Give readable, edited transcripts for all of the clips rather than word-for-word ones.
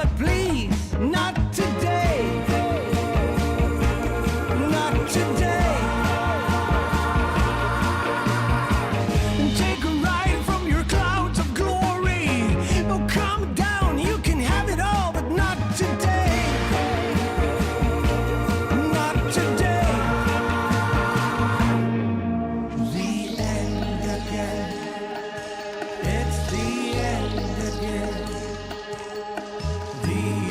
but please, not today. Not today. Take a ride from your clouds of glory. Oh, come down, you can have it all, but not today. Not today. The end again. It's the end again. The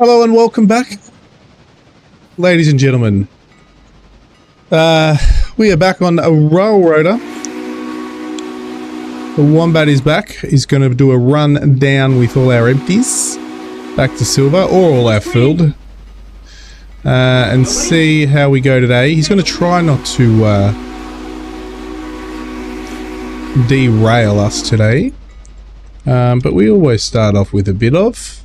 Hello and welcome back, ladies and gentlemen. We are back on a RailRoader. The Wombat is back. He's going to do a run down with all our empties back to silver, or all our filled, and see how we go today. He's going to try not to derail us today, but we always start off with a bit of.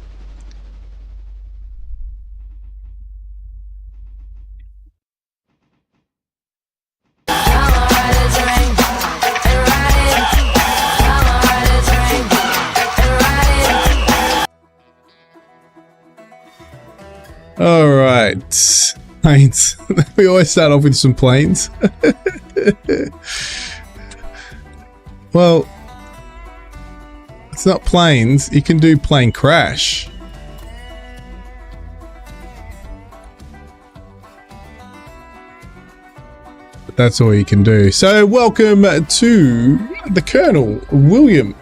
All right, planes. We always start off with some planes. Well, it's not planes. You can do plane crash. But that's all you can do. So welcome to the Colonel, William.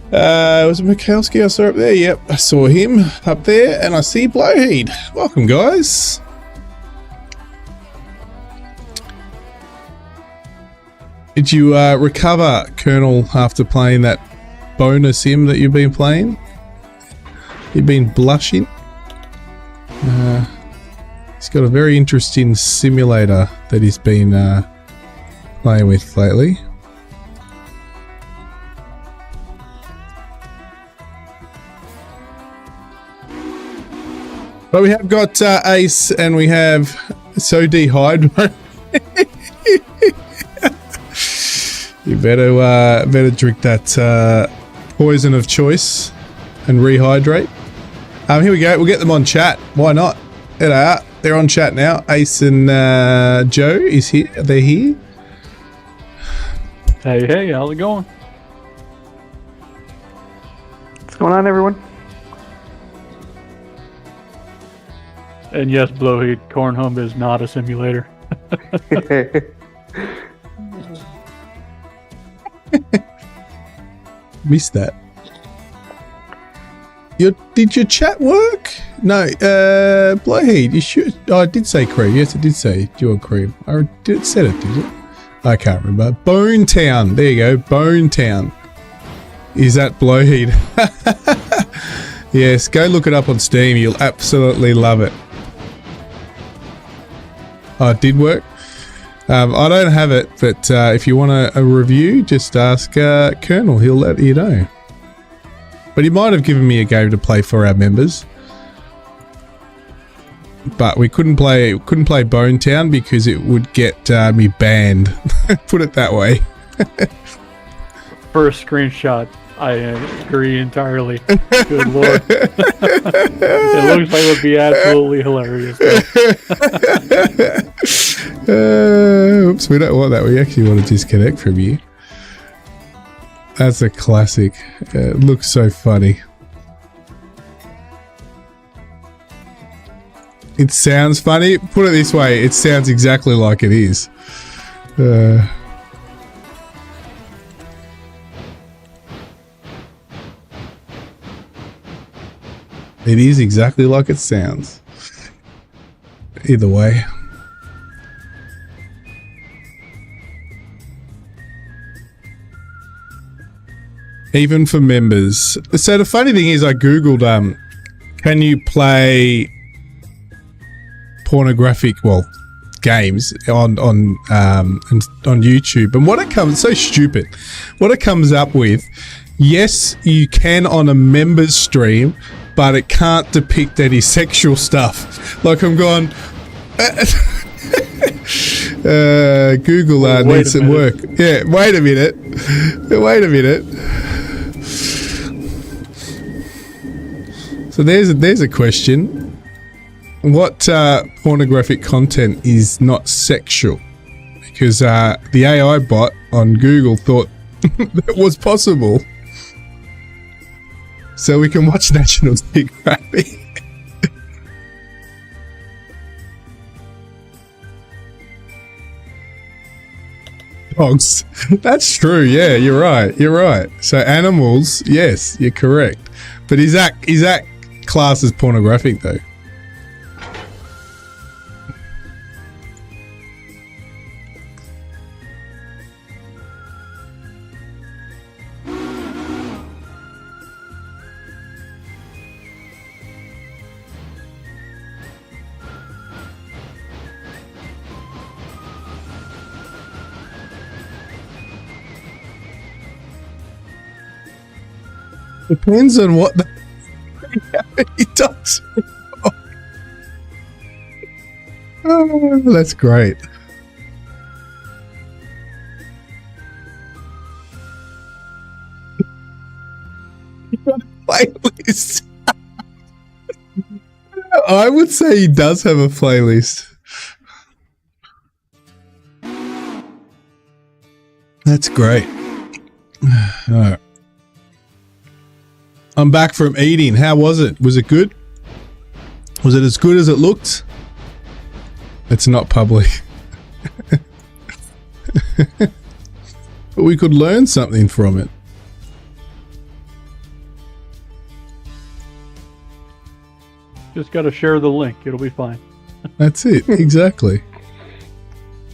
Was it Mikowski I saw up there? Yep, I saw him up there, and I see Blowheed. Welcome, guys. Did you recover, Colonel, after playing that bonus sim that you've been playing? You've been blushing. He's got a very interesting simulator that he's been playing with lately. But we have got Ace, and we have So Dehydrate. You better drink that poison of choice and rehydrate. Here we go. We'll get them on chat. Why not? There they are. They're on chat now. Ace and Joe is here. They're here. Hey, how's it going? What's going on, everyone? And yes, Blowhead, Cornhump is not a simulator. Missed that. Did your chat work? No, Blowhead, you should. Oh, I did say cream. Yes, I did say your cream. I said it, did it? I can't remember. Bone Town. There you go. Bone Town. Is that Blowhead? Yes, go look it up on Steam. You'll absolutely love it. Oh, it did work. I don't have it, but if you want a review, just ask Colonel. He'll let you know. But he might have given me a game to play for our members. But we couldn't play Bone Town because it would get me banned. Put it that way. First screenshot. I agree entirely. Good lord. It looks like it would be absolutely hilarious. Oops, we don't want that. We actually want to disconnect from you. That's a classic. It looks so funny. It sounds funny. Put it this way, it sounds exactly like it is. It is exactly like it sounds. Either way. Even for members. So the funny thing is I googled can you play pornographic games on YouTube, and what it comes so stupid. What it comes up with, yes, you can on a members stream, but it can't depict any sexual stuff. Like I'm going, Google needs some work. Yeah, wait a minute. So there's a question. What pornographic content is not sexual? Because the AI bot on Google thought that was possible. So we can watch National Geographic. Dogs. That's true. Yeah, you're right. So animals, yes, you're correct. But is that classed as pornographic though. Depends on what the he talks about. Oh, that's great. Playlist. I would say he does have a playlist. That's great. All right. I'm back from eating. How was it? Was it good? Was it as good as it looked? It's not public. But we could learn something from it. Just got to share the link. It'll be fine. That's it. Exactly.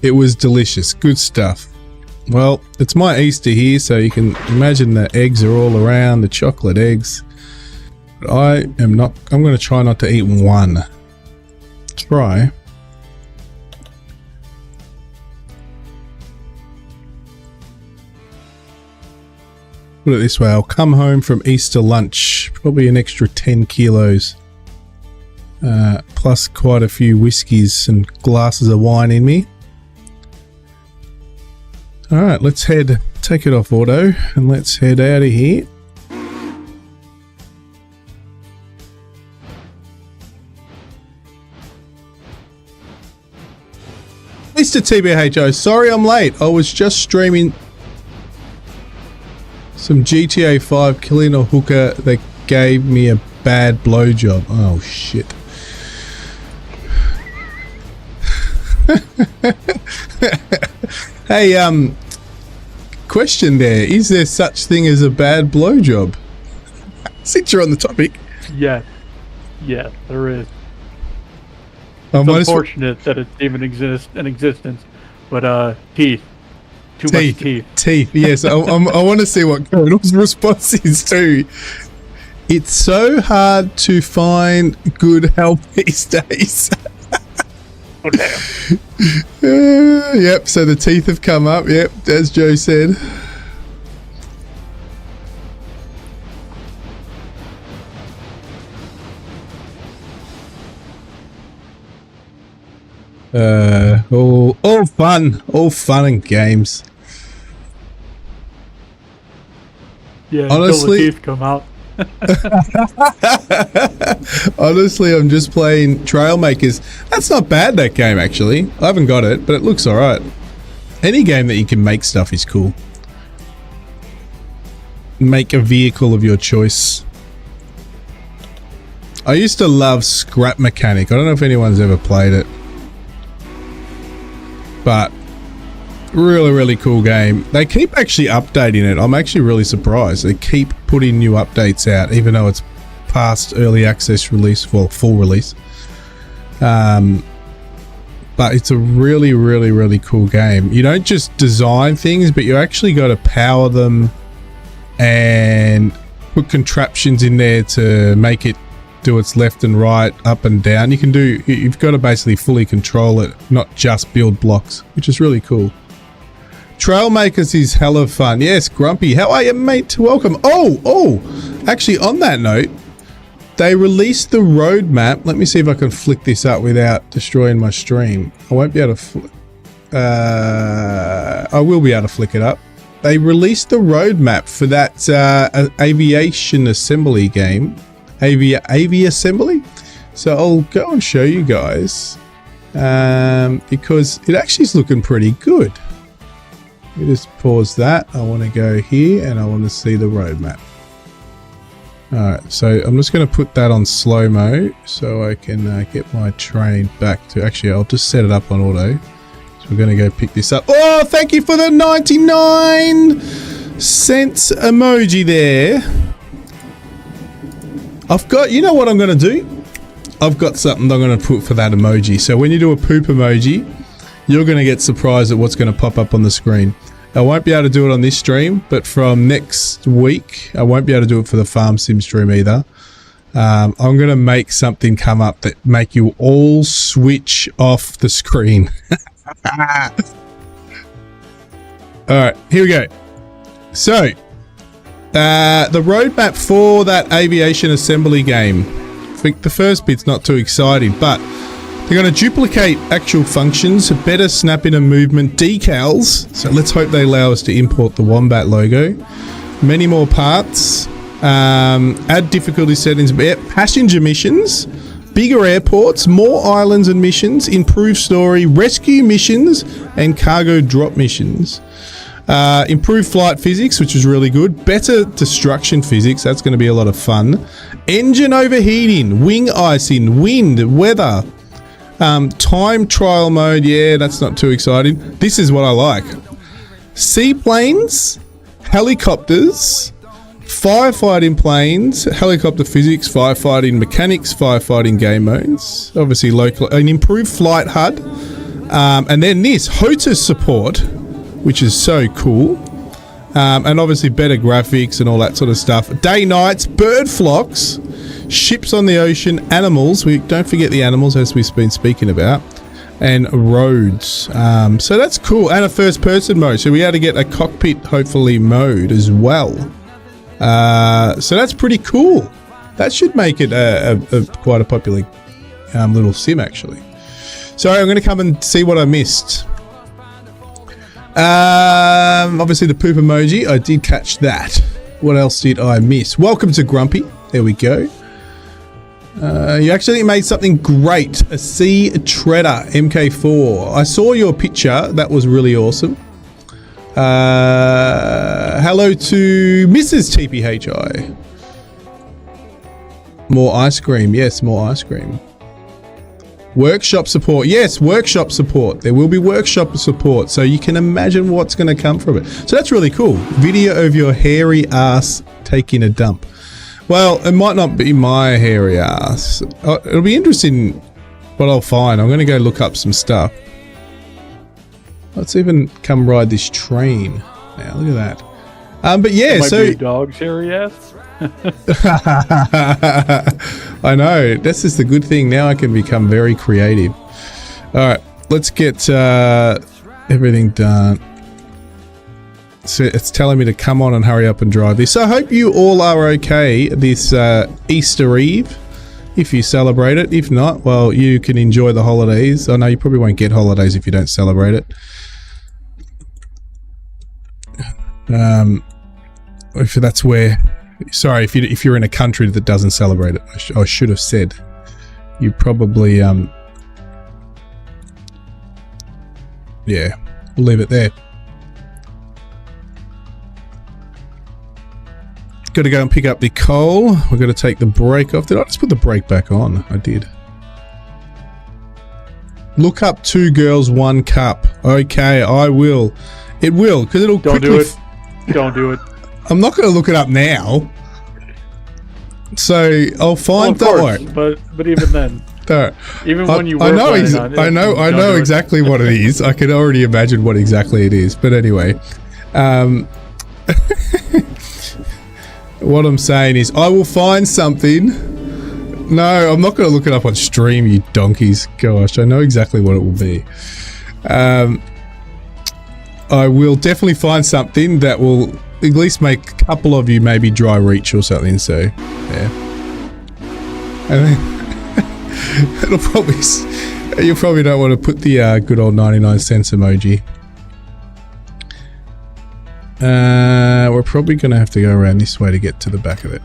It was delicious. Good stuff. Well, it's my Easter here, so you can imagine the eggs are all around, the chocolate eggs. But I'm going to try not to eat one. Try. Put it this way, I'll come home from Easter lunch, probably an extra 10 kilos. Plus quite a few whiskies and glasses of wine in me. Alright, let's take it off auto, and let's head out of here. Mr. TBHO, sorry I'm late. I was just streaming some GTA 5 killing a hooker that gave me a bad blowjob. Oh shit. Hey, question there. Is there such thing as a bad blowjob? Since you're on the topic. Yes. Yes, there is. It's unfortunate that it even exists in existence. But, teeth. Too much teeth. Teeth, yes. I want to see what Colonel's response is too. It's so hard to find good help these days. Oh, damn. Yep, so the teeth have come up. Yep, as Joe said. All fun and games. Yeah, honestly, until the teeth come out. Honestly, I'm just playing Trailmakers. That's not bad, that game, actually. I haven't got it, but it looks alright. Any game that you can make stuff is cool. Make a vehicle of your choice. I used to love Scrap Mechanic. I don't know if anyone's ever played it. But really, really cool game. They keep actually updating it. I'm actually really surprised. They keep putting new updates out, even though it's past early access release, well, full release. But it's a really, really, really cool game. You don't just design things, but you actually got to power them and put contraptions in there to make it do its left and right, up and down. You've got to basically fully control it, not just build blocks, which is really cool. Trailmakers is hella fun. Yes, Grumpy, how are you, mate? Welcome. Actually, on that note, they released the roadmap. Let me see if I can flick this up without destroying my stream. I won't be able to I will be able to flick it up. They released the roadmap for that aviation assembly game. Avi assembly. So I'll go and show you guys because it actually is looking pretty good. Let me just pause that. I want to go here and I want to see the roadmap. Alright, so I'm just going to put that on slow-mo so I can get my train back to... Actually, I'll just set it up on auto. So we're going to go pick this up. Oh, thank you for the 99 cents emoji there. I've got, you know what I'm going to do? I've got something I'm going to put for that emoji. So when you do a poop emoji, you're going to get surprised at what's going to pop up on the screen. I won't be able to do it on this stream, but from next week, I won't be able to do it for the Farm Sim stream either. I'm going to make something come up that make you all switch off the screen. All right, here we go. So, the roadmap for that aviation assembly game. I think the first bit's not too exciting, but they're going to duplicate actual functions, better snapping and movement, decals. So let's hope they allow us to import the Wombat logo. Many more parts. Add difficulty settings, passenger missions, bigger airports, more islands and missions, improved story, rescue missions, and cargo drop missions. Improved flight physics, which is really good. Better destruction physics, that's going to be a lot of fun. Engine overheating, wing icing, wind, weather. Time trial mode, yeah, that's not too exciting. This is what I like. Seaplanes, helicopters, firefighting planes, helicopter physics, firefighting mechanics, firefighting game modes. Obviously local, an improved flight HUD. And then this, HOTAS support, which is so cool. And obviously better graphics and all that sort of stuff. Day, nights, bird flocks, ships on the ocean, animals. We don't forget the animals, as we've been speaking about, and roads. So that's cool. And a first-person mode. So we had to get a cockpit, hopefully, mode as well. So that's pretty cool. That should make it quite a popular little sim, actually. Sorry, I'm going to come and see what I missed. Obviously the poop emoji, I did catch that. What else did I miss? Welcome to Grumpy. There we go. You actually made something great. A sea treader MK4. I saw your picture. That was really awesome. Hello to Mrs. TPHI. More ice cream. Yes, more ice cream. Workshop support. Yes, workshop support. There will be workshop support, so you can imagine what's going to come from it. So that's really cool. Video of your hairy ass taking a dump. Well, it might not be my hairy ass. It'll be interesting what I'll find. I'm going to go look up some stuff. Let's even come ride this train. Now, look at that. But yeah, might so... be a dog's hairy ass. I know. This is the good thing. Now I can become very creative. All right, let's get everything done. So it's telling me to come on and hurry up and drive this. So I hope you all are okay this Easter Eve, if you celebrate it. If not, well, you can enjoy the holidays. I know you probably won't get holidays if you don't celebrate it. If that's where... Sorry, if you're in a country that doesn't celebrate it, I should have said. You probably, yeah, we'll leave it there. Got to go and pick up the coal. We've got to take the brake off. Did I just put the brake back on? I did. Look up 2 girls, 1 cup. Okay, I will. It will, because it'll Don't do it. Don't do it. I'm not going to look it up now. So I'll find. Well, of course, but even then, even when you were I know I know exactly what it is. I can already imagine what exactly it is. But anyway, what I'm saying is, I will find something. No, I'm not going to look it up on stream, you donkeys. Gosh, I know exactly what it will be. I will definitely find something that will at least make a couple of you maybe dry reach or something. So, yeah. And then it'll probably... You probably don't want to put the good old 99 cents emoji. We're probably going to have to go around this way to get to the back of it.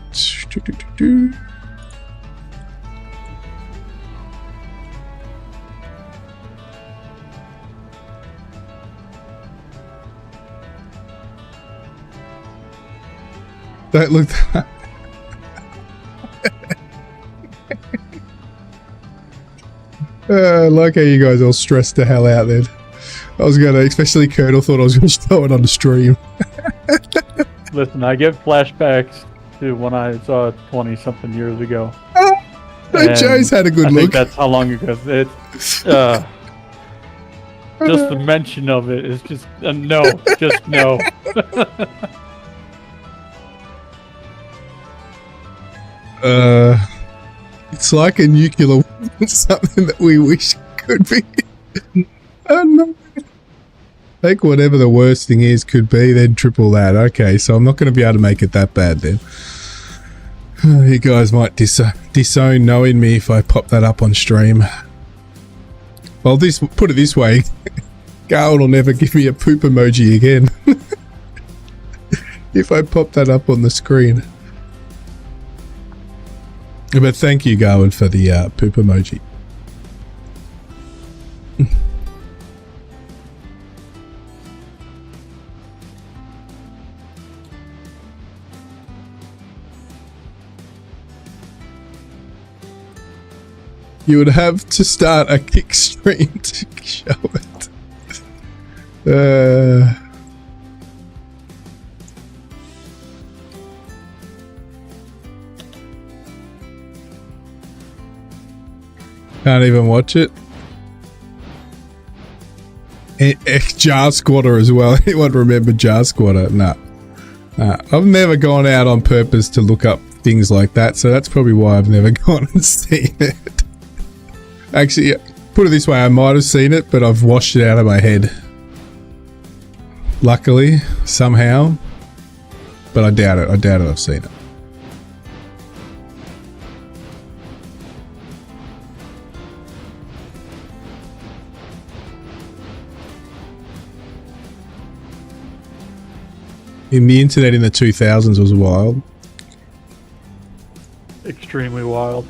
Don't look that. I like how you guys all stressed the hell out then. I was gonna, especially Colonel thought I was gonna show it on the stream. Listen, I get flashbacks to when I saw it 20-something years ago. So Joe's had a good I look. think that's how long ago. It's just the mention of it is just no, just no. It's like a nuclear weapon, something that we wish could be. Oh no. Take whatever the worst thing is could be, then triple that. Okay, so I'm not going to be able to make it that bad then. You guys might disown knowing me if I pop that up on stream. Well, put it this way. Garland will never give me a poop emoji again. If I pop that up on the screen. But thank you, Garland, for the poop emoji. You would have to start a kick stream to show it. Can't even watch it. Jar Squatter as well. Anyone remember Jar Squatter? No. I've never gone out on purpose to look up things like that, so that's probably why I've never gone and seen it. Actually, put it this way, I might have seen it, but I've washed it out of my head. Luckily, somehow. But I doubt it. I doubt it I've seen it. In the internet in the 2000s was wild. Extremely wild.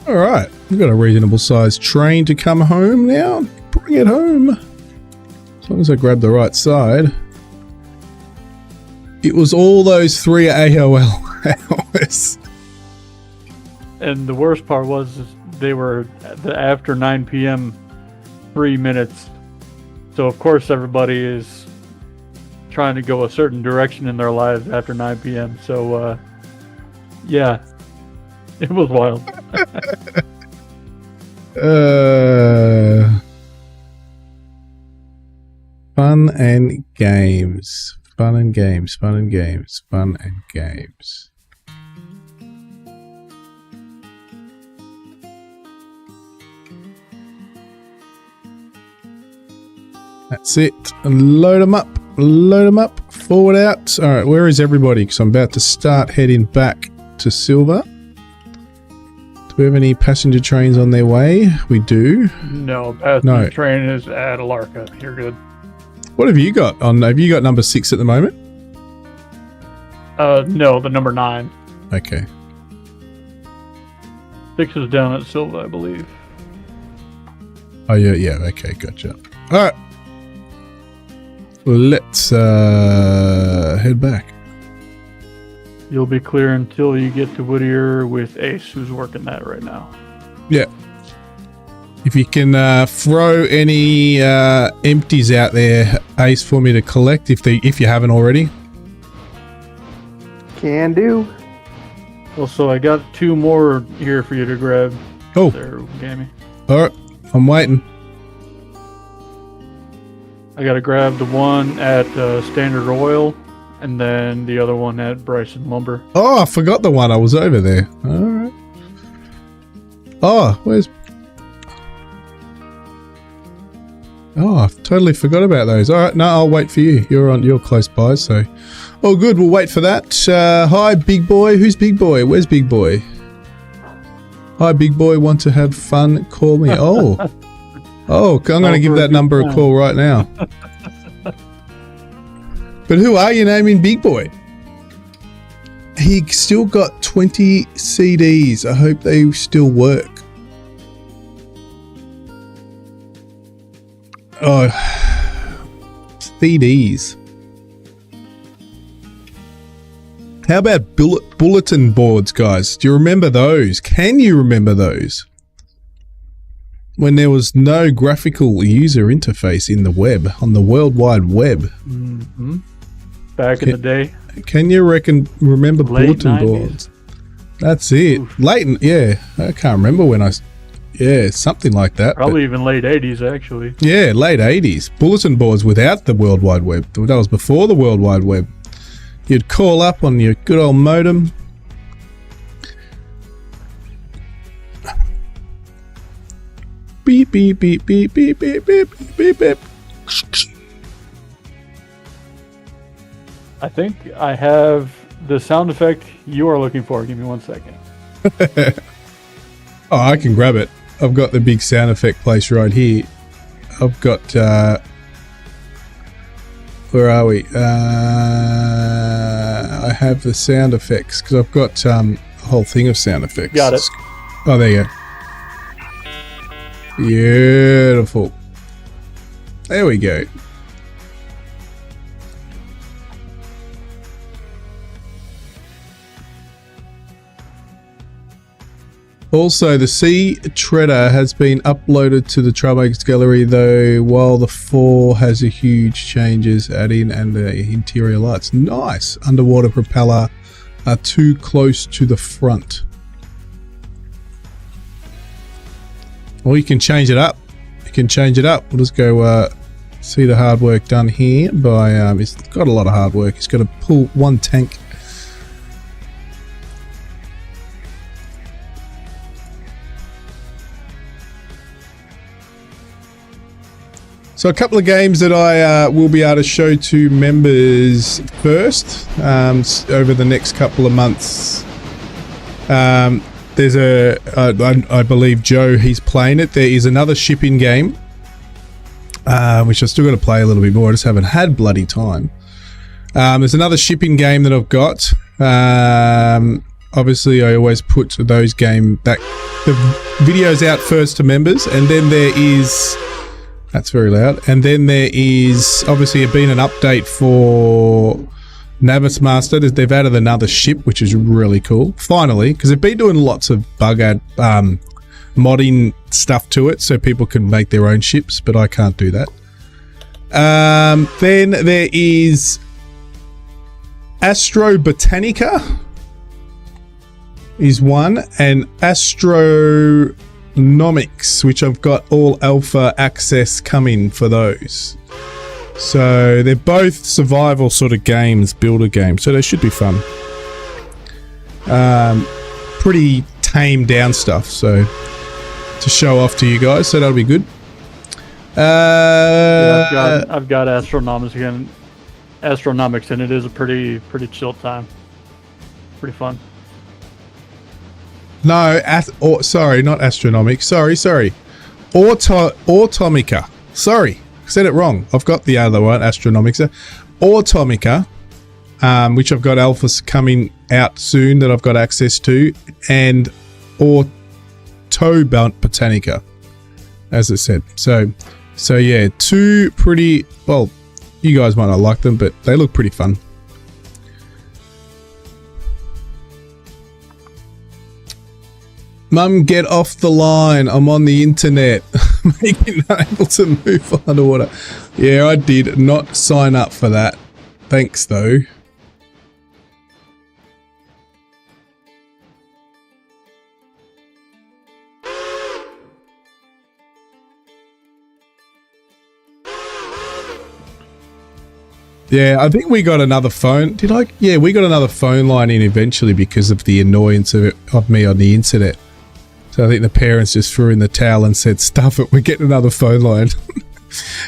All right, we've got a reasonable sized train to come home now. Bring it home. As long as I grab the right side. It was all those 3 AOL hours. And the worst part was they were after 9 p.m. 3 minutes. So of course everybody is trying to go a certain direction in their lives after 9 p.m. So yeah, it was wild. Fun and games. Fun and games. Fun and games. Fun and games. That's it. Load them up. Load them up. Forward out. All right, where is everybody? Because I'm about to start heading back to Silver. Do we have any passenger trains on their way? We do. No, passenger train is at Appalachia. You're good. What have you got on? Have you got number 6 at the moment? No, the number 9. Okay. 6 is down at Silva, I believe. Oh yeah. Okay, gotcha. All right. Let's head back. You'll be clear until you get to Whittier with Ace, who's working that right now. Yeah. If you can throw any empties out there, Ace, for me to collect, if you haven't already. Can do. Also, I got 2 more here for you to grab. Oh. There, Gammy. All right. I'm waiting. I gotta grab the one at Standard Oil, and then the other one at Bryson Lumber. Oh, I forgot the one. I was over there. All right. Oh, where's... Oh, I totally forgot about those. All right, no, I'll wait for you. You're close by, so... Oh, good. We'll wait for that. Hi, Big Boy. Who's Big Boy? Where's Big Boy? Hi, Big Boy. Want to have fun? Call me. Oh. Oh, I'm going to give that number a call right now. But who are you naming Big Boy? He still got 20 CDs. I hope they still work. Oh, CDs. How about bulletin boards, guys? Do you remember those? Can you remember those? when there was no graphical user interface in the web, on the World Wide Web. Mm-hmm. Back in the day. Can you remember Late bulletin 90s. boards? That's it. Late, yeah. I can't remember when something like that. Probably even late 80s, actually. Yeah, late 80s. Bulletin boards without the World Wide Web. That was before the World Wide Web. You'd call up on your good old modem. Beep, beep, beep, beep, beep, beep, beep, beep, beep. I think I have the sound effect you are looking for. Give me 1 second. Oh, I can grab it. I've got the big sound effect place right here. I've got, where are we? I have the sound effects because I've got a whole thing of sound effects. Got it. Oh, there you go. Beautiful. There we go. Also, the C Treader has been uploaded to the Troublemakers gallery, though, while the 4 has a huge changes add-in and the interior lights. Nice! Underwater propeller are too close to the front. Or you can change it up. You can change it up. We'll just go see the hard work done here by... he's got a lot of hard work. He's got to pull one tank. So a couple of games that I will be able to show to members first over the next couple of months. There's I believe Joe, he's playing it. There is another shipping game, which I've still got to play a little bit more. I just haven't had bloody time. There's another shipping game that I've got. Obviously, I always put the videos out first to members, and then there is... That's very loud. And then there is obviously been an update for Navis Master. They've added another ship, which is really cool. Finally, because they've been doing lots of modding stuff to it so people can make their own ships, but I can't do that. Then there is Astro Botanica is one, and Astronomics, which I've got all alpha access coming for those. So they're both survival sort of games, builder games, so they should be fun. Pretty tamed down stuff, so to show off to you guys, so that'll be good. Yeah, I've got Astronomics again. Astronomics, and it is a pretty chill time. Pretty fun. No, sorry, not Astronomics. Sorry. Automica. Sorry, said it wrong. I've got the other one, Astronomics. Automica, which I've got alphas coming out soon that I've got access to, and Botanica, as it said. So yeah, two pretty, well, you guys might not like them, but they look pretty fun. Mum, get off the line. I'm on the internet. Making unable to move underwater. Yeah, I did not sign up for that. Thanks, though. Yeah, I think we got another phone. Did I? Yeah, we got another phone line in eventually because of the annoyance of me on the internet. So I think the parents just threw in the towel and said, stuff it, we're getting another phone line.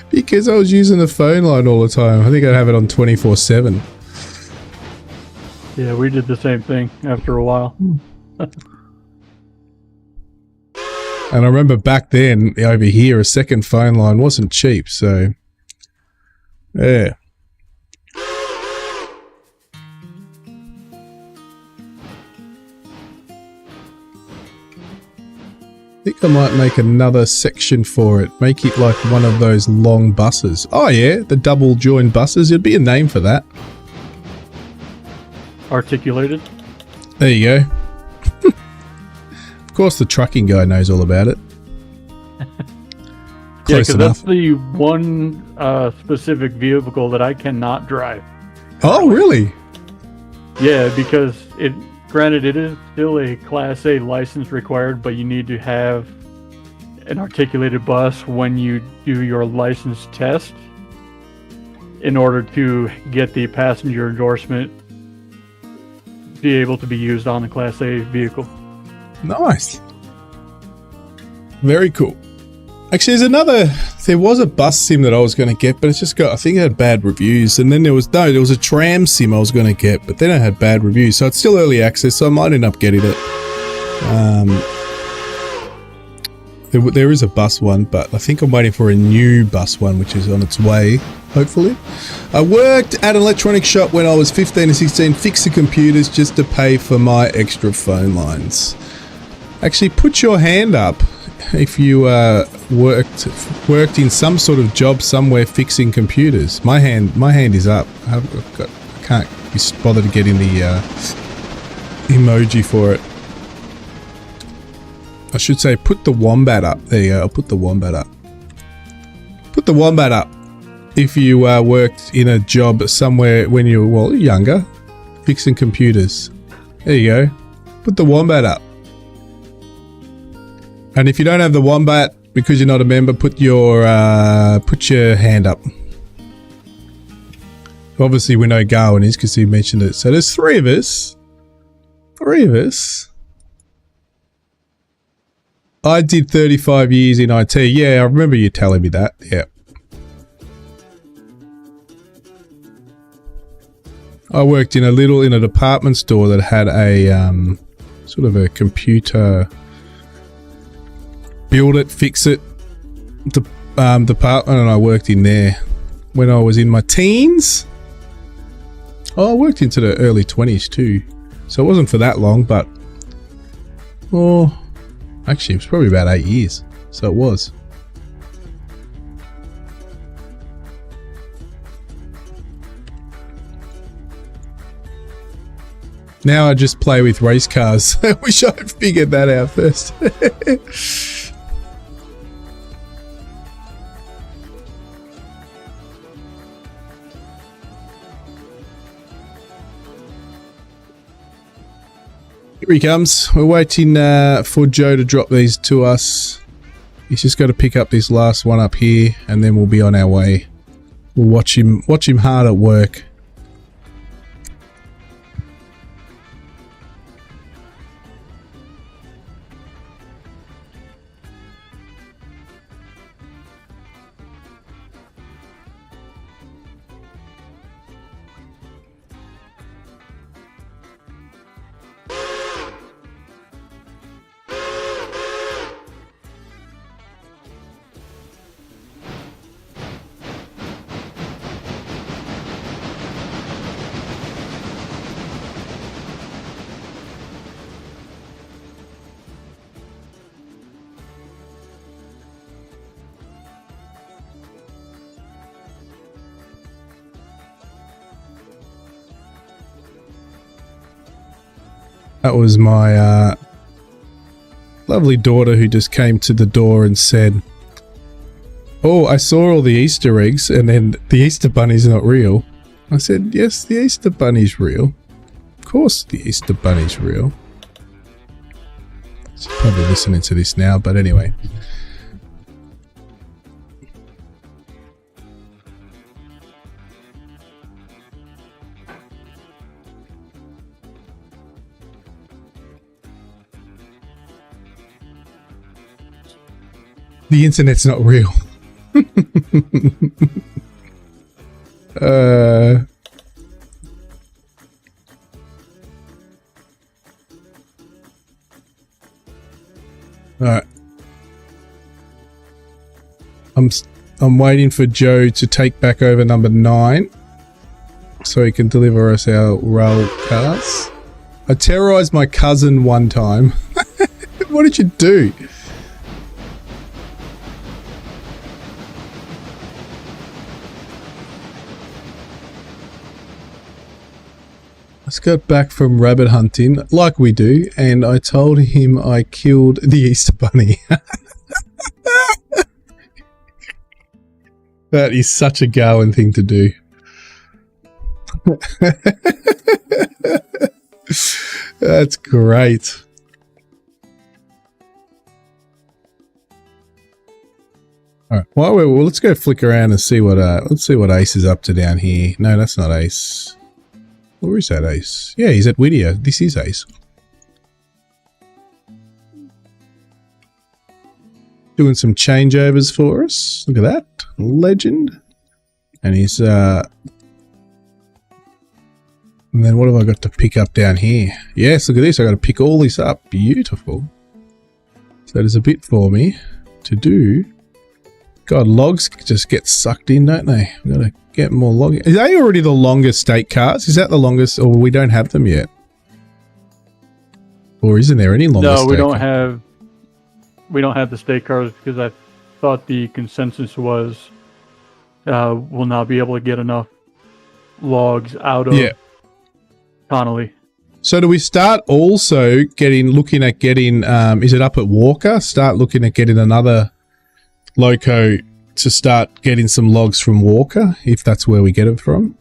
Because I was using the phone line all the time. I think I'd have it on 24/7. Yeah, we did the same thing after a while. And I remember back then, over here, a second phone line wasn't cheap, so... Yeah. I think I might make another section for it. Make it like one of those long buses. Oh yeah, the double joined buses. There'd be a name for that. Articulated. There you go. Of course the trucking guy knows all about it. Close enough. that's the one specific vehicle that I cannot drive. Oh, really? Yeah, because granted, it is still a Class A license required, but you need to have an articulated bus when you do your license test in order to get the passenger endorsement, be able to be used on the Class A vehicle. Nice. Very cool. Actually, there was a bus sim that I was going to get, but I think it had bad reviews. And then there was a tram sim I was going to get, but then it had bad reviews. So it's still early access, so I might end up getting it. There is a bus one, but I think I'm waiting for a new bus one, which is on its way, hopefully. I worked at an electronics shop when I was 15 and 16, fixing computers just to pay for my extra phone lines. Actually, put your hand up if you worked in some sort of job somewhere fixing computers. My hand is up. I can't be bothered to get in the emoji for it. I should say put the wombat up. There you go. I'll put the wombat up. Put the wombat up if you worked in a job somewhere when you were younger fixing computers. There you go. Put the wombat up. And if you don't have the wombat because you're not a member, put your hand up. Obviously, we know Garwin is because he mentioned it. So there's three of us. I did 35 years in IT. Yeah, I remember you telling me that. Yeah. I worked in a department store that had a sort of a computer build it, fix it department, and I worked in there when I was in my teens. Oh, I worked into the early 20s too, so it wasn't for that long, but actually it was probably about 8 years, so it was. Now I just play with race cars. I wish I'd figured that out first. Here he comes. We're waiting for Joe to drop these to us. He's just got to pick up this last one up here, and then we'll be on our way. We'll watch him hard at work. That was my lovely daughter who just came to the door and said, "Oh, I saw all the Easter eggs and then the Easter Bunny's not real." I said, "Yes, the Easter Bunny's real. Of course the Easter Bunny's real." She's probably listening to this now, but anyway. The internet's not real. Alright. I'm waiting for Joe to take back over number 9 so he can deliver us our rail cars. I terrorized my cousin one time. What did you do? I got back from rabbit hunting, like we do, and I told him I killed the Easter Bunny. That is such a Gowan thing to do. That's great. All right. Well, let's go flick around and see what let's see what Ace is up to down here. No, that's not Ace. Where is that Ace? Yeah, he's at Whittier. This is Ace. Doing some changeovers for us. Look at that. Legend. And he's and then what have I got to pick up down here? Yes, look at this. I got to pick all this up. Beautiful. So there's a bit for me to do. God, logs just get sucked in, don't they? We've got to get more logging. Are they already the longest state cars? Is that the longest, or we don't have them yet? Or isn't there any longer? No, we don't have the state cars because I thought the consensus was we'll not be able to get enough logs out of Connolly. So do we start also looking at getting, is it up at Walker? Start looking at getting another loco to start getting some logs from Walker, if that's where we get it from?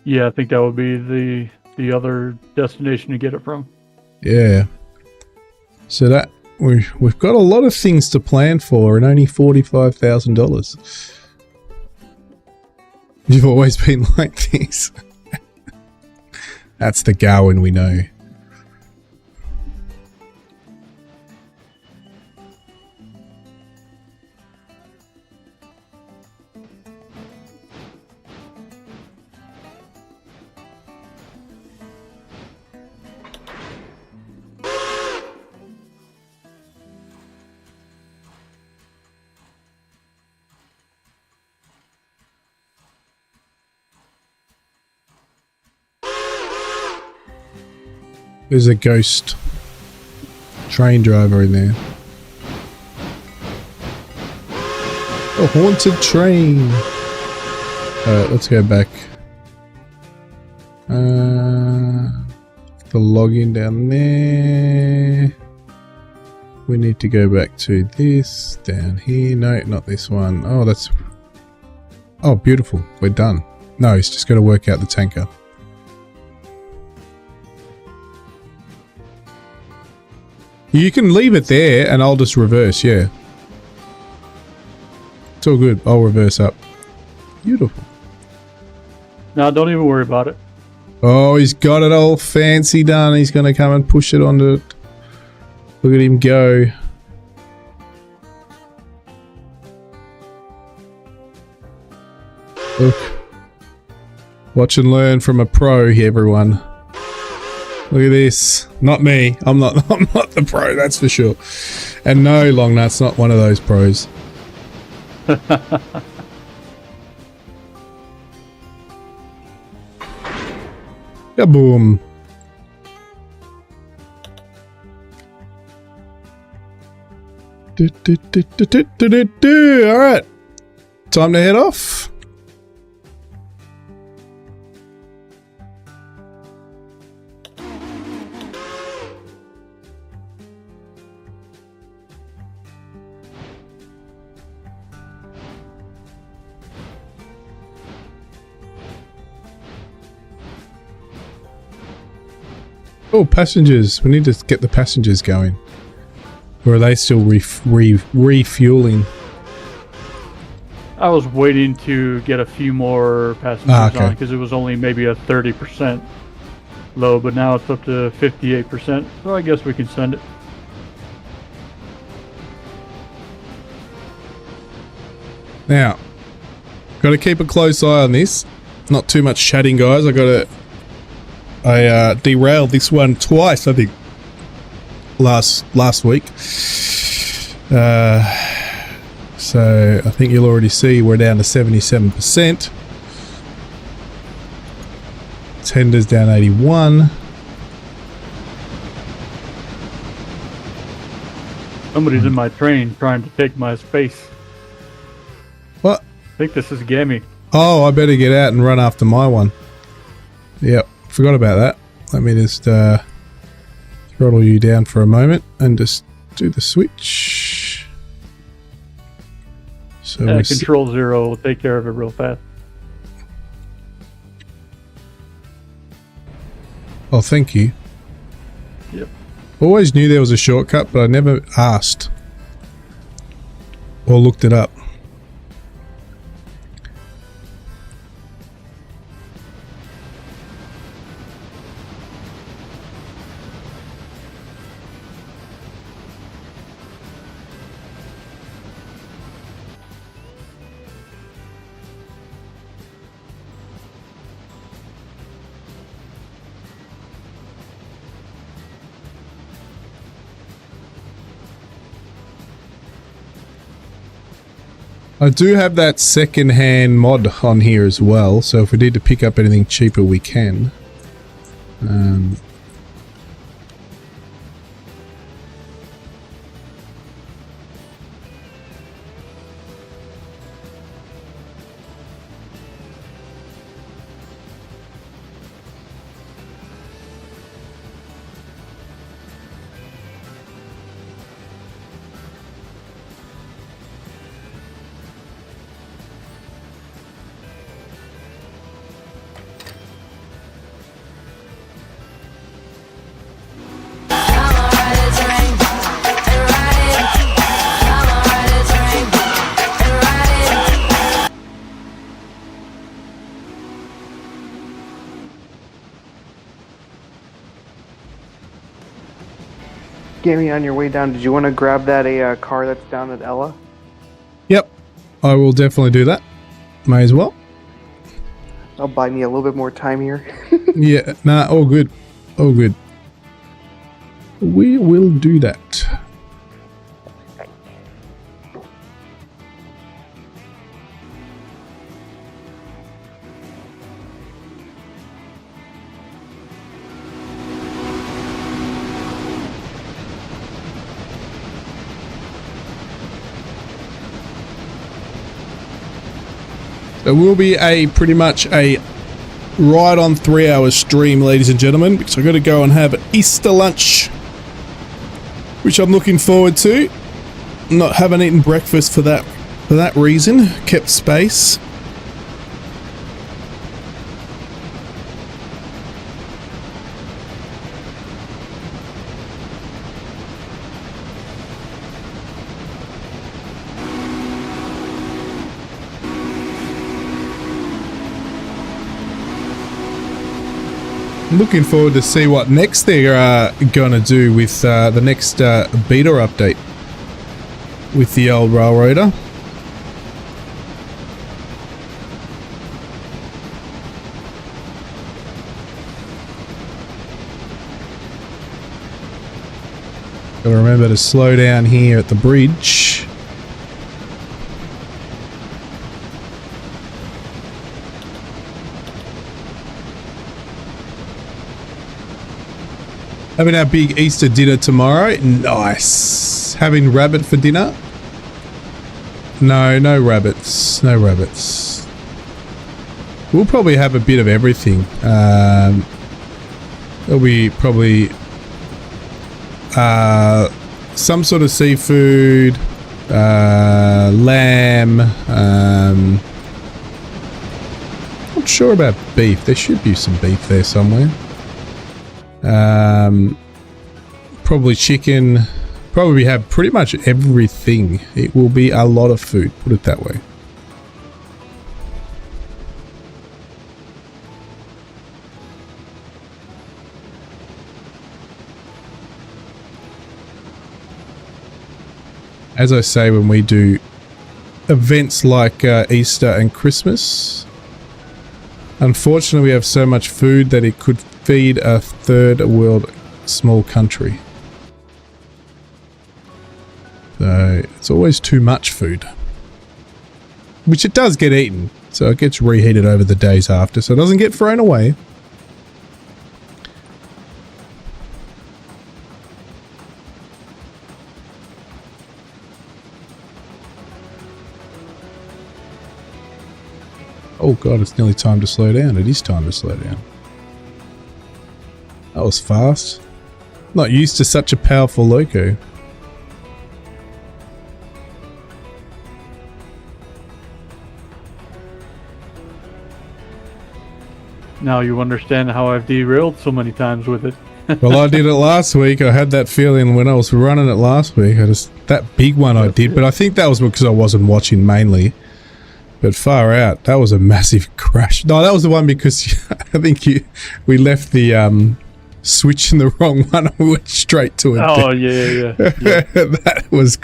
Yeah, I think that would be the other destination to get it from. Yeah. So that we've got a lot of things to plan for and only $45,000. You've always been like this. That's the Gowan we know. There's a ghost train driver in there. A haunted train. Alright, let's go back. The login down there. We need to go back to this down here. No, not this one. Oh, that's... Oh, beautiful. We're done. No, he's just got to work out the tanker. You can leave it there and I'll just reverse, yeah. It's all good. I'll reverse up. Beautiful. No, don't even worry about it. Oh, he's got it all fancy done. He's going to come and push it onto it. Look at him go. Look. Watch and learn from a pro here, everyone. Look at this. Not me. I'm not the pro, that's for sure. And no, Longnut's not one of those pros. Kaboom. Alright. Time to head off. Oh, passengers. We need to get the passengers going. Or are they still refueling? I was waiting to get a few more passengers on because it was only maybe a 30% load, but now it's up to 58%. So I guess we can send it. Now, got to keep a close eye on this. Not too much chatting, guys. I derailed this one twice, I think, last week. So I think you'll already see we're down to 77%. Tender's down 81. Somebody's in my train trying to take my space. What? I think this is Gami. Oh, I better get out and run after my one. Yep, forgot about that. Let me just throttle you down for a moment and just do the switch. So we're Control Zero will take care of it real fast. Oh, thank you. Yep. Always knew there was a shortcut, but I never asked or looked it up. I do have that second-hand mod on here as well, so if we need to pick up anything cheaper, we can. Gammy, on your way down, did you want to grab that car that's down at Ella? Yep, I will definitely do that. May as well. I'll buy me a little bit more time here. Yeah, nah, all good. All good. We will do that. It will be a pretty much a right on 3-hour stream, ladies and gentlemen, because I've got to go and have an Easter lunch, which I'm looking forward to. Haven't eaten breakfast for that reason. Kept space. Looking forward to see what next they're gonna do with the next beta update with the old RailRoader. Gotta remember to slow down here at the bridge. Having our big Easter dinner tomorrow. Nice. Having rabbit for dinner? No, no rabbits. No rabbits. We'll probably have a bit of everything. There'll be probably some sort of seafood, lamb. Not sure about beef. There should be some beef there somewhere. Probably chicken. Probably have pretty much everything. It will be a lot of food, put it that way. As I say, when we do events like Easter and Christmas, unfortunately we have so much food that it could feed a third world small country. So it's always too much food, which it does get eaten, so it gets reheated over the days after, so it doesn't get thrown away. Oh god, it's nearly time to slow down. It is time to slow down. That was fast. Not used to such a powerful loco. Now you understand how I've derailed so many times with it. Well, I did it last week. I had that feeling when I was running it last week. That big one I did, but I think that was because I wasn't watching mainly. But far out, that was a massive crash. No, that was the one because I think we left the switch in the wrong one. I went straight to it. Oh yeah. that was,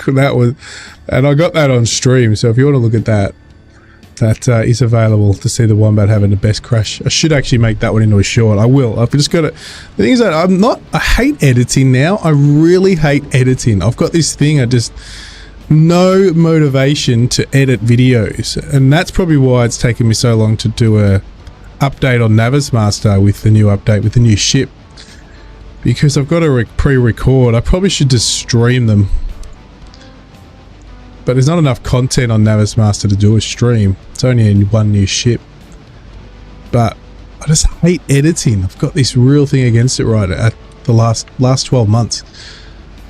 and I got that on stream. So if you want to look at that, that is available to see the Wombat having the best crash. I should actually make that one into a short. I will. I've just got to. The thing is that I hate editing now. I really hate editing. I've got this thing. No motivation to edit videos, and that's probably why it's taken me so long to do a update on Navismaster with the new update with the new ship, because I've got to pre-record. I probably should just stream them, but there's not enough content on Navismaster to do a stream. It's only in one new ship, but I just hate editing. I've got this real thing against it right at the last 12 months.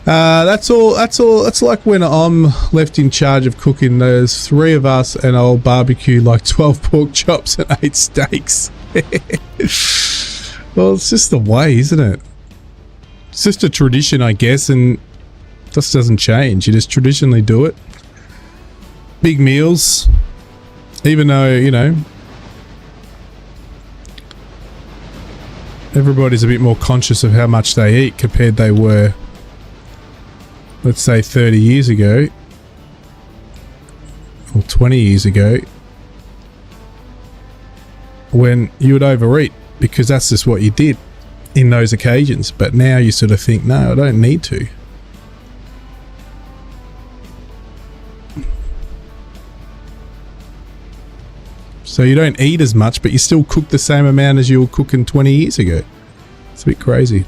That's all. That's like when I'm left in charge of cooking. There's 3 of us and I'll barbecue like 12 pork chops and 8 steaks. Well, it's just the way, isn't it? It's just a tradition, I guess, and just doesn't change. You just traditionally do it. Big meals, even though, you know, everybody's a bit more conscious of how much they eat compared they were, let's say 30 years ago or 20 years ago, when you would overeat because that's just what you did in those occasions. But now you sort of think, no, I don't need to. So you don't eat as much, but you still cook the same amount as you were cooking 20 years ago. It's a bit crazy.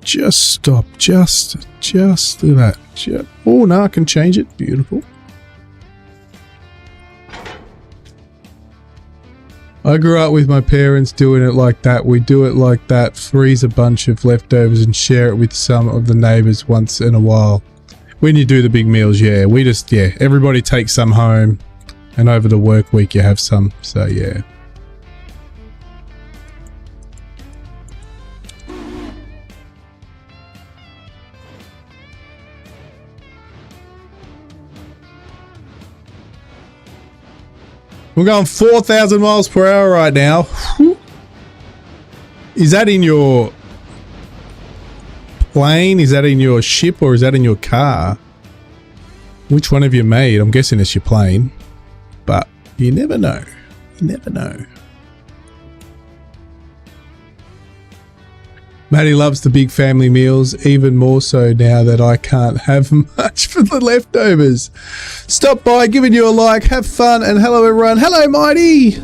Just stop. Just do that. Oh, no, I can change it. Beautiful. I grew up with my parents doing it like that. We do it like that. Freeze a bunch of leftovers and share it with some of the neighbors once in a while. When you do the big meals, yeah, everybody takes some home, and over the work week you have some. So, yeah. We're going 4,000 miles per hour right now. Whew. Is that in your plane? Is that in your ship? Or is that in your car? Which one have you made? I'm guessing it's your plane. But you never know. You never know. Maddie loves the big family meals, even more so now that I can't have much for the leftovers. Stop by, giving you a like, have fun, and hello everyone. Hello, Mighty!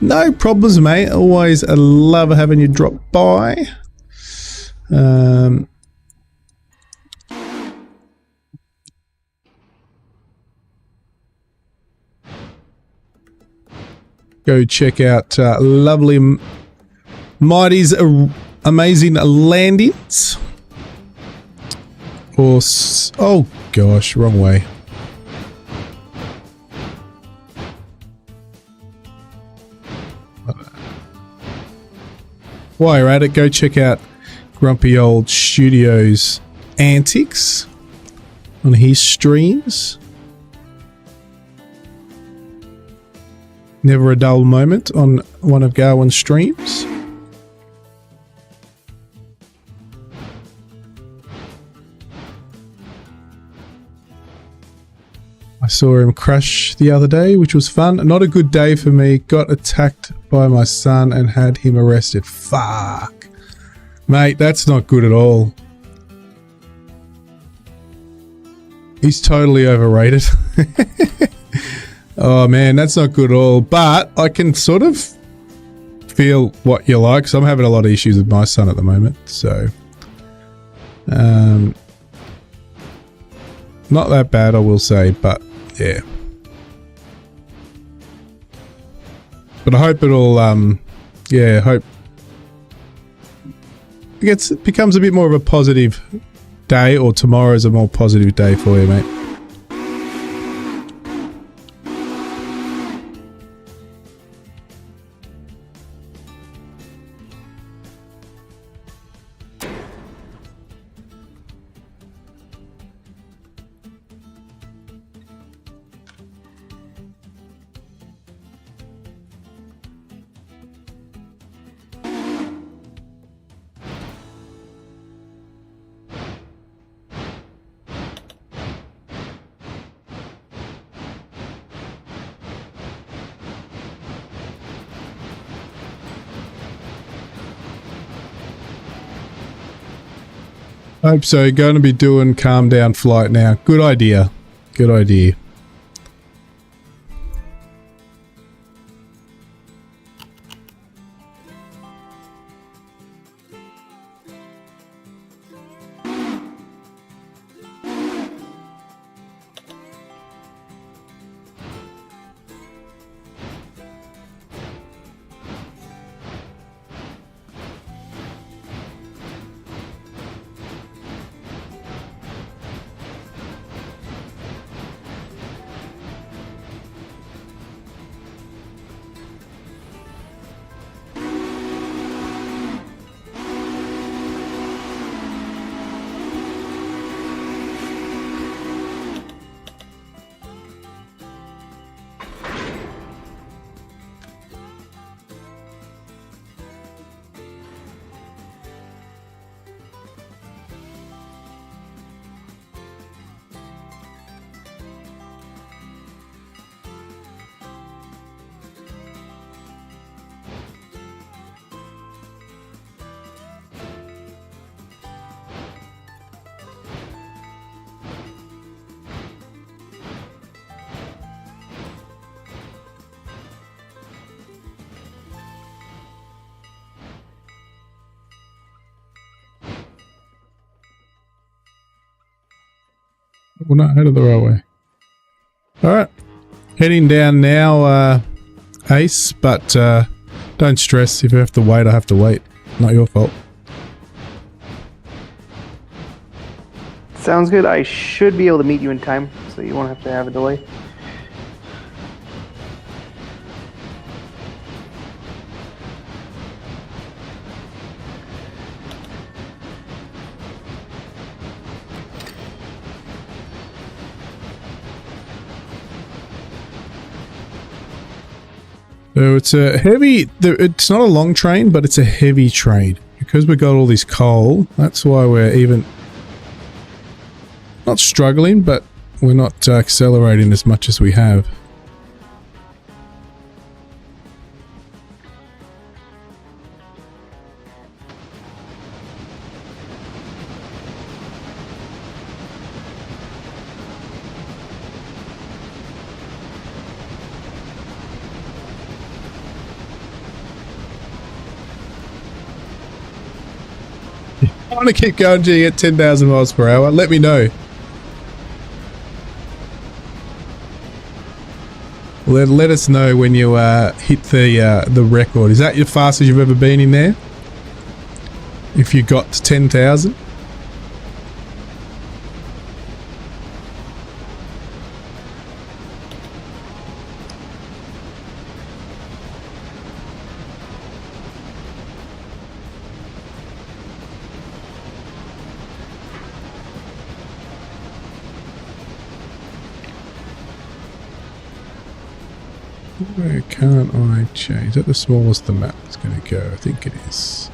No problems, mate. Always a love having you drop by. Go check out lovely Mighty's amazing landings. Or oh gosh, wrong way. While you're at it, go check out Grumpy Old Studios antics on his streams. Never a dull moment on one of Garwin's streams. I saw him crash the other day, which was fun. Not a good day for me. Got attacked by my son and had him arrested. Fuck. Mate, that's not good at all. He's totally overrated. Oh man, that's not good at all. But I can sort of feel what you're like. So I'm having a lot of issues with my son at the moment. So, not that bad, I will say, but yeah. But I hope it'll, yeah, hope it becomes a bit more of a positive day, or tomorrow's a more positive day for you, mate. Hope so. Going to be doing calm down flight now. Good idea. Good idea. We're not out of the railway. Alright. Heading down now, Ace, but don't stress. If you have to wait, I have to wait. Not your fault. Sounds good. I should be able to meet you in time, so you won't have to have a delay. So it's a heavy, it's not a long train, but it's a heavy train. Because we got all this coal, that's why we're even not struggling, but we're not accelerating as much as we have. I want to keep going till you get 10,000 miles per hour. Let me know. Let us know when you hit the record. Is that your fastest you've ever been in there? If you got to 10,000? Where can't I change? Is that the smallest the map is going to go? I think it is.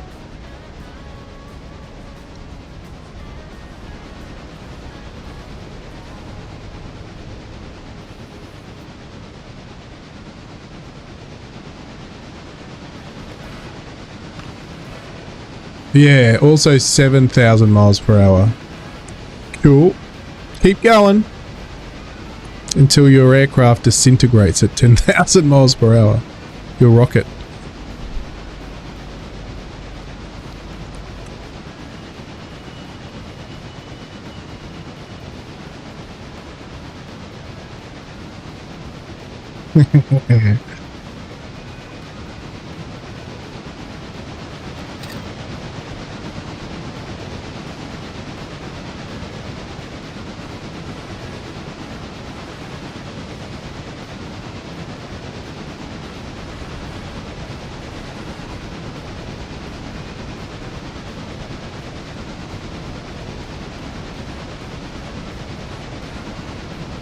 Yeah, also 7,000 miles per hour. Cool. Keep going until your aircraft disintegrates at 10,000 miles per hour. Your rocket.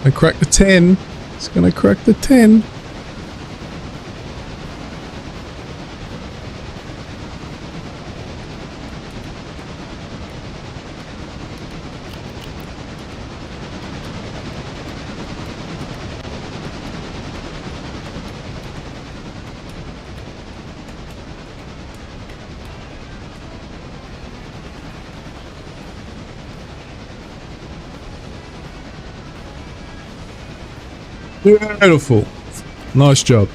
Gonna crack the 10. It's gonna crack the 10. Beautiful. Nice job.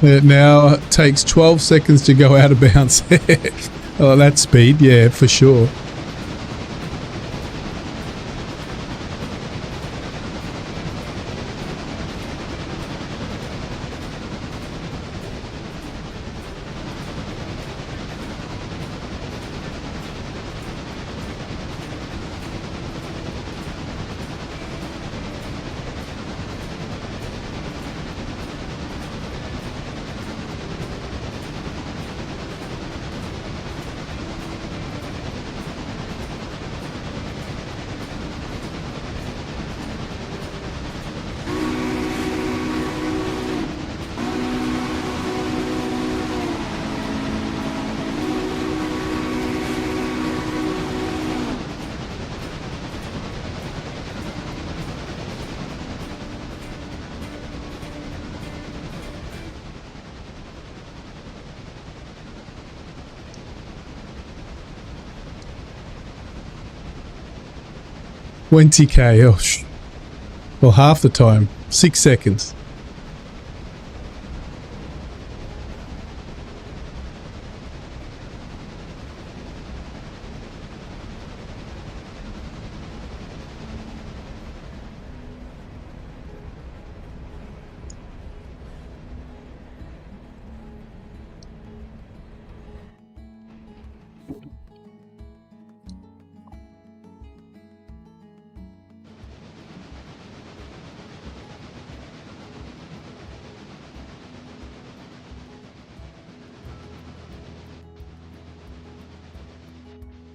It now takes 12 seconds to go out of bounds. Oh, that speed, yeah, for sure. $20K, oh, well, half the time, 6 seconds.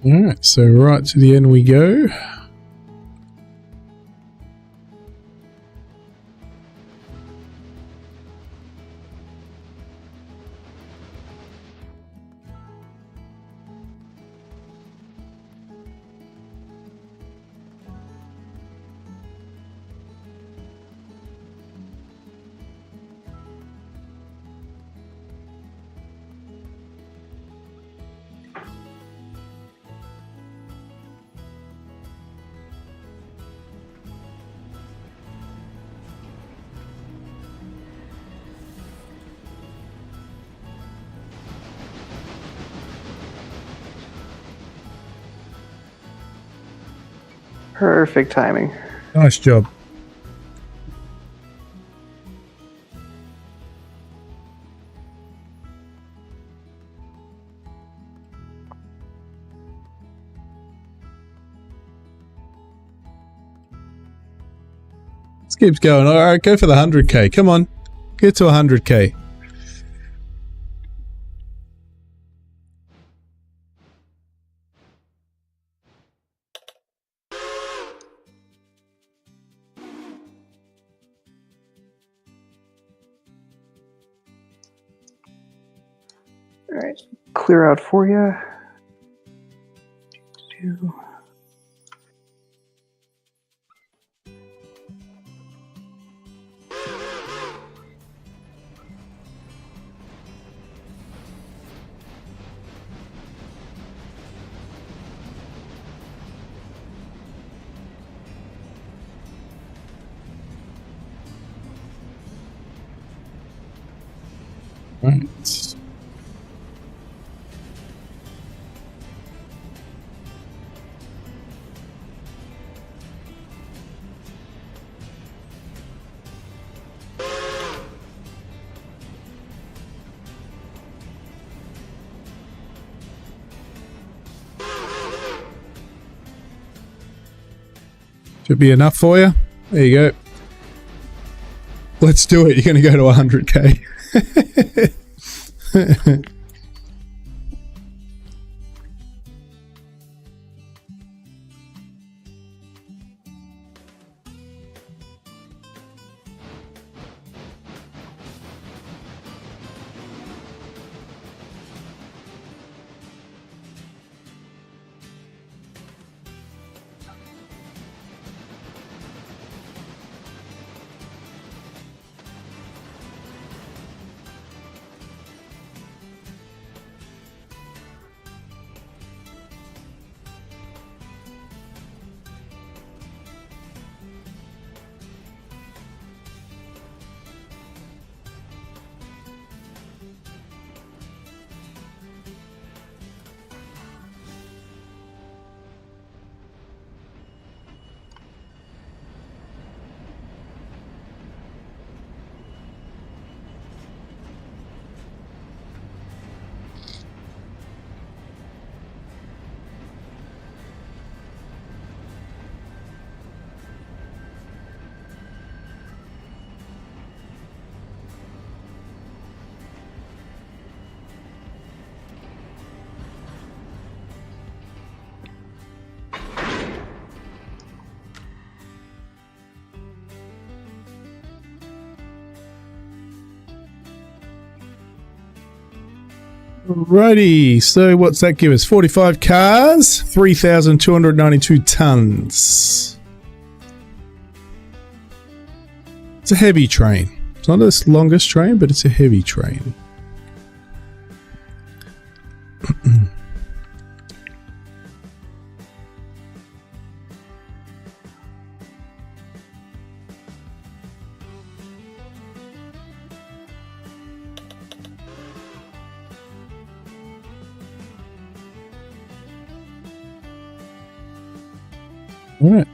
Alright, so right to the end we go. Perfect timing. Nice job. This keeps going. All right, go for the 100K. Come on, get to 100K. Alright, clear out for you. Right. Should be enough for you. There you go. Let's do it. You're going to go to 100k. Righty, so what's that give us? 45 cars, 3,292 tons. It's a heavy train. It's not the longest train, but it's a heavy train. All right.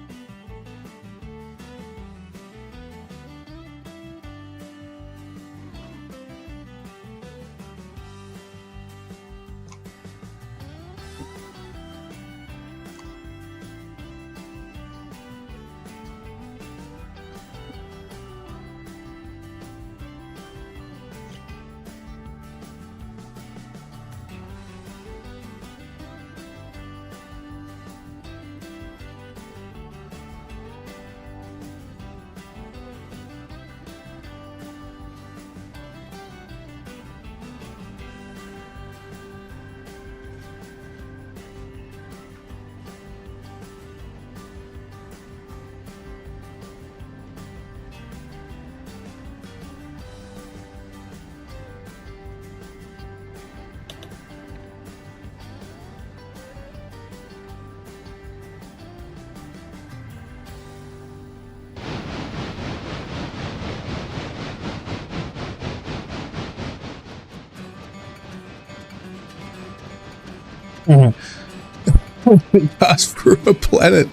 We passed through a planet.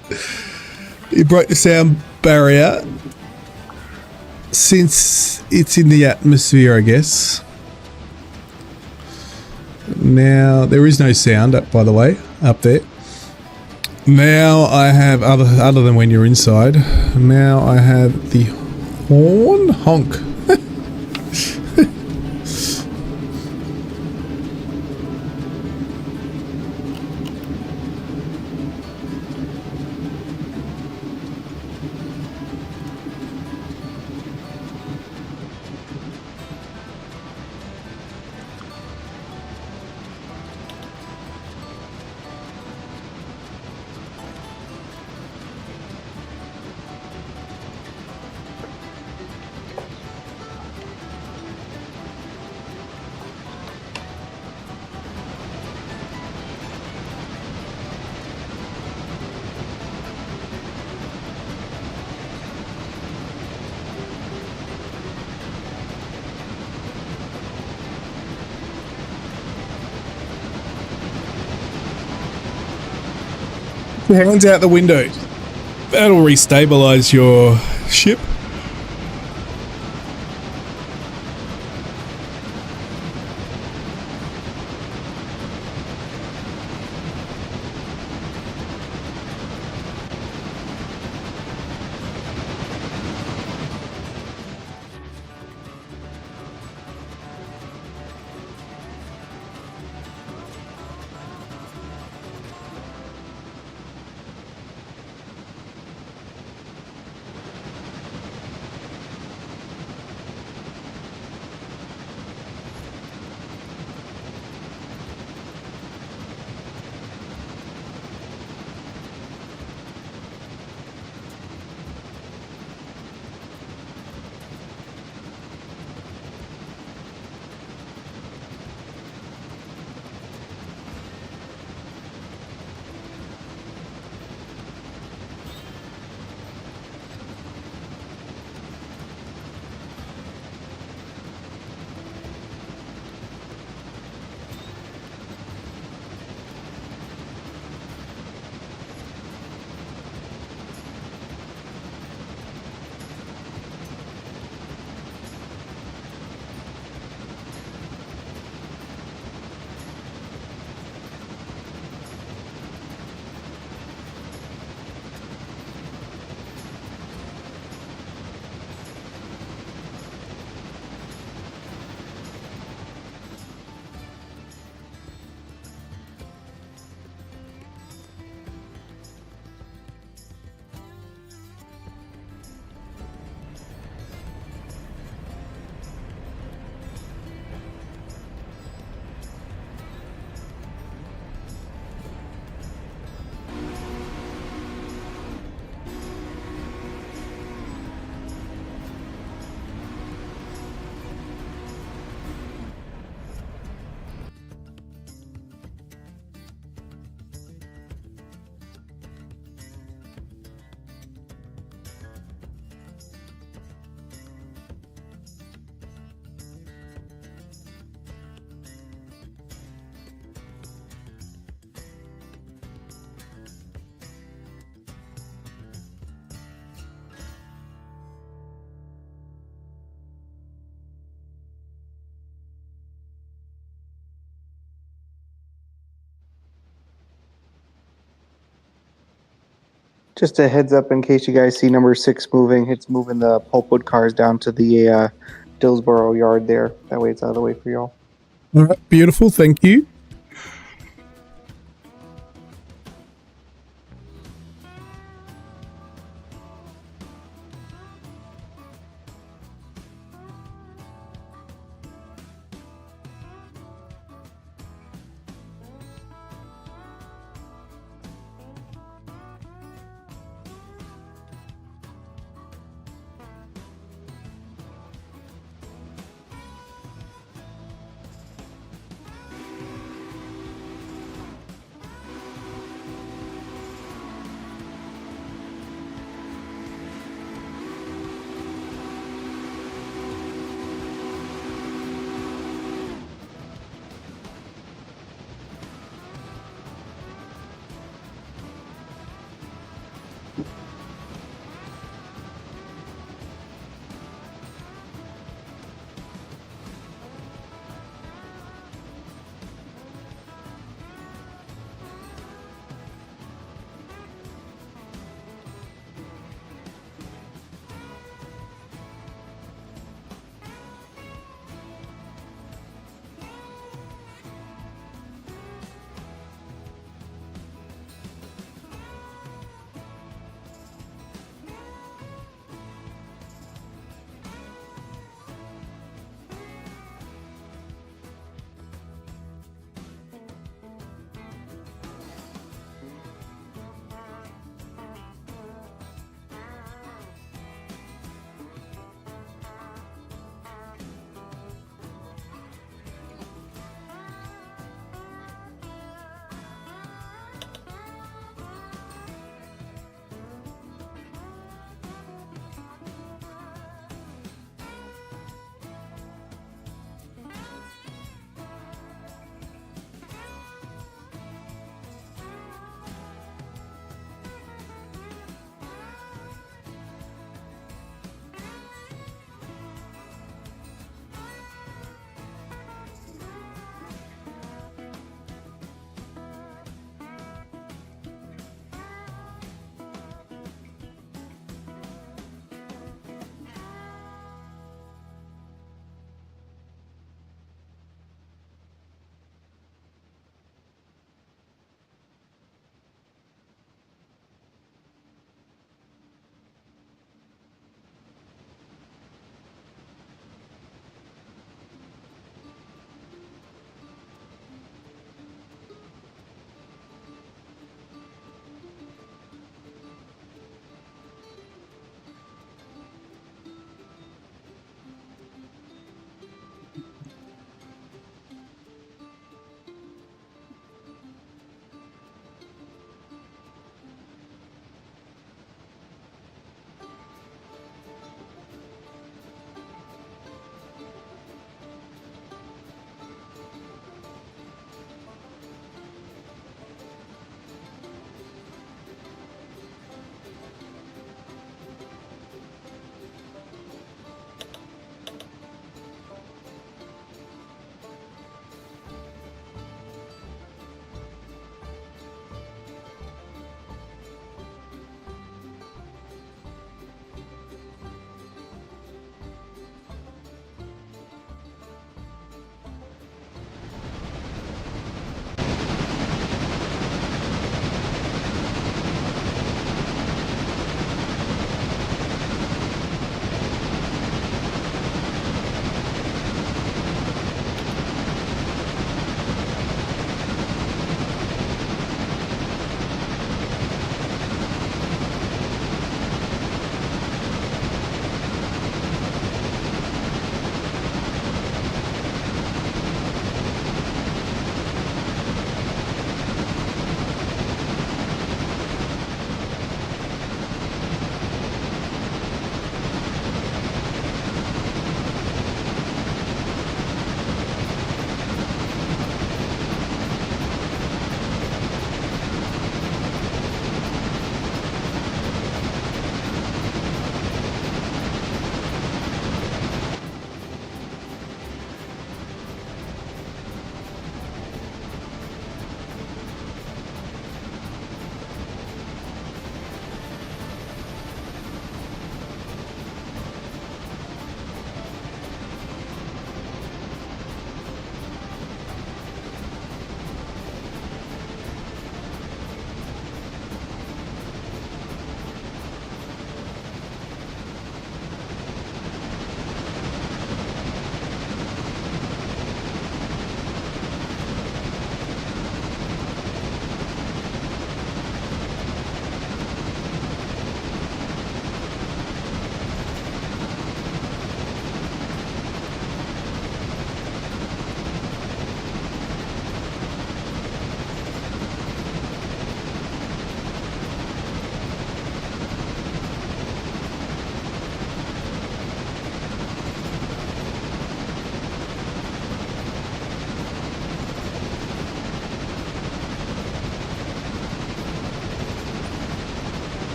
You broke the sound barrier. Since it's in the atmosphere, I guess. Now, there is no sound, by the way, up there. Now I have, other than when you're inside, now I have the horn honk. your hands out the window. That'll restabilize your ship. Just a heads up in case you guys see number 6 moving. It's moving the pulpwood cars down to the Dillsboro yard there. That way it's out of the way for y'all. All right, beautiful. Thank you.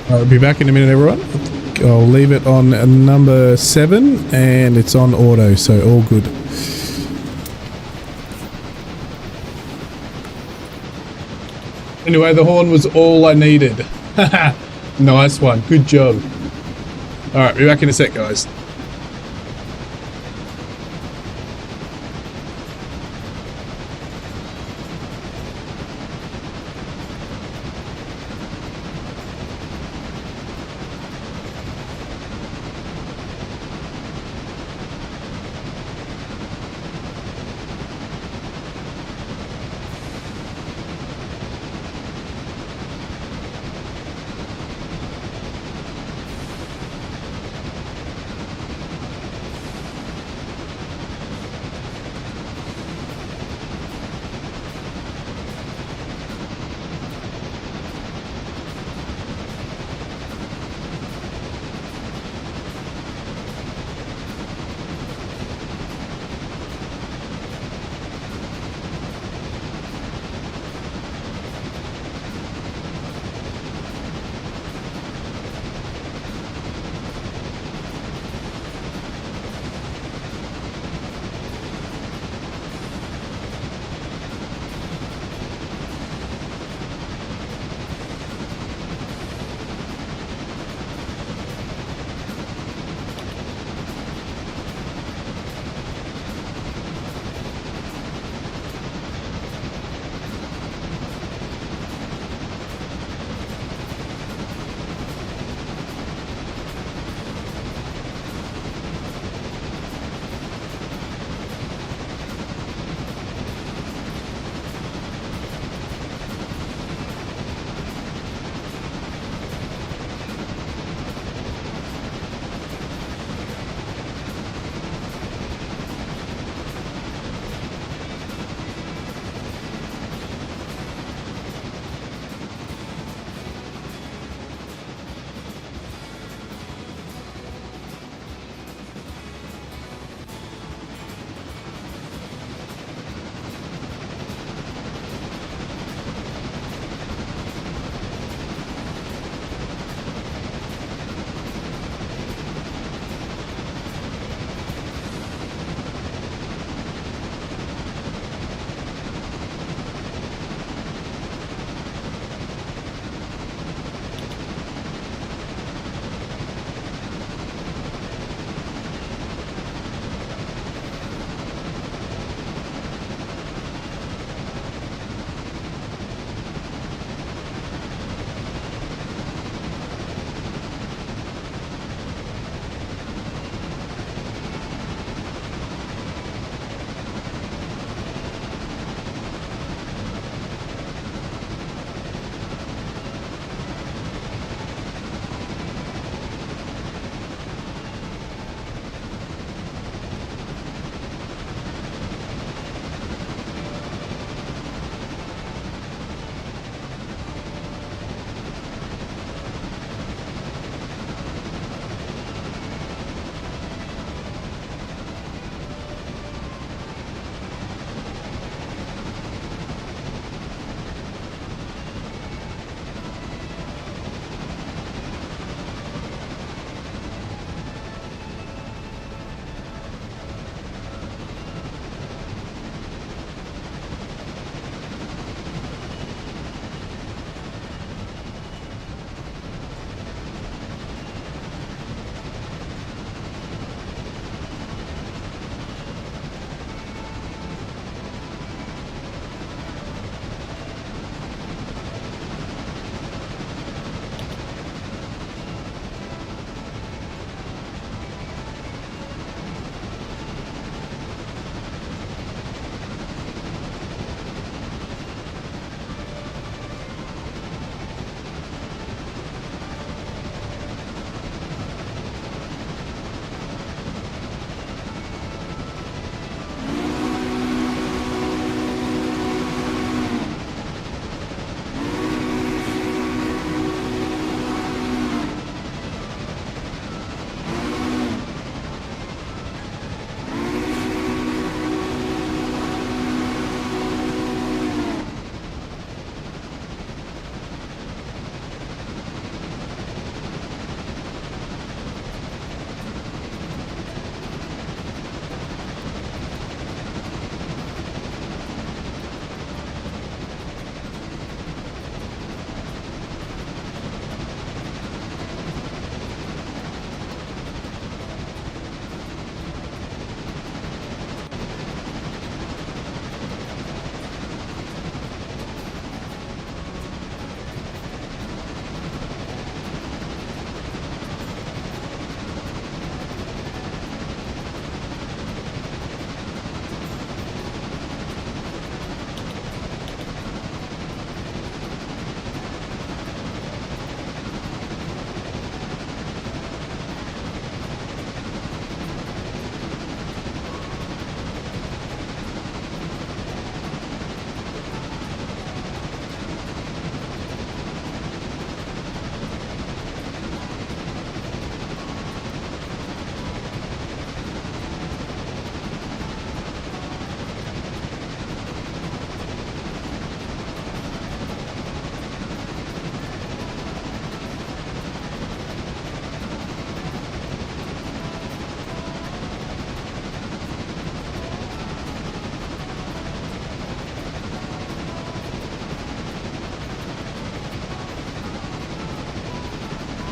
I'll be back in a minute, everyone. I'll leave it on number 7 and it's on auto, so all good. Anyway, the horn was all I needed. Nice one. Good job. Alright, be back in a sec, guys.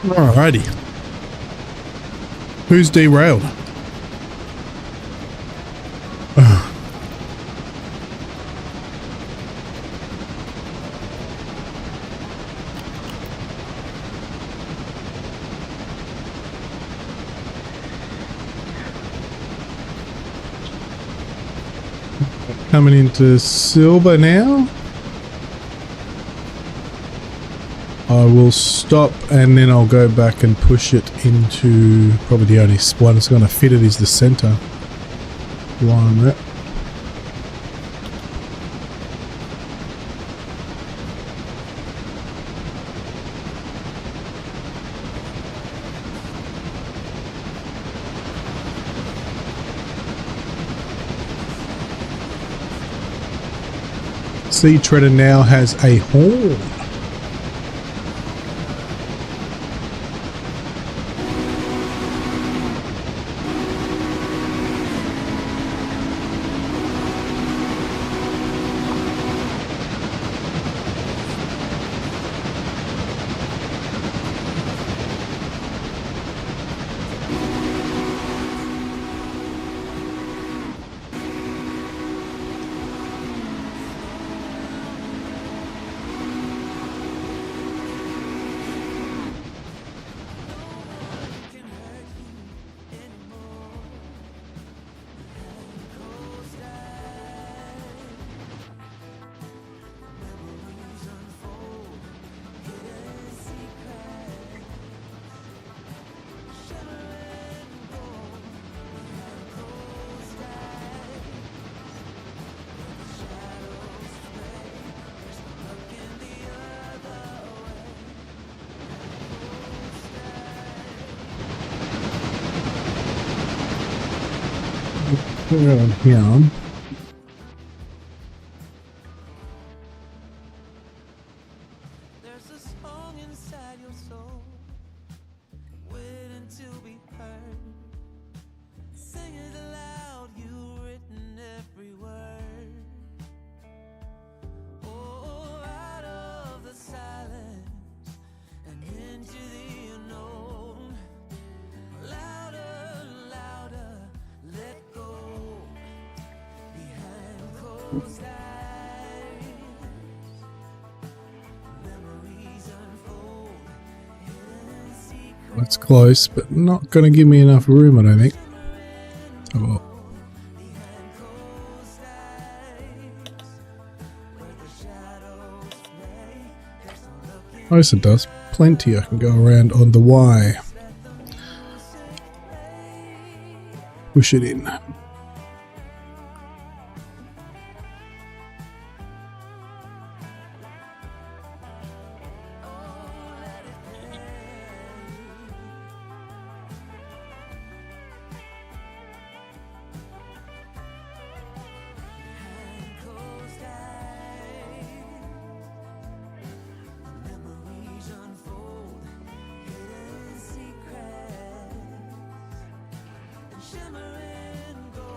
Alrighty. Who's derailed? Coming into silver now. I will stop and then I'll go back and push it into probably the only one that's going to fit it is the center line there. Sea Treader now has a horn. Yeah. There's a song inside your soul, waiting to be heard. Sing it aloud, you've written every word. Oh, out of the silence and into the unknown. Louder, louder, let go. Behind closed eyes, memories unfold, hidden secrets. That's close, but not going to give me enough room, I don't think. Oh, well. Behind closed eyes, where the shadows play. There's no looking Oh, yes, it does. Plenty I can go around on the Y. Push it in. closed eyes. Memories unfold, hidden secrets, and shimmering gold.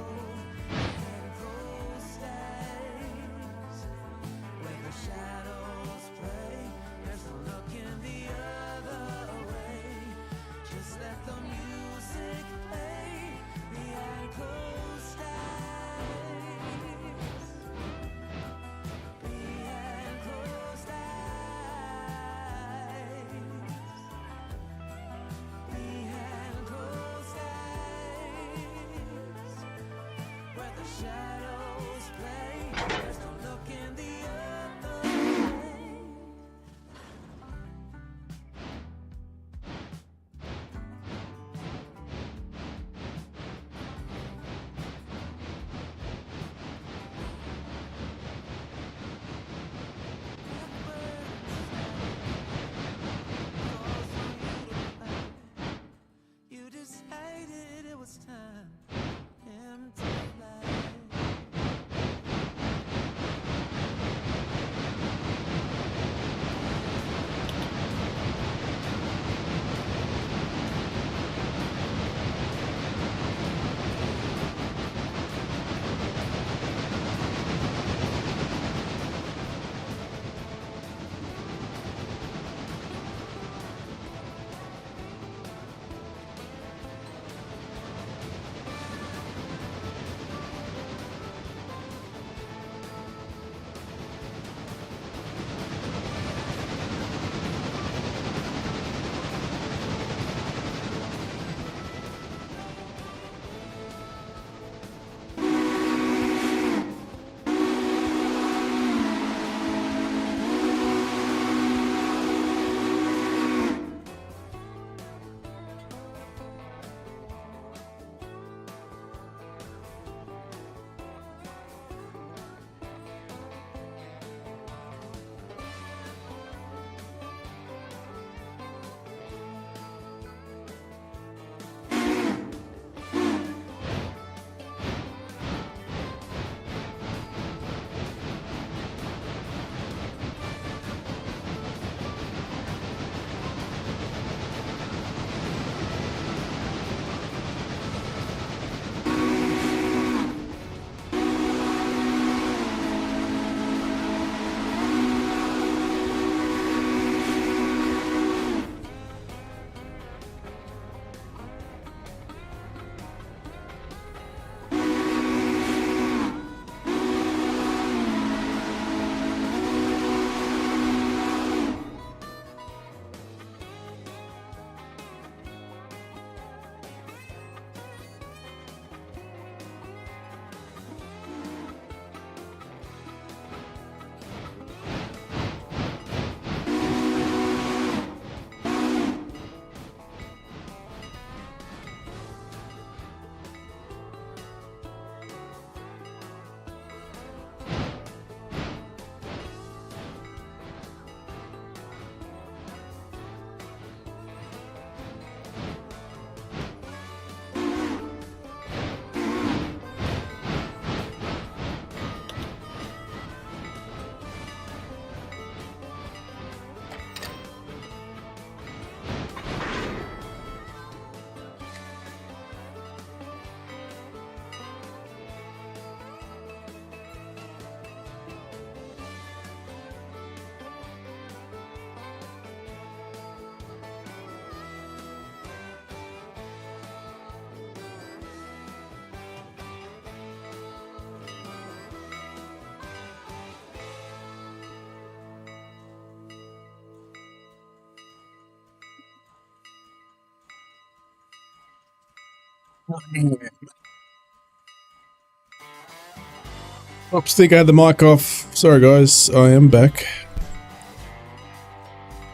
Oops, think I had the mic off. Sorry guys, I am back.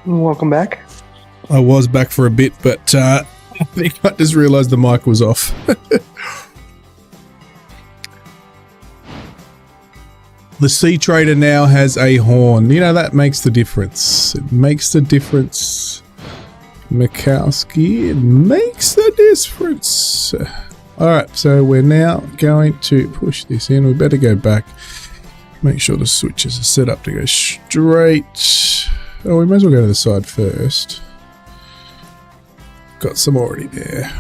Welcome back. I was back for a bit, but I think I just realised the mic was off. The Sea Trader now has a horn. You know, that makes the difference. It makes the difference. Mikowski, it makes the difference. Alright, so we're now going to push this in. We better go back. Make sure the switches are set up to go straight. Oh, we may as well go to the side first. Got some already there.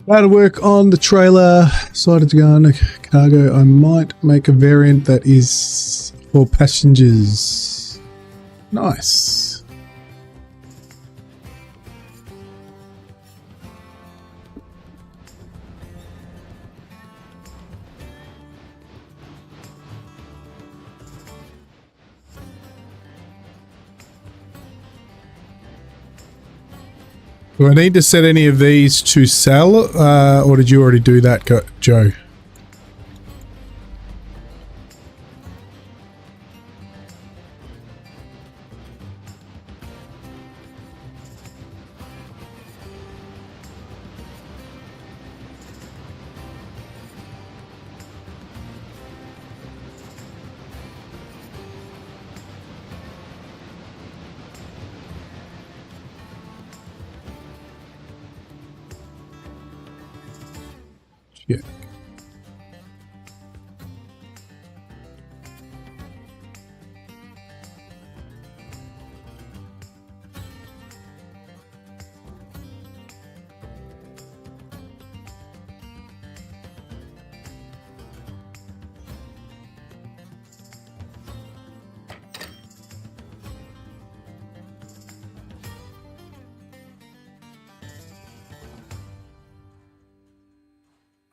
That'll work on the trailer. Decided to go on cargo. I might make a variant that is for passengers. Nice. Do I need to set any of these to sell, or did you already do that, Joe? Yeah.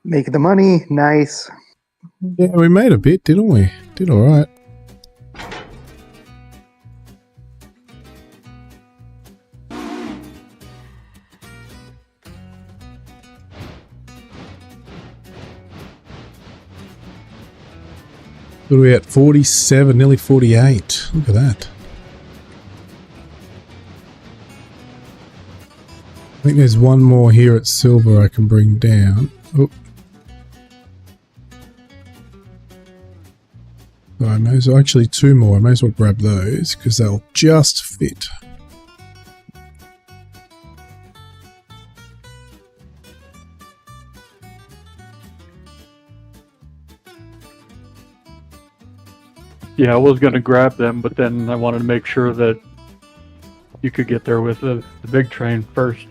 Making the money. Nice. Yeah, we made a bit, didn't we? Did all right. What are we at? 47, nearly 48. Look at that. I think there's one more here at silver I can bring down. Oh. So I may as well, actually two more. I may as well grab those because they'll just fit. Yeah, I was gonna grab them, but then I wanted to make sure that you could get there with the big train first.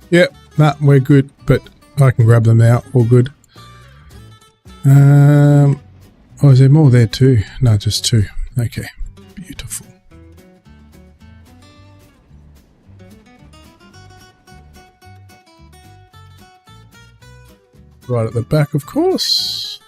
Yep, nah, we're good, but I can grab them now. All good. Oh, is there more there too? No, just two. Okay, beautiful. Right at the back, of course.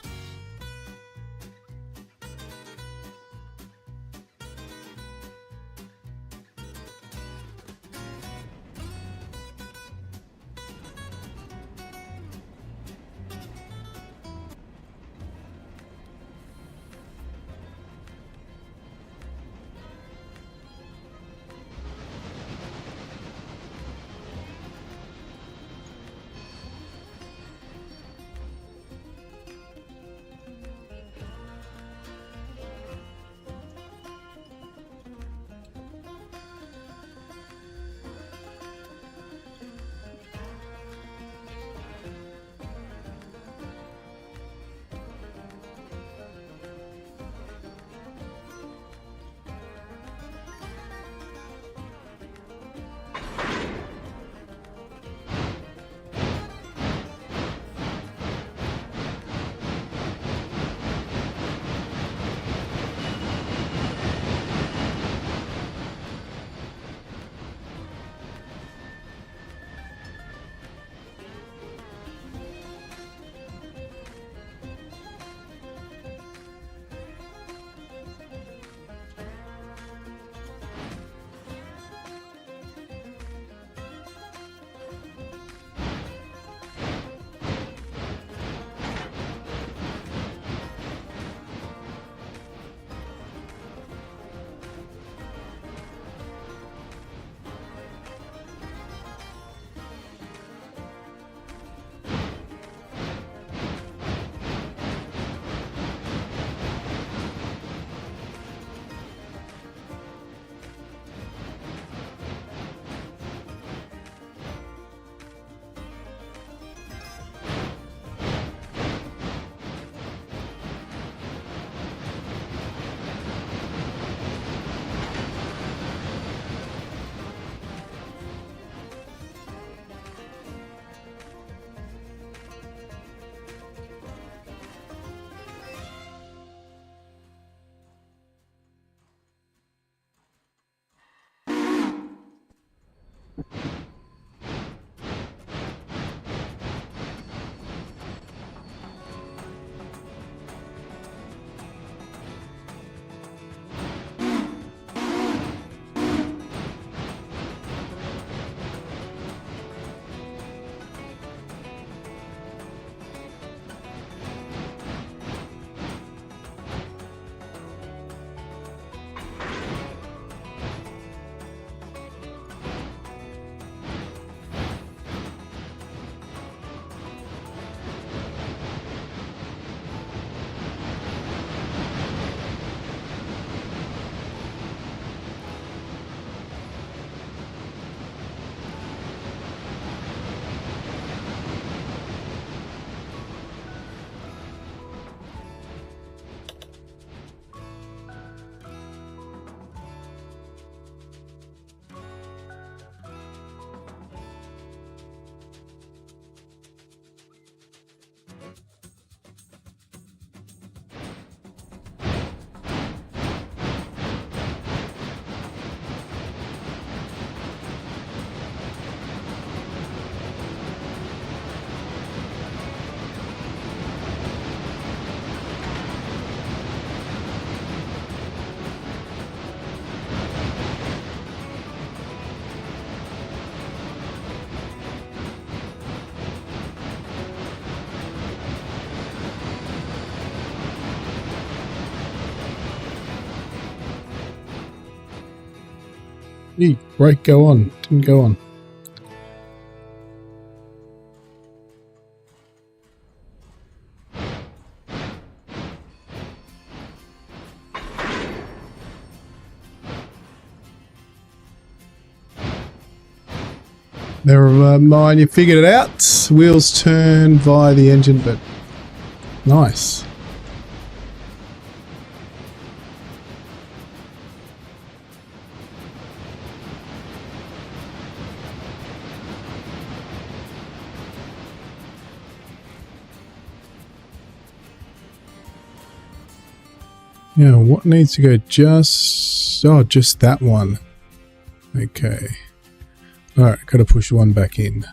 Right, go on. Didn't go on. Never mind, you figured it out. Wheels turn via the engine, but nice. Yeah, what needs to go? Just that one. Okay. Alright, gotta push one back in.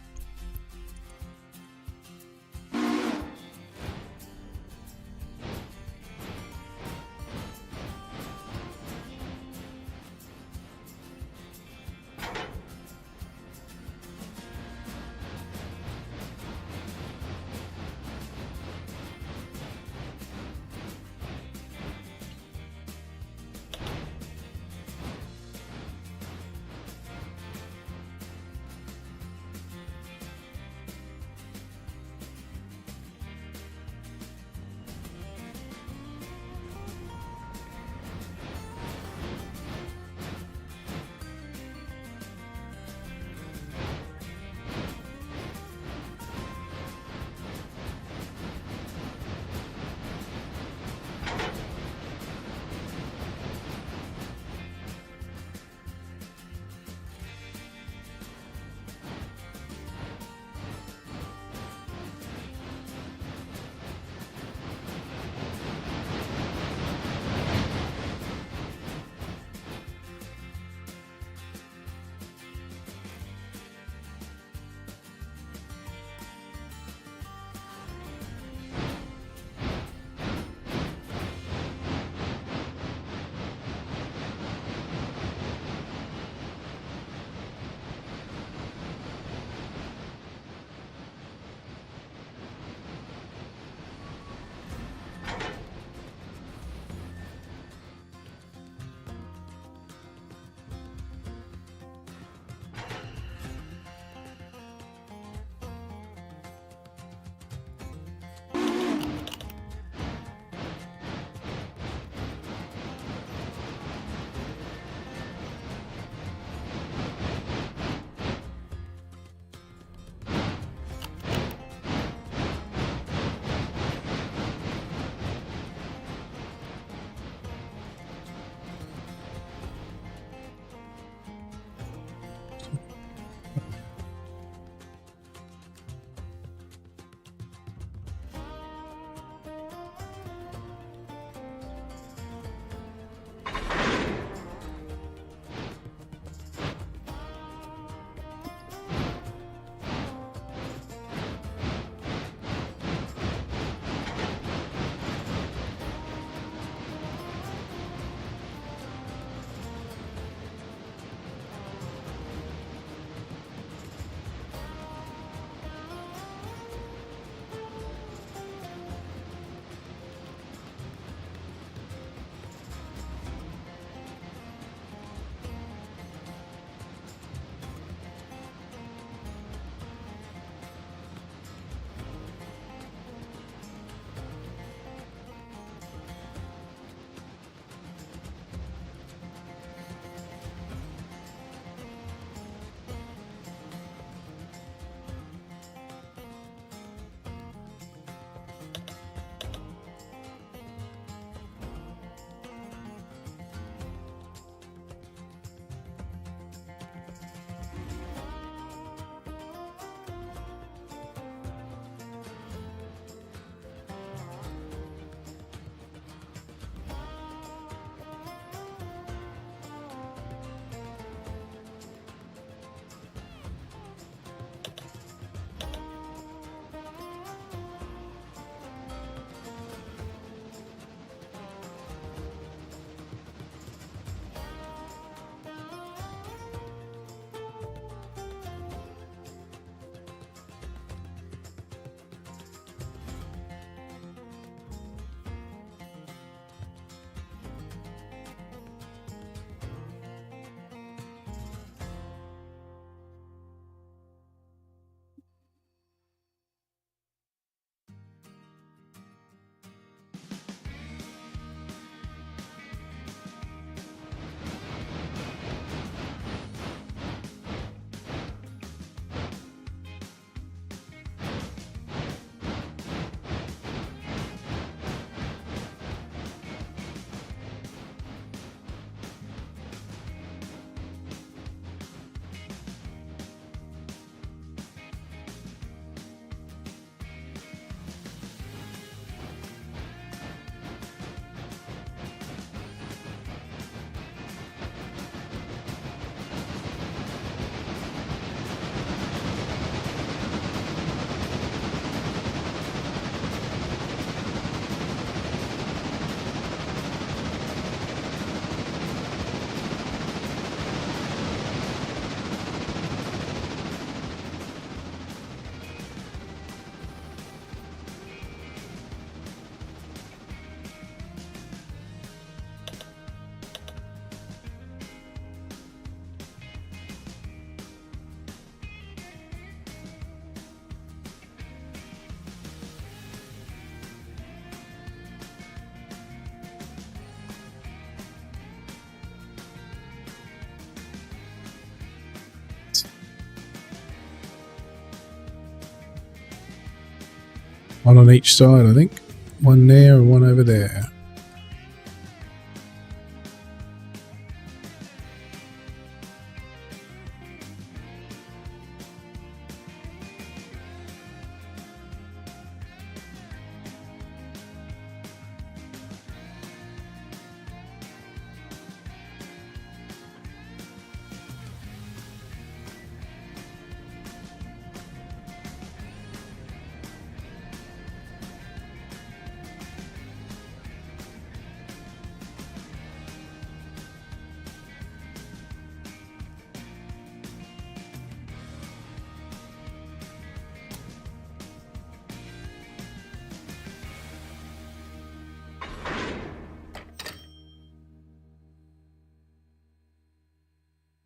One on each side, I think. One there and one over there.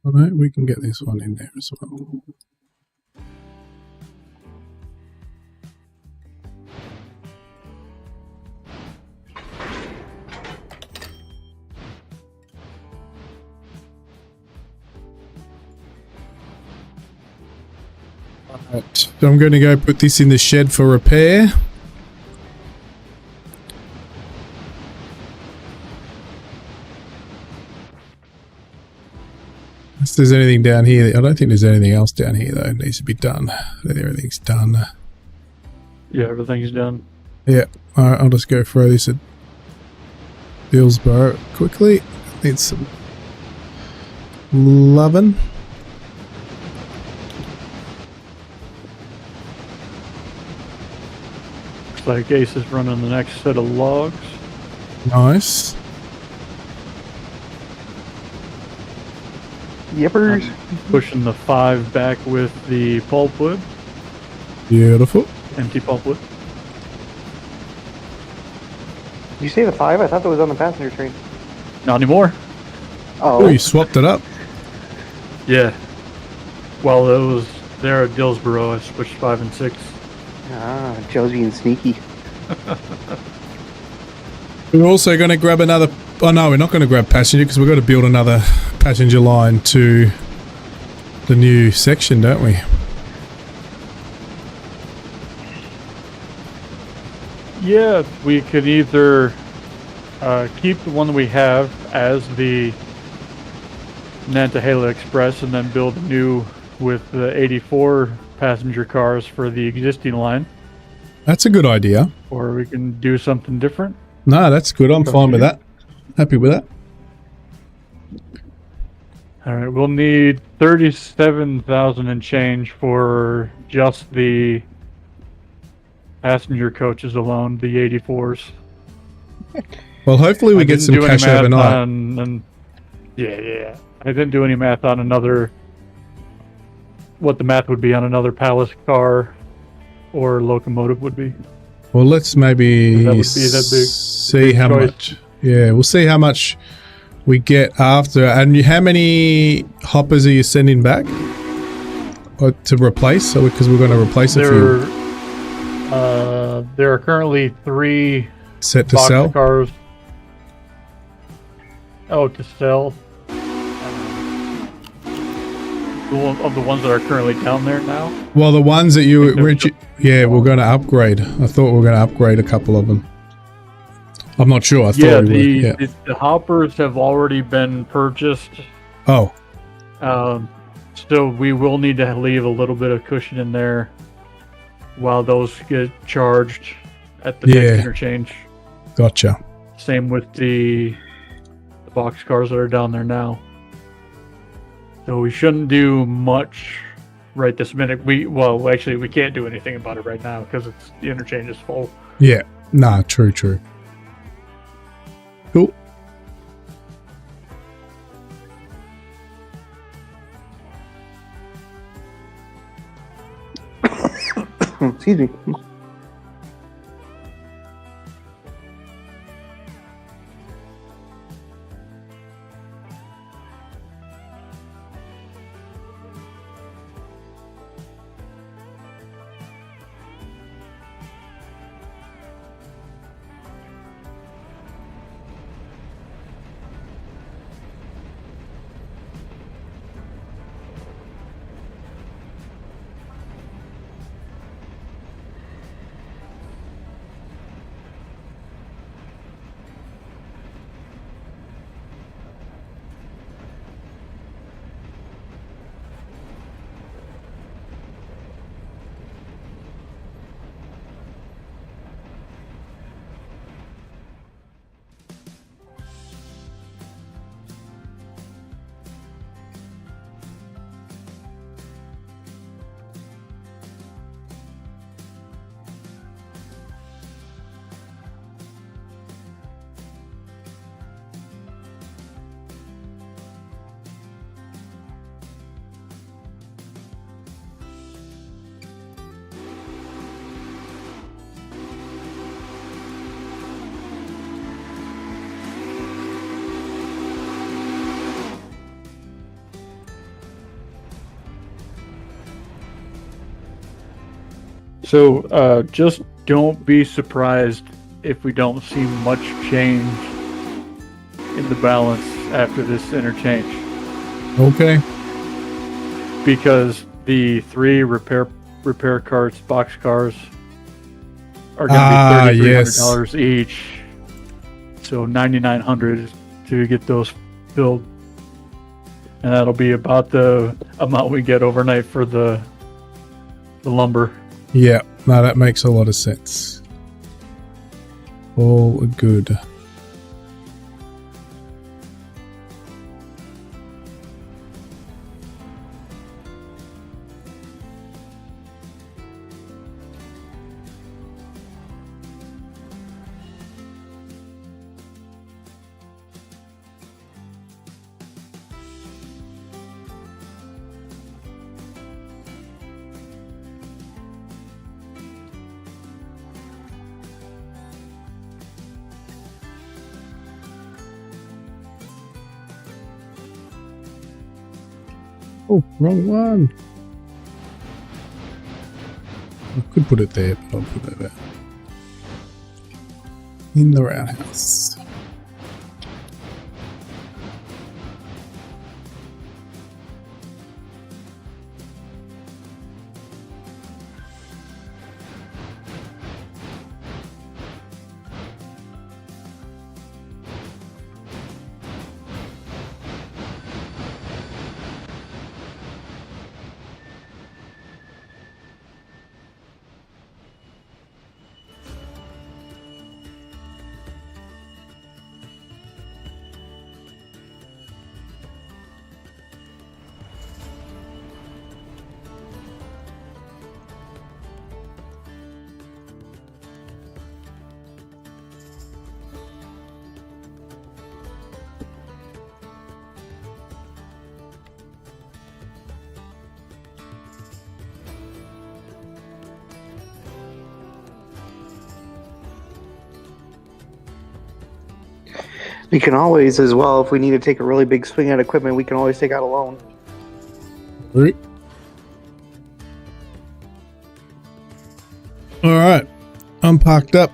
Alright, we can get this one in there as well. Alright, so I'm going to go put this in the shed for repair. If there's anything down here, I don't think there's anything else down here though. It needs to be done. I think everything's done. Yeah, everything's done. Yeah, alright, I'll just go throw this at Dillsborough quickly. Need some loving. Looks like Ace is running the next set of logs. Nice. Yippers. Pushing the 5 back with the pulpwood, Beautiful. empty pulpwood. Did you say the 5? I thought that was on the passenger train. Not anymore. Oh, Oh, you swapped it up. Yeah. While it was there at Dillsborough, I switched 5 and 6. Joe's being sneaky. We're also going to grab another... Oh no, we're not going to grab passenger because we've got to build another passenger line to the new section, don't we? Yeah, we could either keep the one that we have as the Nantahala Express and then build new with the 84 passenger cars for the existing line, That's a good idea. or we can do something different. No, that's good. I'm fine with that. Happy with that. All right, we'll need 37,000 and change for just the passenger coaches alone, the 84s. Well, hopefully we I get didn't some do any cash math overnight. Yeah. I didn't do any math on what the math would be on another palace car or locomotive would be. Well, let's maybe That would be that big- see big how choice. much. Yeah, we'll see how much we get after. And how many hoppers are you sending back or to replace? So because we're going to replace a few. There are currently 3 Set to box sell. cars. Oh, to sell. Of the ones that are currently down there now. Well, the ones that you, think they're Richard, still- yeah, we're going to upgrade. I thought we were going to upgrade a couple of them. I'm not sure. I thought Yeah, we were. Yeah. the hoppers have already been purchased. Oh, So we will need to leave a little bit of cushion in there while those get charged at the Yeah. next interchange. gotcha. Same with the box cars that are down there now. So we shouldn't do much right this minute. Actually, we can't do anything about it right now because the interchange is full. Yeah. Nah, true. Cool. Excuse me. So just don't be surprised if we don't see much change in the balance after this interchange. Okay. Because the 3 repair carts, box cars, are going to be $3,300 each. So $9,900 to get those filled, and that'll be about the amount we get overnight for the lumber. Yeah, no, that makes a lot of sense. All good. Oh, wrong one. I could put it there, but I'll put it there. In the roundhouse. We can always, as well, if we need to take a really big swing at equipment, we can always take out a loan. Right. All right, I'm parked up.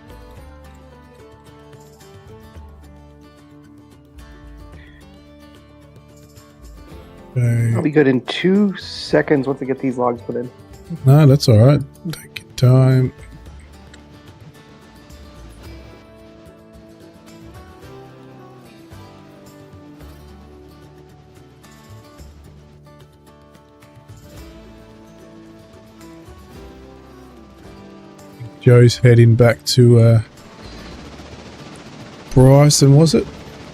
Okay. I'll be good in 2 seconds once I get these logs put in. No, that's all right. Take your time. Joe's heading back to Bryson, was it?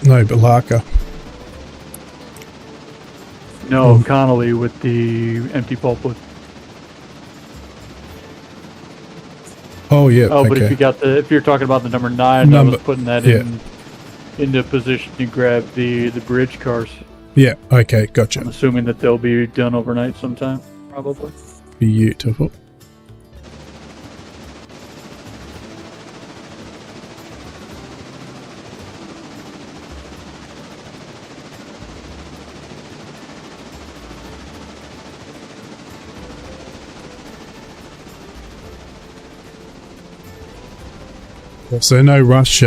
No, Appalachia. No, Connolly with the empty pulpwood. Oh yeah. Oh, but okay. if you're talking about the number 9, I was putting that yeah. into position to grab the bridge cars. Yeah. Okay. Gotcha. I'm assuming that they'll be done overnight sometime, probably. Beautiful. So no rush,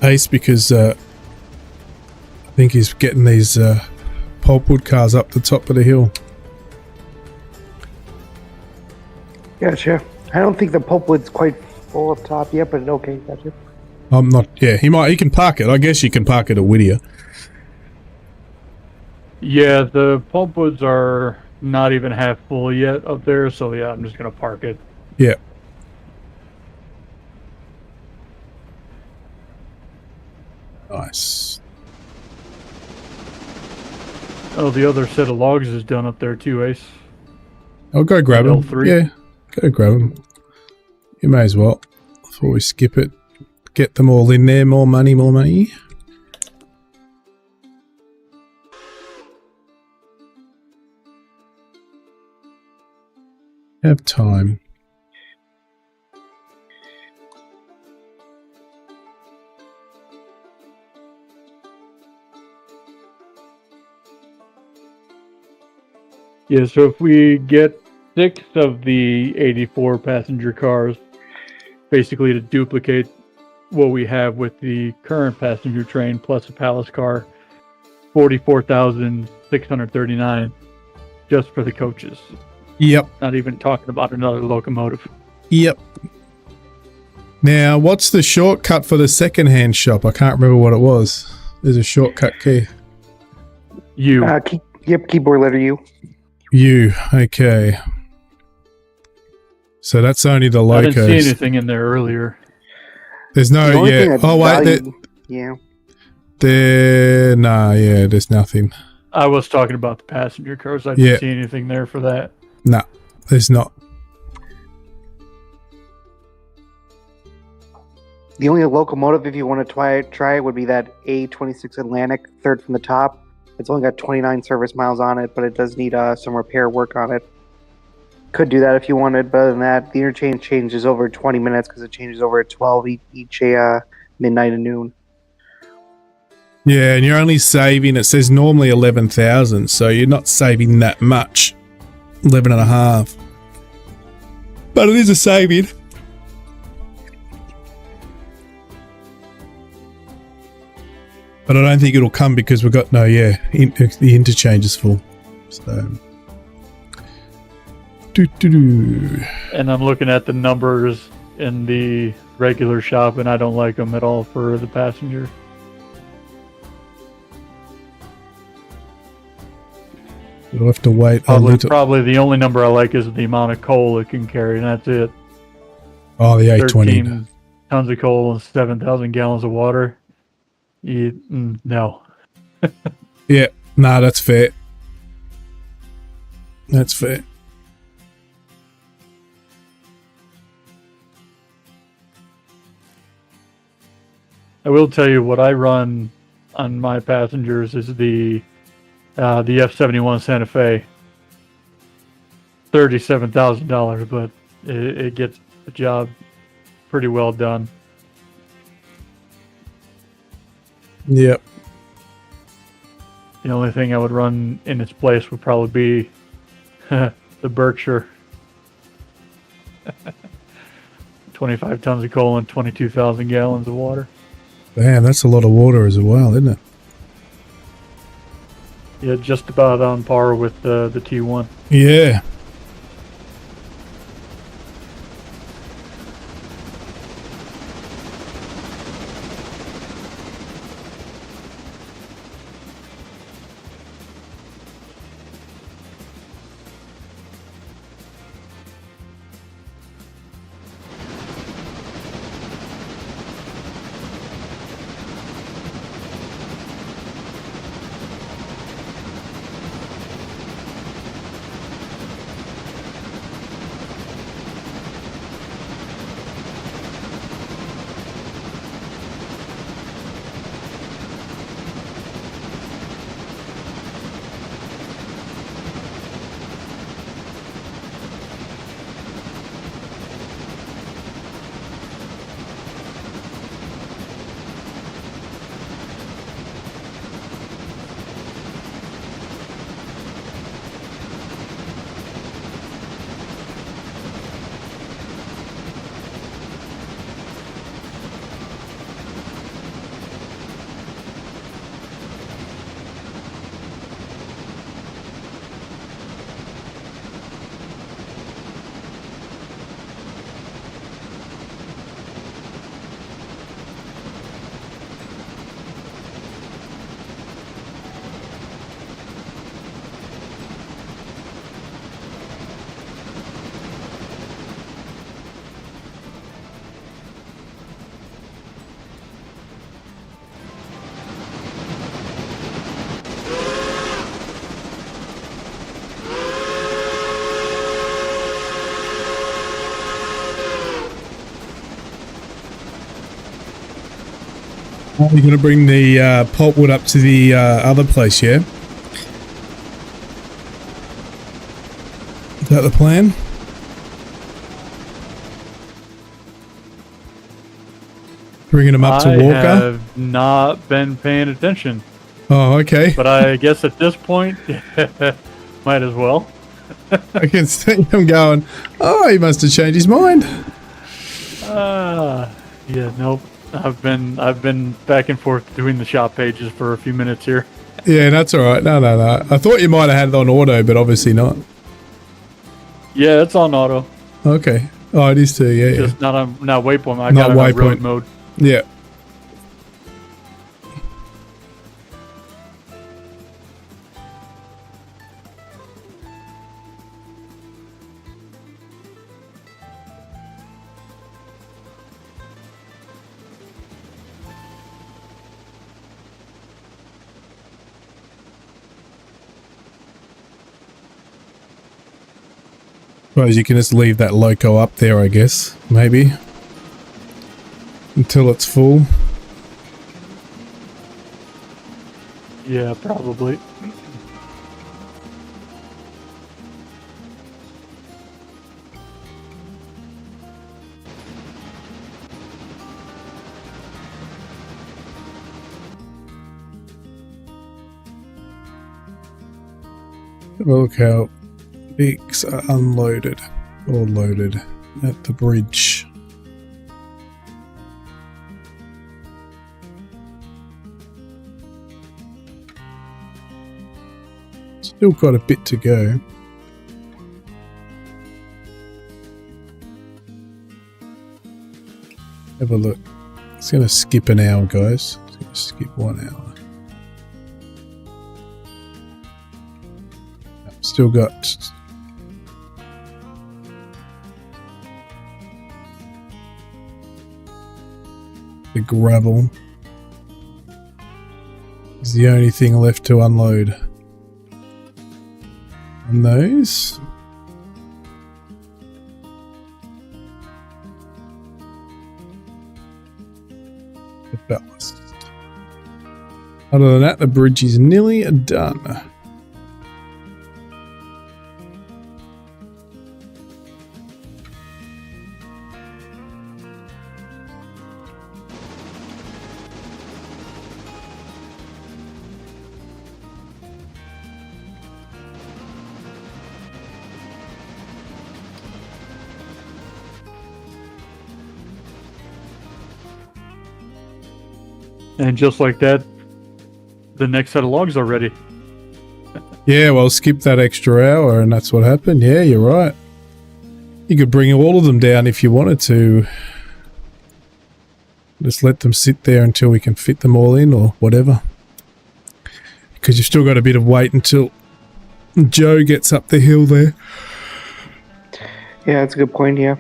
Ace, because I think he's getting these pulpwood cars up the top of the hill. Gotcha. I don't think the pulpwood's quite full up top yet, but okay, gotcha. I'm not. Yeah, he can park it. I guess you can park it at Whittier. Yeah, the pulpwoods are not even half full yet up there, so yeah, I'm just gonna park it. Yeah. Nice. Oh, the other set of logs is done up there too, Ace. I'll go grab him. L3. Yeah, go grab him. You may as well before we skip it. Get them all in there. More money, more money. Have time. Yeah, so if we get 6 of the 84 passenger cars, basically to duplicate what we have with the current passenger train plus a palace car, 44,639 just for the coaches. Yep. Not even talking about another locomotive. Yep. Now, what's the shortcut for the second-hand shop? I can't remember what it was. There's a shortcut key. You. Keyboard letter U. U. Okay. So that's only the I locos. didn't see anything in there earlier. There's The no, only thing yeah. that's Oh, wait. valued- yeah. There's nothing. I was talking about the passenger cars. I didn't see anything there for that. No, there's not. The only locomotive, if you want to try would be that A26 Atlantic, third from the top. It's only got 29 service miles on it, but it does need some repair work on it. Could do that if you wanted, but other than that, the interchange changes over 20 minutes because it changes over at 12 each midnight and noon. Yeah, and you're only saving, it says normally 11,000, so you're not saving that much. 11 and a half. But it is a saving. But I don't think it'll come because we've got the interchange is full. So. And I'm looking at the numbers in the regular shop, and I don't like them at all for the passenger. We'll have to wait Probably the only number I like is the amount of coal it can carry, and that's it. Oh, the 820. 13 tons of coal and 7,000 gallons of water. No. Yeah, nah, that's fair. That's fair. I will tell you what I run on my passengers is the F-71 Santa Fe. $37,000, but it gets the job pretty well done. Yep. The only thing I would run in its place would probably be the Berkshire. 25 tons of coal and 22,000 gallons of water. Damn, that's a lot of water as well, isn't it? Yeah, just about on par with the T1. Yeah. We're going to bring the pulpwood up to the other place, yeah? Is that the plan? Bringing them up to Walker? I have not been paying attention. Oh, okay. But I guess at this point, might as well. I can see him going, oh, he must have changed his mind. Yeah, nope. I've been back and forth doing the shop pages for a few minutes here. Yeah, that's all right. No. I thought you might have had it on auto, but obviously not. Yeah, it's on auto. Okay. Oh, it is too. Yeah, Just not waypoint. I Not got it on road waypoint. mode. yeah. Suppose you can just leave that loco up there, I guess. Maybe. Until it's full. Yeah, probably. Look how bigs are unloaded or loaded at the bridge. Still got a bit to go. Have a look. It's going to skip an hour, guys. It's going to skip 1 hour. Still got the gravel. Is the only thing left to unload. And those. The ballast. Other than that, the bridge is nearly done. And just like that, the next set of logs are ready. Yeah, well, skip that extra hour and that's what happened. Yeah, you're right. You could bring all of them down if you wanted to. Just let them sit there until we can fit them all in or whatever. Because you've still got a bit of wait until Joe gets up the hill there. Yeah, that's a good point, yeah.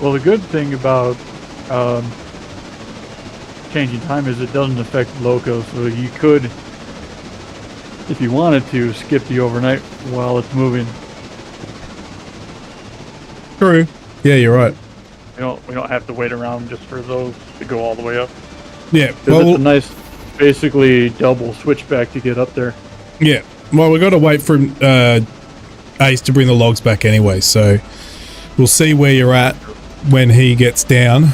Well, the good thing about changing time is it doesn't affect loco, so you could, if you wanted to, skip the overnight while it's moving. True. Yeah, you're right. We don't have to wait around just for those to go all the way up. Yeah. 'Cause Well, it's a nice, basically double switchback to get up there. yeah. Well, we've got to wait for Ace to bring the logs back anyway, so we'll see where you're at when he gets down.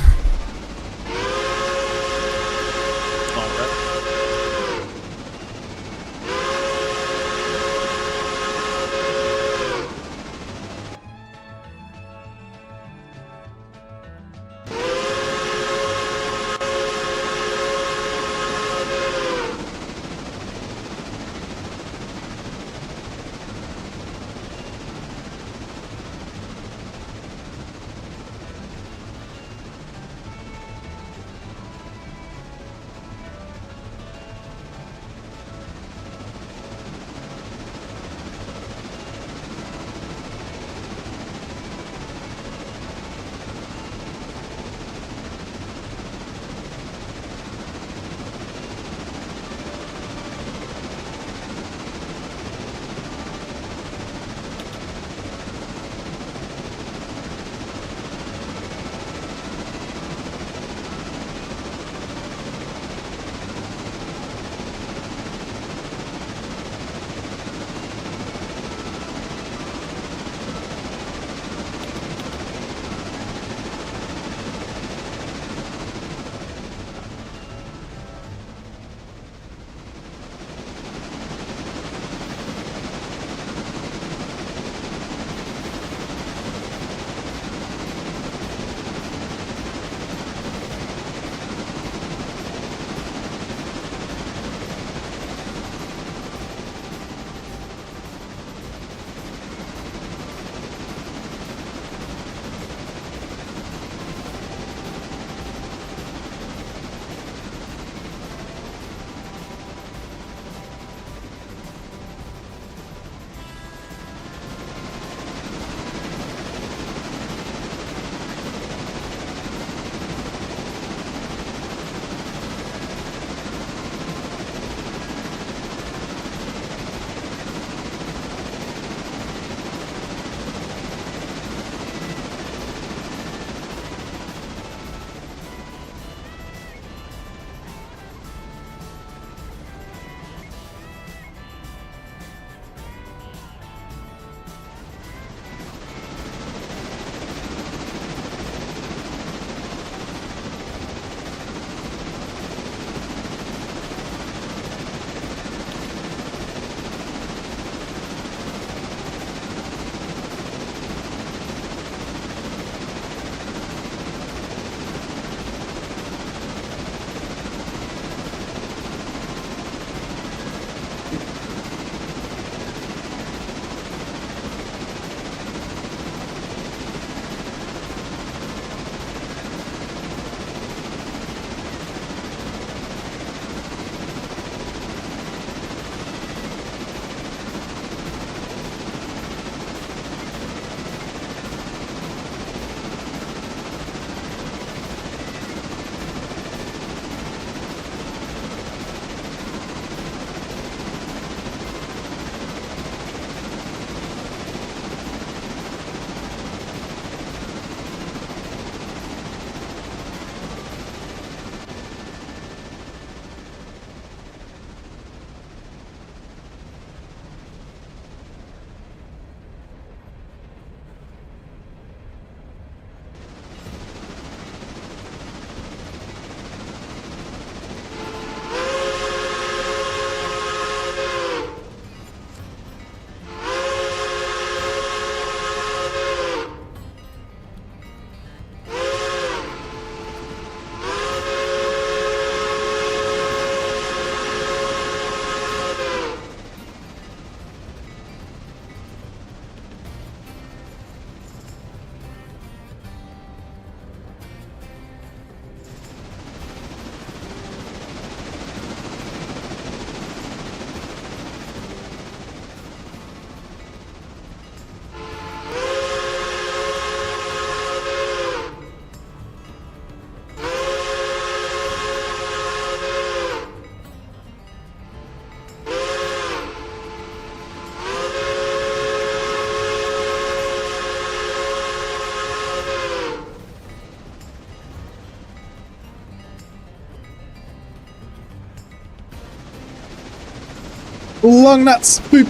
Long nuts. Boop.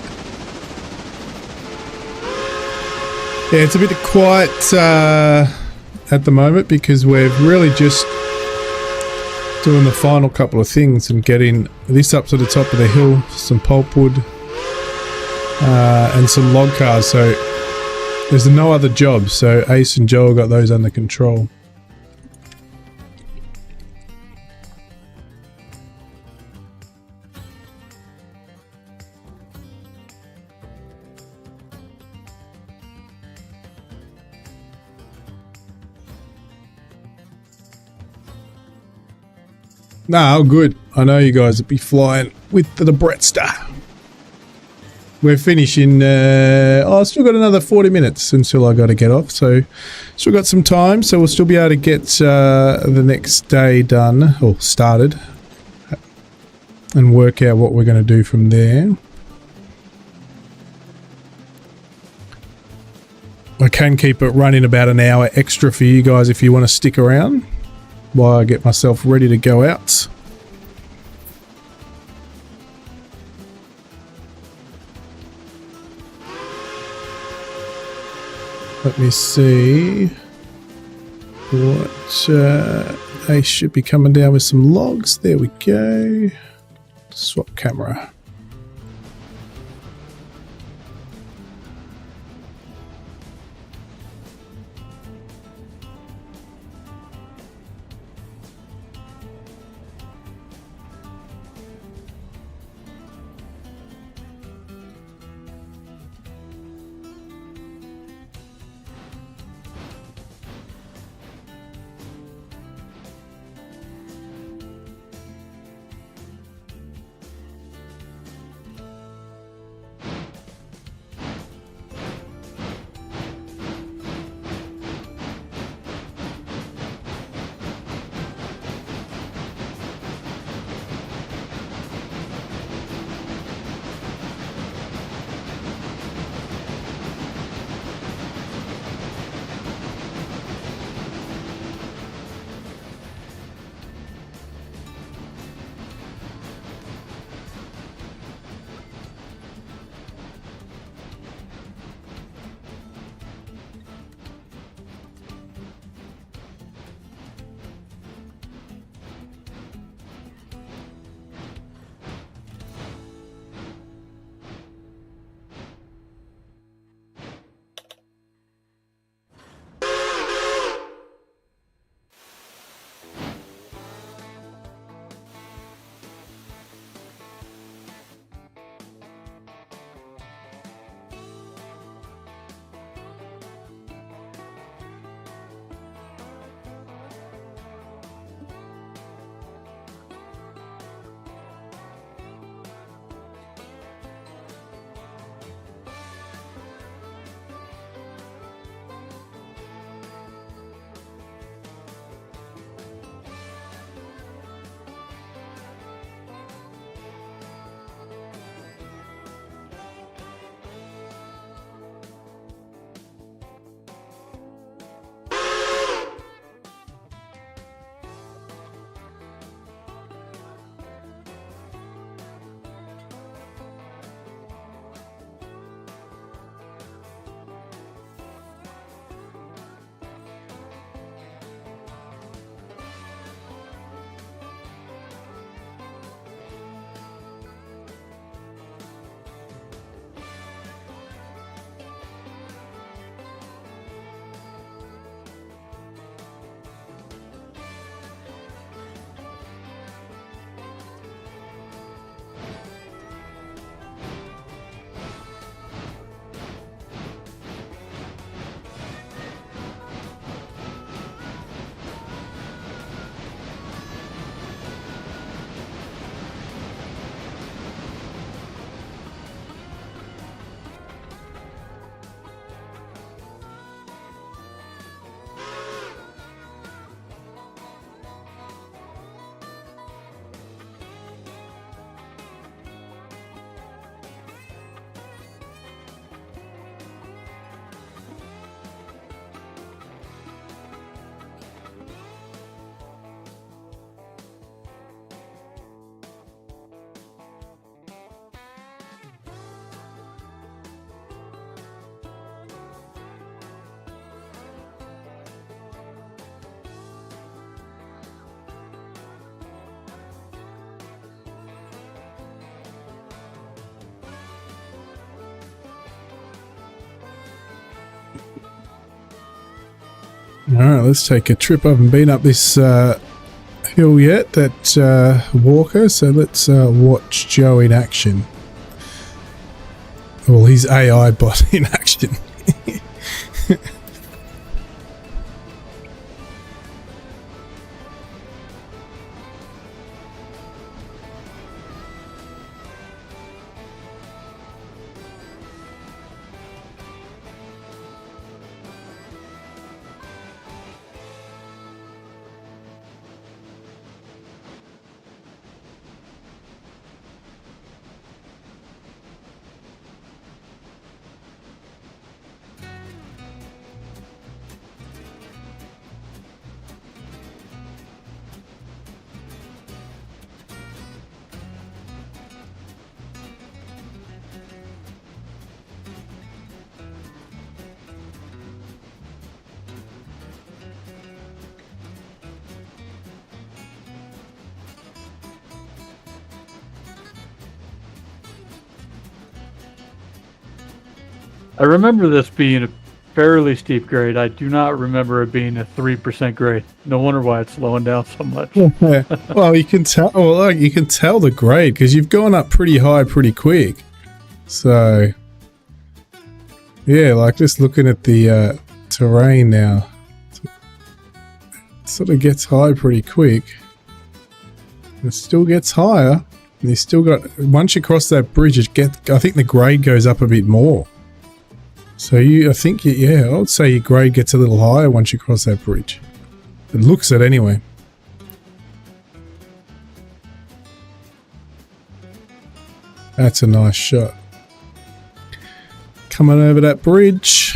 Yeah, it's a bit quiet at the moment because we're really just doing the final couple of things and getting this up to the top of the hill, some pulpwood and some log cars. So there's no other jobs. So Ace and Joel got those under control. No, good. I know you guys will be flying with the Brettster. We're finishing. I've still got another 40 minutes until I got to get off, so still got some time. So we'll still be able to get the next day done or started, and work out what we're going to do from there. I can keep it running about an hour extra for you guys if you want to stick around while I get myself ready to go out. Let me see what Ace should be coming down with some logs. There we go. Swap camera. Alright, let's take a trip. I haven't been up this hill yet, that walker, so let's watch Joe in action. Well, he's AI bot in action. I remember this being a fairly steep grade. I do not remember it being a 3% grade. No wonder why it's slowing down so much. Yeah. Well, you can tell. Well, like, you can tell the grade because you've gone up pretty high, pretty quick. So, yeah, like just looking at the terrain now, it sort of gets high pretty quick. It still gets higher. And you still got, once you cross that bridge, I think the grade goes up a bit more. So I think, I would say your grade gets a little higher once you cross that bridge. It looks it anyway. That's a nice shot. Coming over that bridge.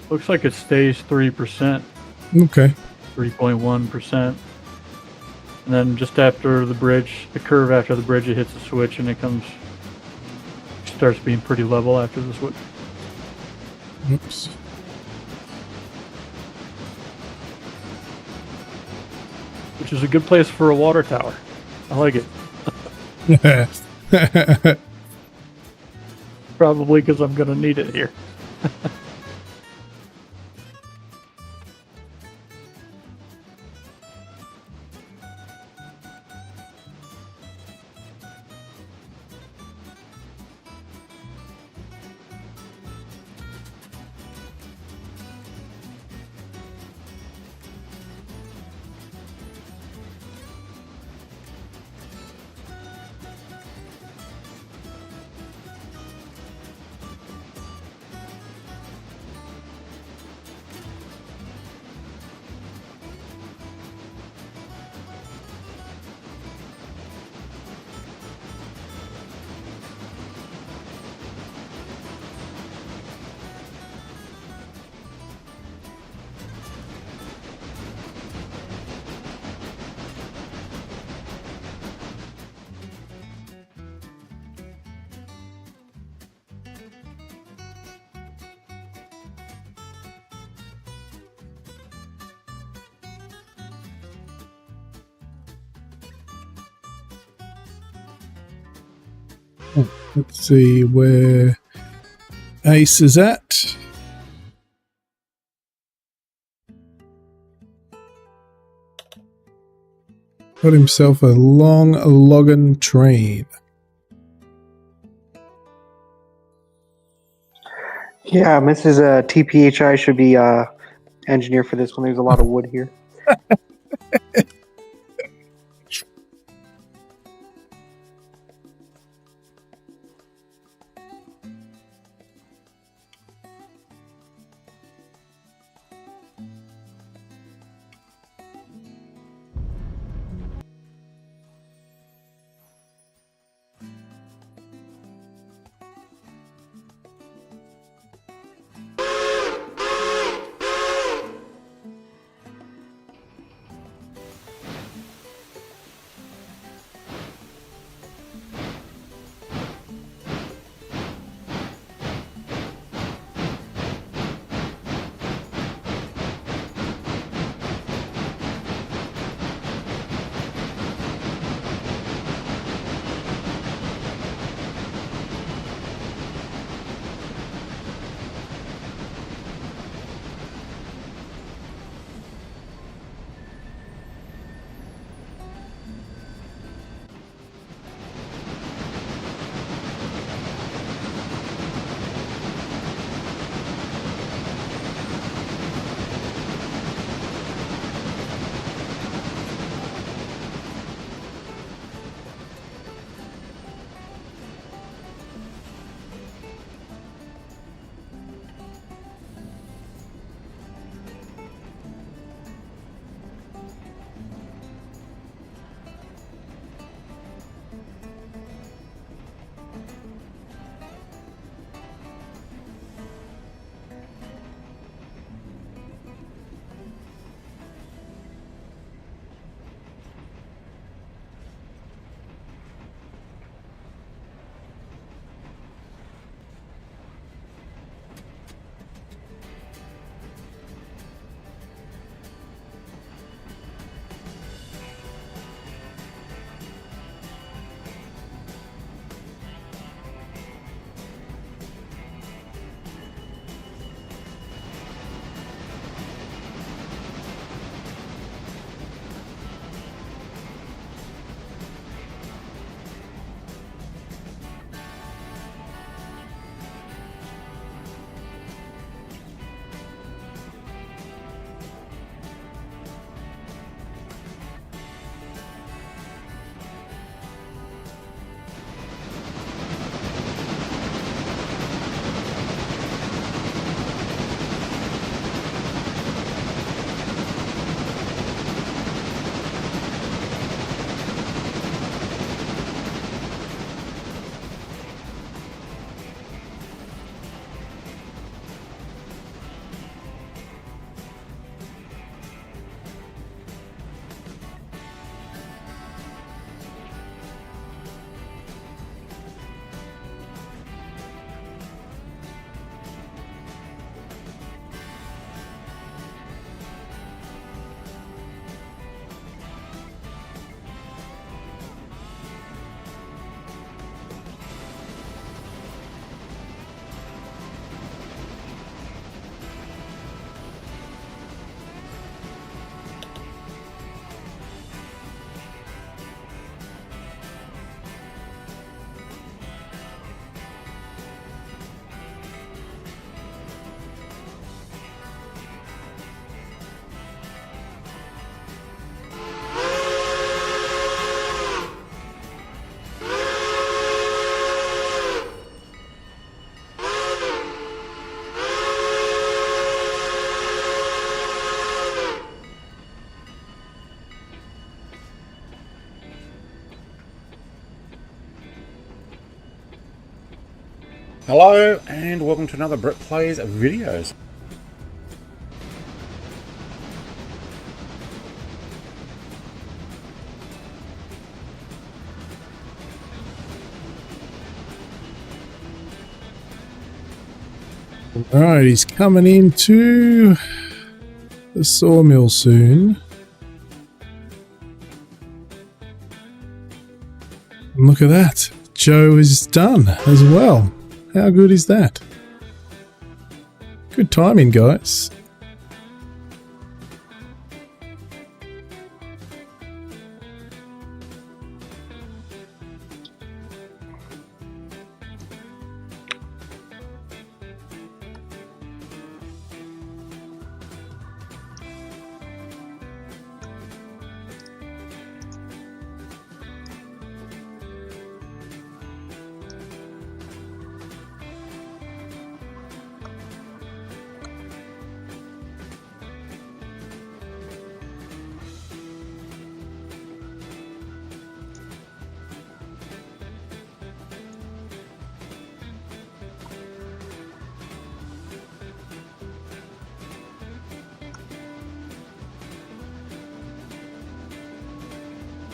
Looks like it stays 3%, Okay. 3.1%. And then just after the bridge, the curve after the bridge, it hits a switch and it starts being pretty level after the switch. Oops. Which is a good place for a water tower. I like it. Probably because I'm going to need it here. Let's see where Ace is at. Got himself a long logging train. Yeah, Mrs. TPHI should be engineer for this one. There's a lot of wood here. Hello and welcome to another Brett Plays videos. Alright, he's coming into the sawmill soon. And look at that. Joe is done as well. How good is that? Good timing, guys.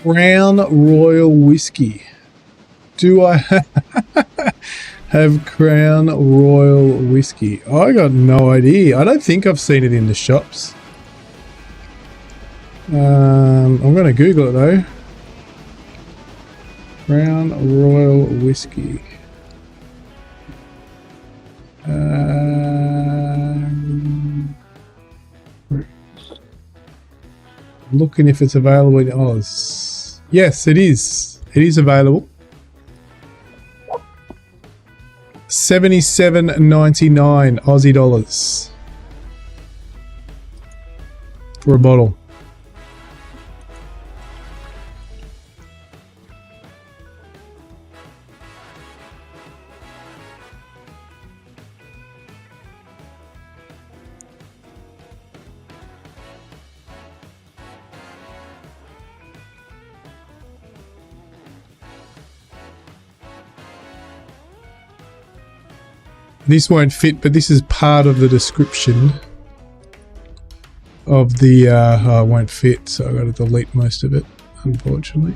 Crown Royal Whiskey. Do I have Crown Royal Whiskey? I got no idea. I don't think I've seen it in the shops. I'm going to Google it though. Crown Royal Whiskey. Looking if it's available in Oz. Yes, it is. It is available. $77.99 Aussie dollars for a bottle. This won't fit, but this is part of the description of the, oh, it won't fit, so I've got to delete most of it, unfortunately.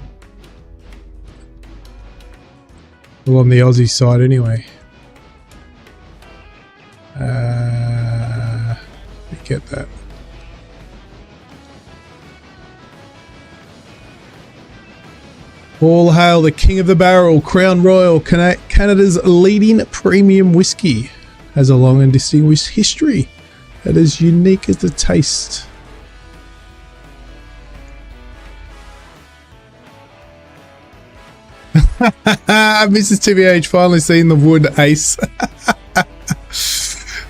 Well, on the Aussie side anyway. Let me get that. All hail the king of the barrel, Crown Royal, Canada's leading premium whiskey. Has a long and distinguished history that is unique as the taste. Mrs. TVH finally seen the wood, Ace.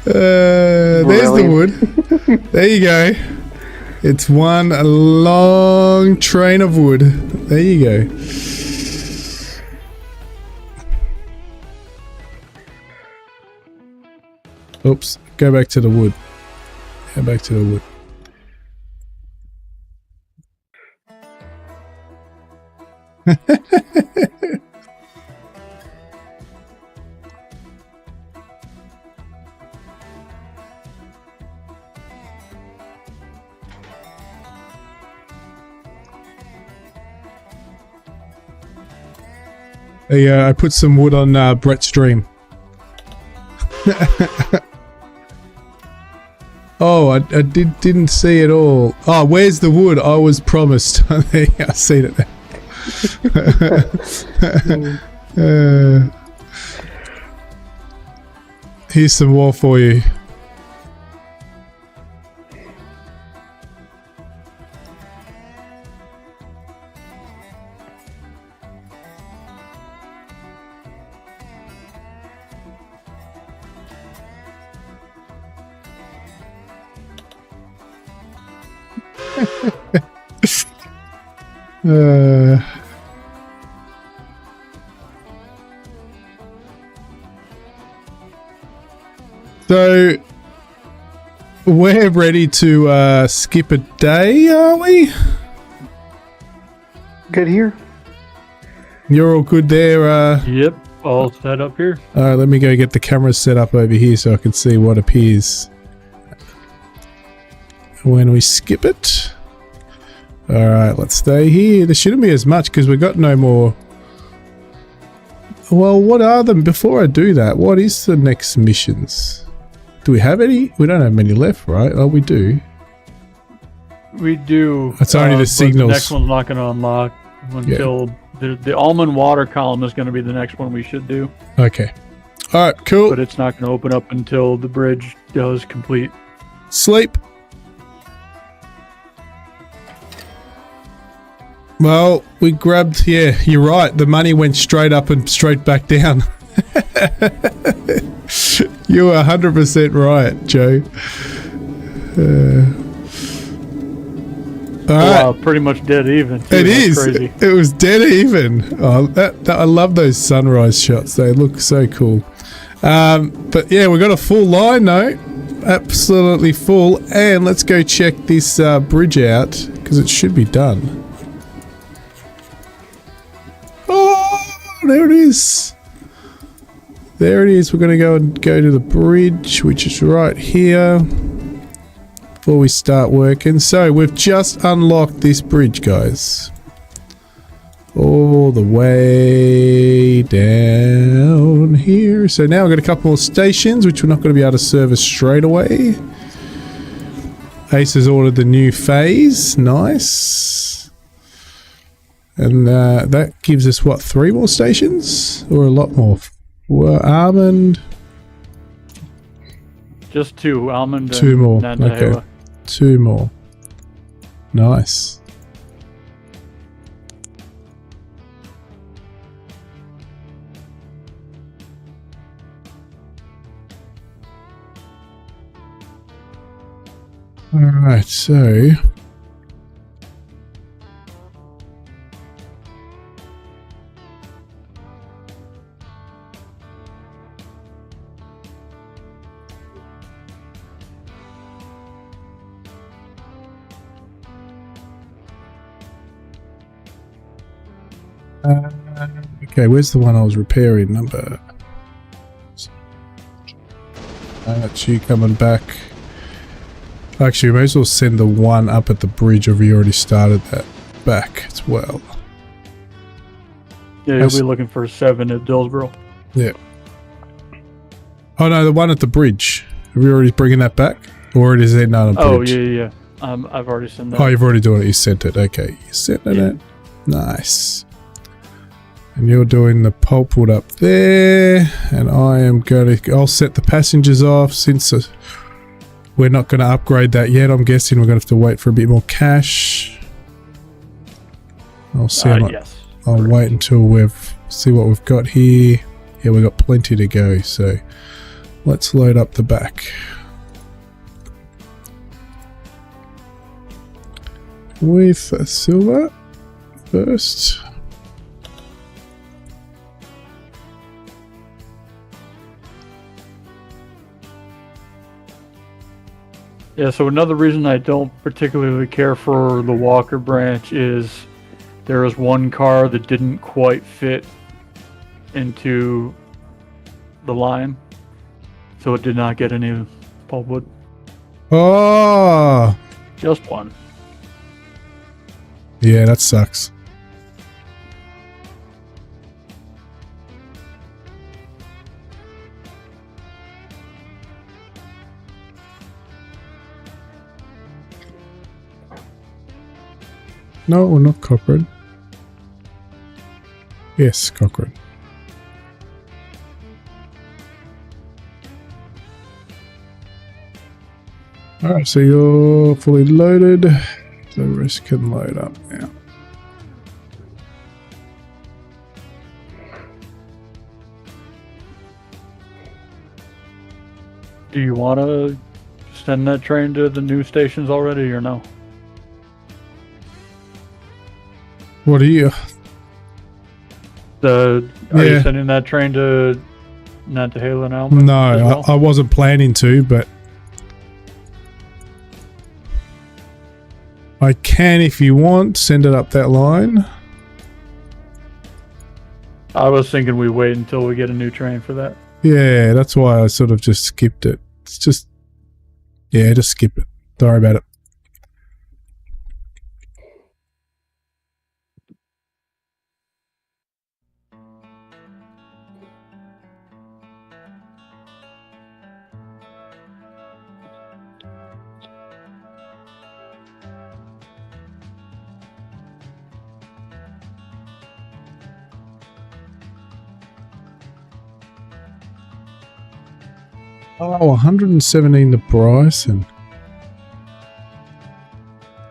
There's the wood. There you go. It's one long train of wood. There you go. Oops. Go back to the wood. Go back to the wood. There you go. I put some wood on Brett's stream. Oh, I didn't see it all. Oh, where's the wood? I was promised. There you go. I seen it there. Here's some more for you. So we're ready to skip a day, are we? Good here. You're all good there, Yep. all set up here. Alright, let me go get the camera set up over here so I can see what appears when we skip it. Alright, let's stay here. There shouldn't be as much because we've got no more. Well, what are them? Before I do that, what is the next missions? Do we have any? We don't have many left, right? Oh, we do. We do. It's only the but signals. The next one's not going to unlock until the almond water column is going to be the next one we should do. Okay. Alright, cool. But it's not going to open up until the bridge does complete. Sleep. Well, we grabbed, yeah, you're right. The money went straight up and straight back down. You were 100% right, Joe. All right. Pretty much dead even. Too. It That's is. crazy. It was dead even. Oh, I love those sunrise shots. They look so cool. But yeah, we got a full line though. Absolutely full. And let's go check this bridge out because it should be done. Oh, there it is. There it is. We're going to go to the bridge, which is right here. Before we start working. So we've just unlocked this bridge, guys. All the way down here. So now we've got a couple more stations, which we're not going to be able to service straight away. Ace has ordered the new phase. Nice. And that gives us, what, 3 more stations? Or a lot more? Well, almond. Just 2. Almond 2 and more. Nantahala. Okay. 2 more. Nice. Alright, so okay, where's the one I was repairing? Number. That's you coming back. Actually, we may as well send the one up at the bridge, or we already started that back as well. Yeah, you'll be looking for 7 at Dillsboro. Yeah. Oh no, the one at the bridge. Are we already bringing that back? Or it is there not a bridge? Oh, yeah. I've already sent that. Oh, you've already done it. You sent it. Okay. You sent it out. Nice. And you're doing the pulpwood up there. And I am going to... I'll set the passengers off since we're not going to upgrade that yet. I'm guessing we're going to have to wait for a bit more cash. I'll see. Yes. I'll wait until we've... See what we've got here. Yeah, we've got plenty to go. So let's load up the back. With silver first. Yeah, so another reason I don't particularly care for the Walker branch is there was one car that didn't quite fit into the line, so it did not get any pulpwood. Oh! Just one. Yeah, that sucks. No, we're not Cochrane. Yes, Cochrane. Alright, so you're fully loaded. The rest can load up now. Do you want to send that train to the new stations already, or no? What are you? Are you sending that train to Nantahala now? No, I wasn't planning to, but I can if you want. Send it up that line. I was thinking we wait until we get a new train for that. Yeah, that's why I sort of just skipped it. It's just, yeah, just skip it. Don't worry about it. Oh, 117 to Bryson.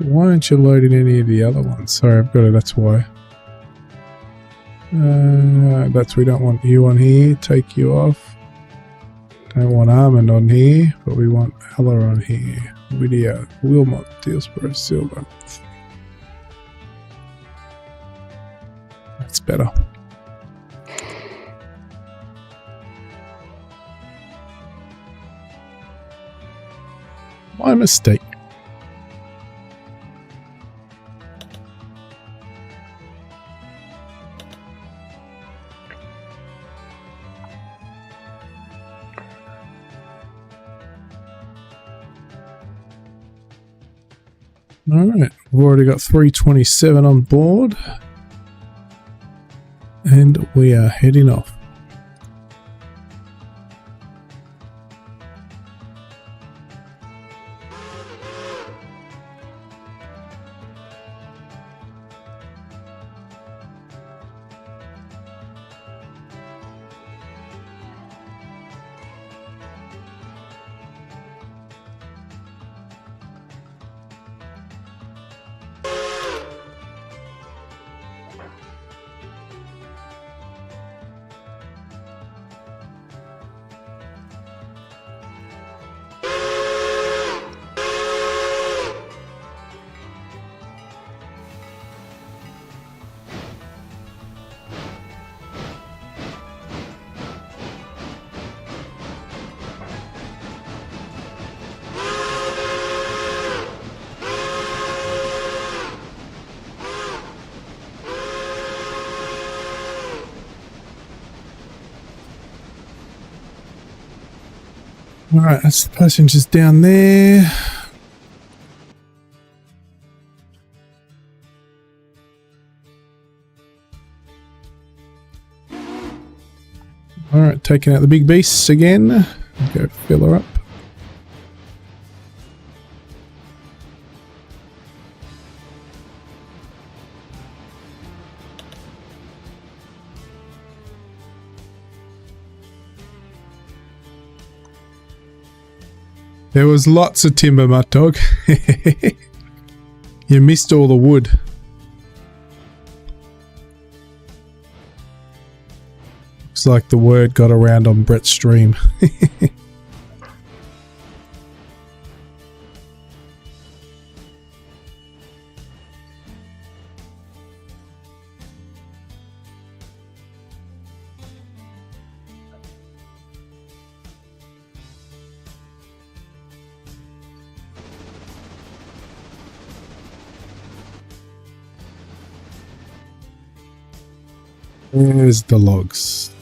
Why aren't you loading any of the other ones? Sorry, I've got it, that's why. We don't want you on here, take you off. Don't want Armand on here, but we want Ella on here. Whittier, Wilmot, Dillsborough, Silver. That's better. My mistake. All right, we've already got 327 on board, and we are heading off. Alright, that's the passengers down there. Alright, taking out the big beasts again. Go fill her up. There was lots of timber, Mutt Dog. You missed all the wood. Looks like the word got around on Brett's stream. There's the logs.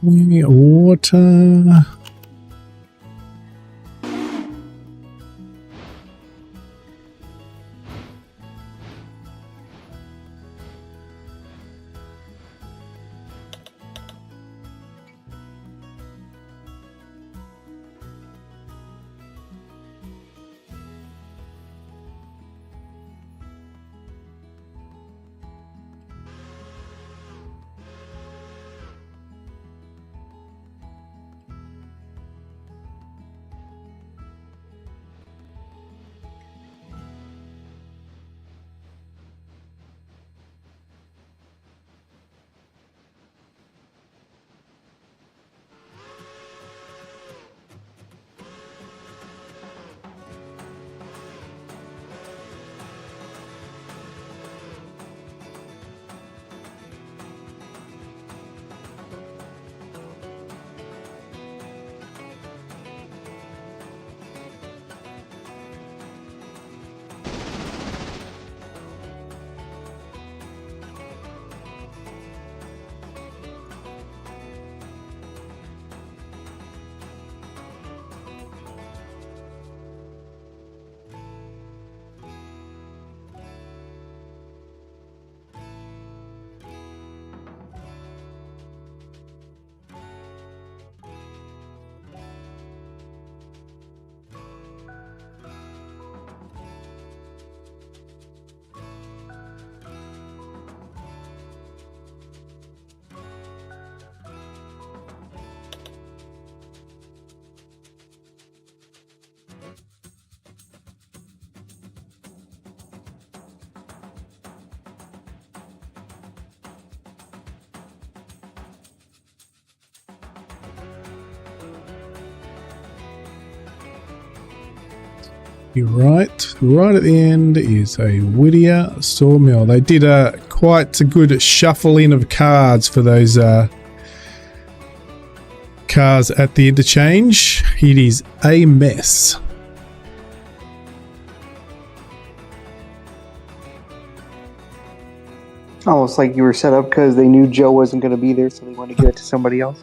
Water. You're right. Right at the end is a Whittier sawmill. They did quite a good shuffling of cards for those cars at the interchange. It is a mess. Almost like you were set up because they knew Joe wasn't going to be there, so they wanted to give it to somebody else.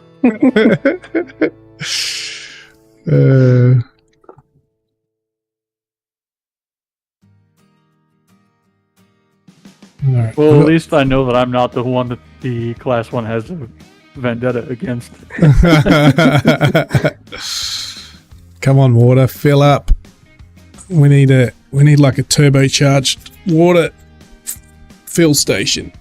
All right. Well, at least I know that I'm not the one that the Class 1 has a vendetta against. Come on, water, fill up. We need like a turbocharged water fill station.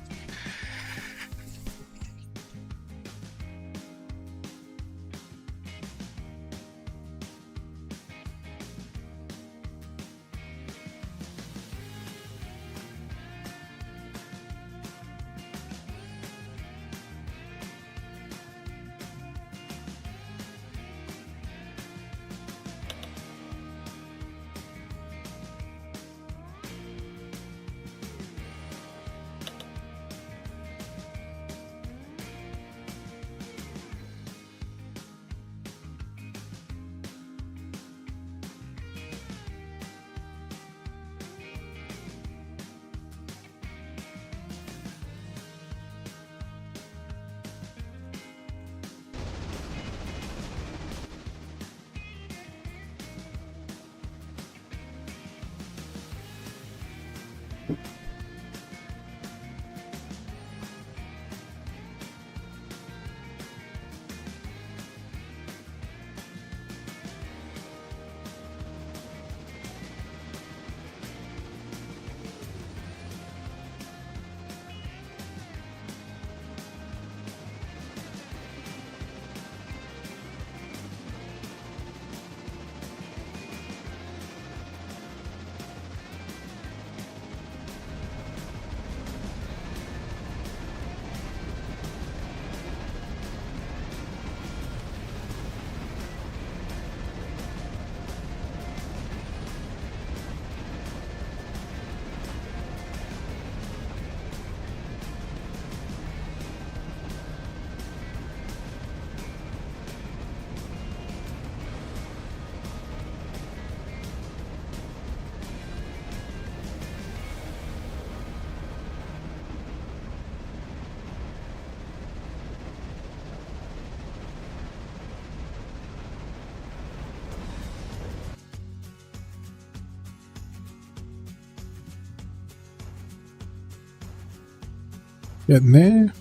Getting there.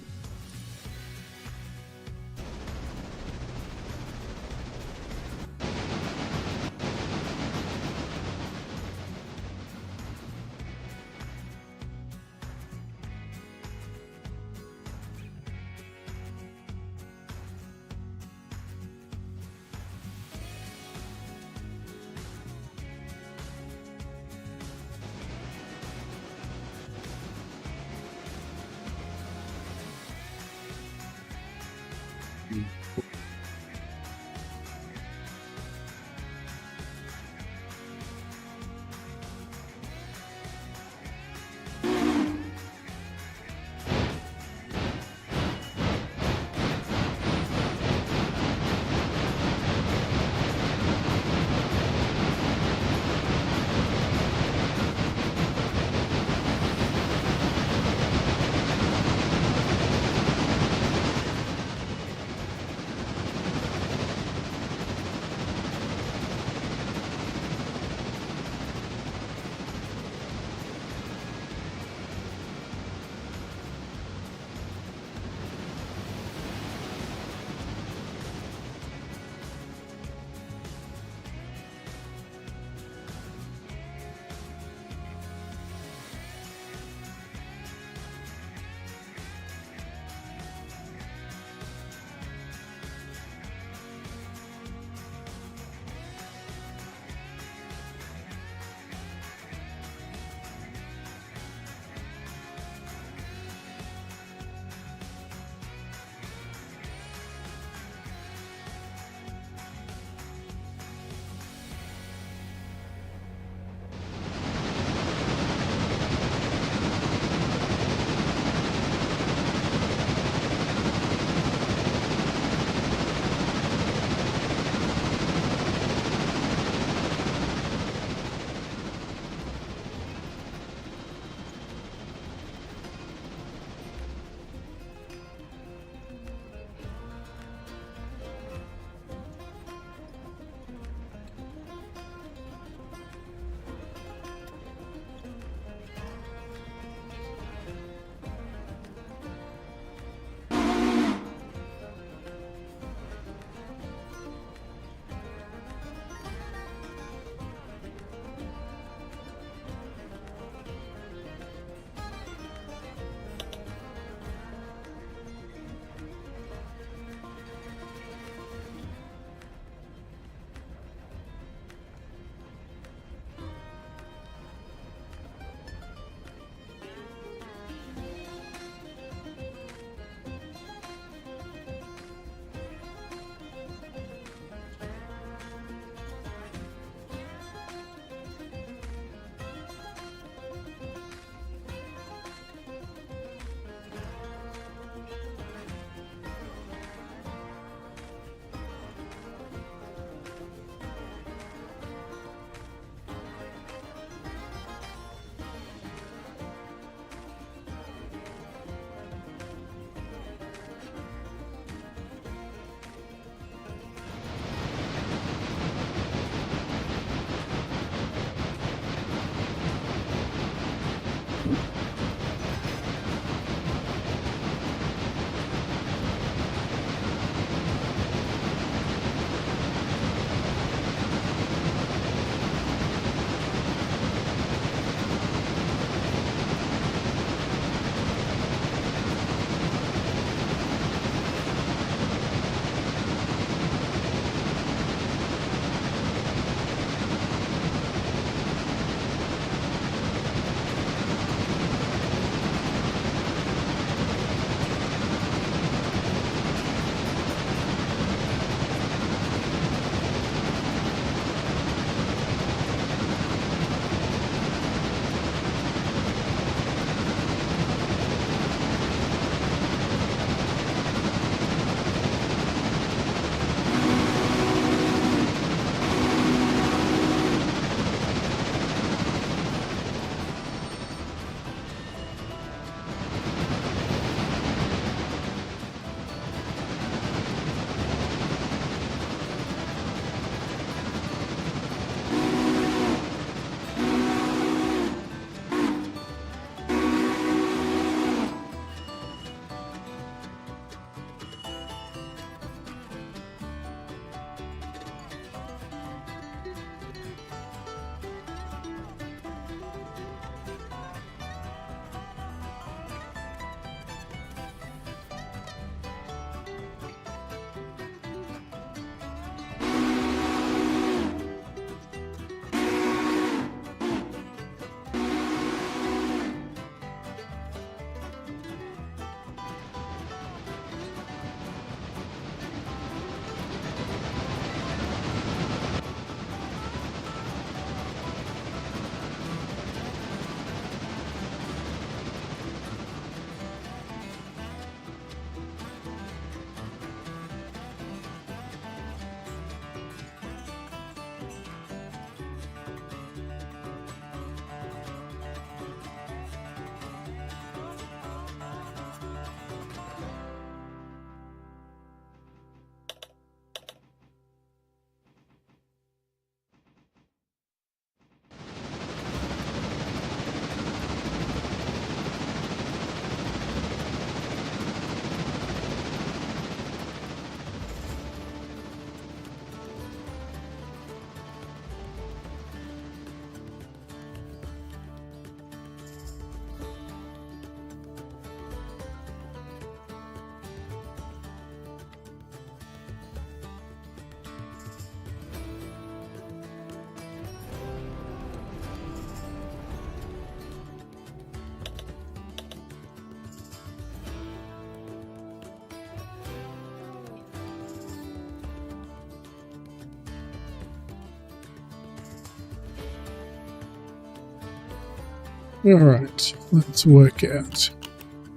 Alright, let's work out.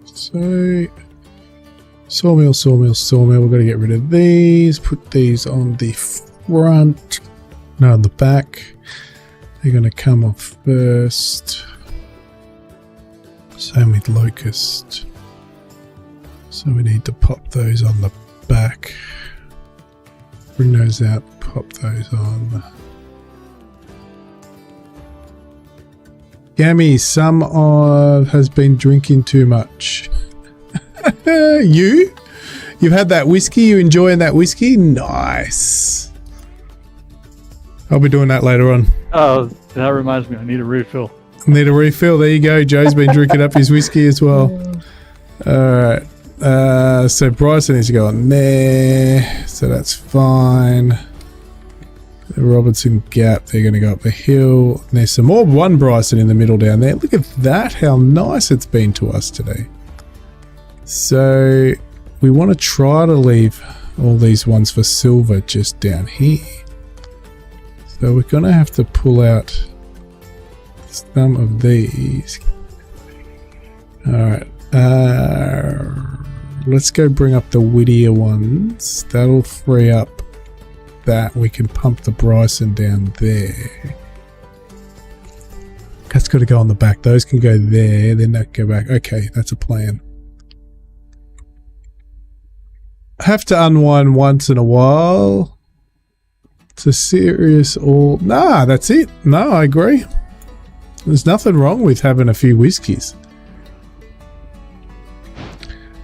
So, sawmill. We've got to get rid of these. Put these on the front. No, on the back. They're going to come off first. Same with locust. So we need to pop those on the back. Bring those out, pop those on. Gammy, some of has been drinking too much. You've had that whiskey? You enjoying that whiskey? Nice. I'll be doing that later on. Oh, that reminds me. I need a refill. Need a refill? There you go. Joe's been drinking up his whiskey as well. Alright. So Bryson needs to go on there. So that's fine. The Robinson Gap, they're going to go up the hill. And there's some more one Bryson in the middle down there. Look at that, how nice it's been to us today. So we want to try to leave all these ones for silver just down here. So we're going to have to pull out some of these. Alright. Let's go bring up the Whittier ones. That'll free up that. We can pump the Bryson down there. That's got to go on the back. Those can go there, then that go back. Okay, that's a plan. Have to unwind once in a while. It's a serious all... Nah, that's it. No, I agree. There's nothing wrong with having a few whiskeys.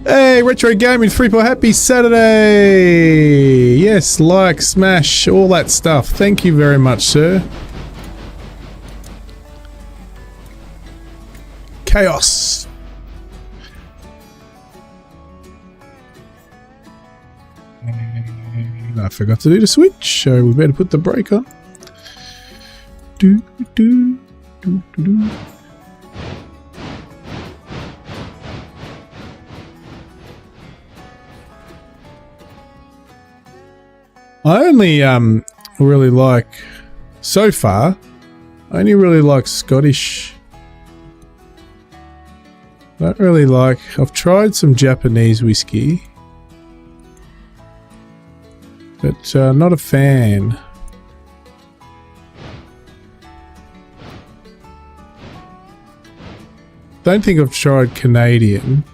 Hey, Retro Gaming 3 happy Saturday! Yes, like, smash, all that stuff. Thank you very much, sir. Chaos. I forgot to do the switch, so we better put the brake on. Do. I only really like, so far, I only really like Scottish. I don't really like, I've tried some Japanese whiskey, but not a fan. Don't think I've tried Canadian.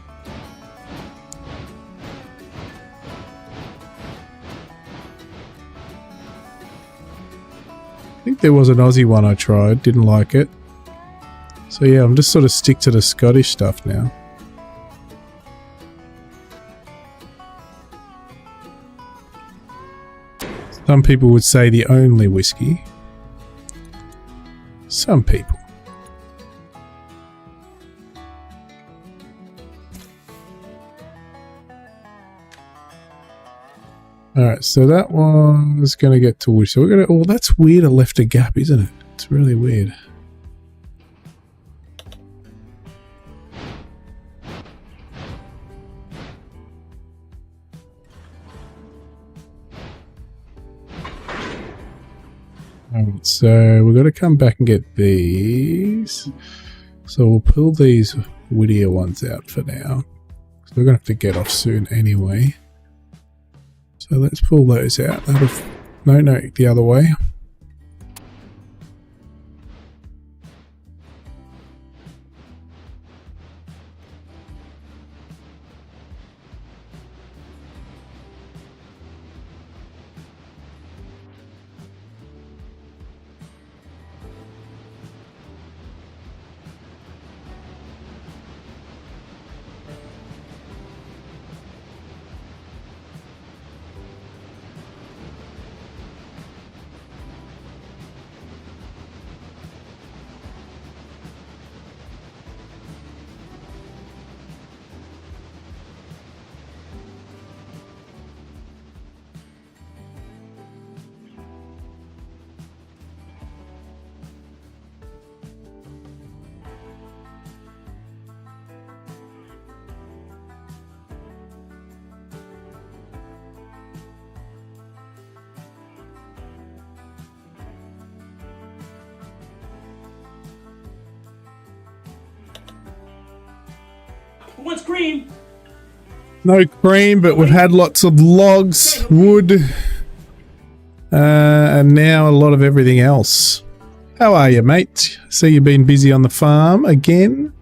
I think there was an Aussie one I tried, didn't like it. So yeah, I'm just sort of stick to the Scottish stuff now. Some people would say the only whiskey. Some people. Alright, so that one's going to get to which. So we're going to... Oh, that's weird. I left a gap, isn't it? It's really weird. Alright, so we're going to come back and get these. So we'll pull these Whittier ones out for now. So we're going to have to get off soon anyway. So let's pull those out. No, the other way. Who wants cream? No cream, but we've had lots of logs, wood, and now a lot of everything else. How are you, mate? See you've been busy on the farm again.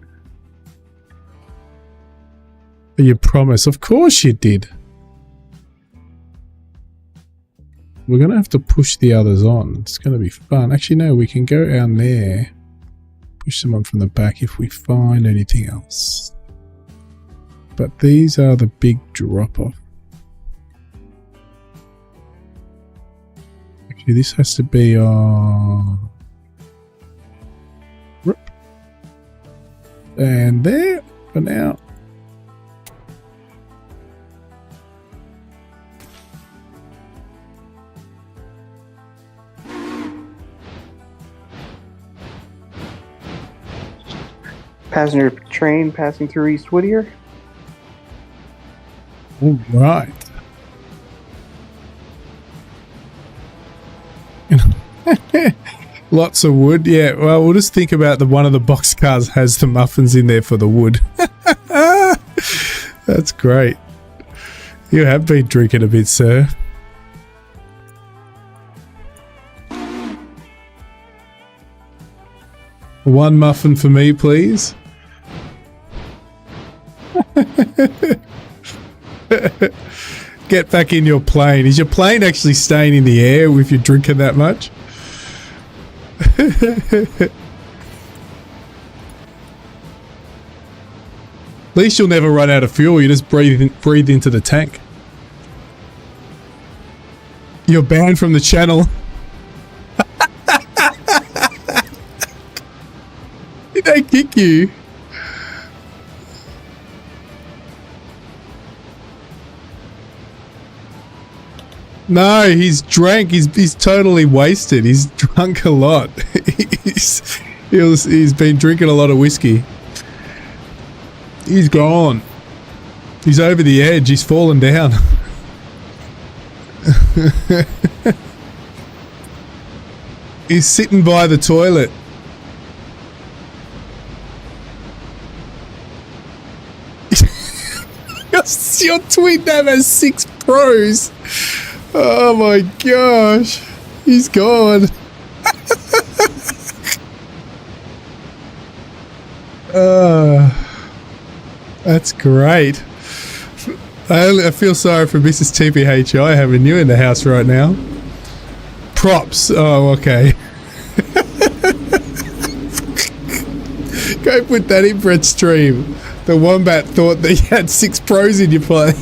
You promise. Of course you did. We're going to have to push the others on. It's going to be fun. Actually, no, we can go down there. Push them on from the back if we find anything else. But these are the big drop-off. Actually, this has to be on... And there for now. Passenger train passing through East Whittier. All right. Lots of wood. Yeah, well, we'll just think about one of the boxcars has the muffins in there for the wood. That's great. You have been drinking a bit, sir. One muffin for me, please. Get back in your plane. Is your plane actually staying in the air if you're drinking that much? At least you'll never run out of fuel. You just breathe into the tank. You're banned from the channel. Did they kick you? No, he's drank. He's totally wasted. He's drunk a lot. he's been drinking a lot of whiskey. He's gone. He's over the edge. He's fallen down. He's sitting by the toilet. Your twin nav has 6 pros. Oh my gosh. He's gone. That's great. I feel sorry for Mrs. TPHI having you in the house right now. Props. Oh, okay. Go put that in Brett's stream. The Wombat thought that you had 6 pros in your plane.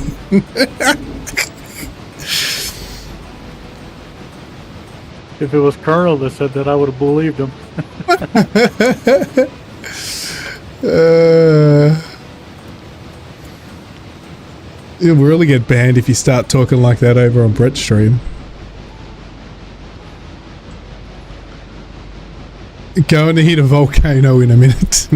If it was Colonel that said that, I would have believed him. You'll really get banned if you start talking like that over on Brett's stream. Going to hit a volcano in a minute.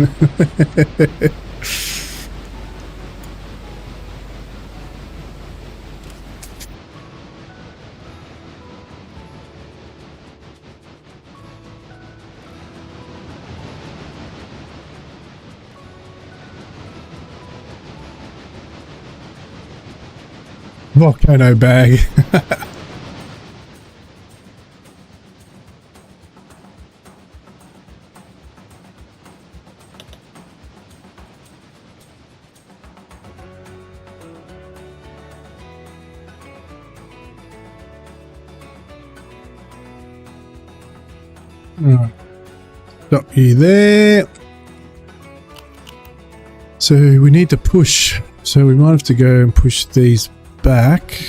Volcano bag. Stop you there. So we need to push. So we might have to go and push these back.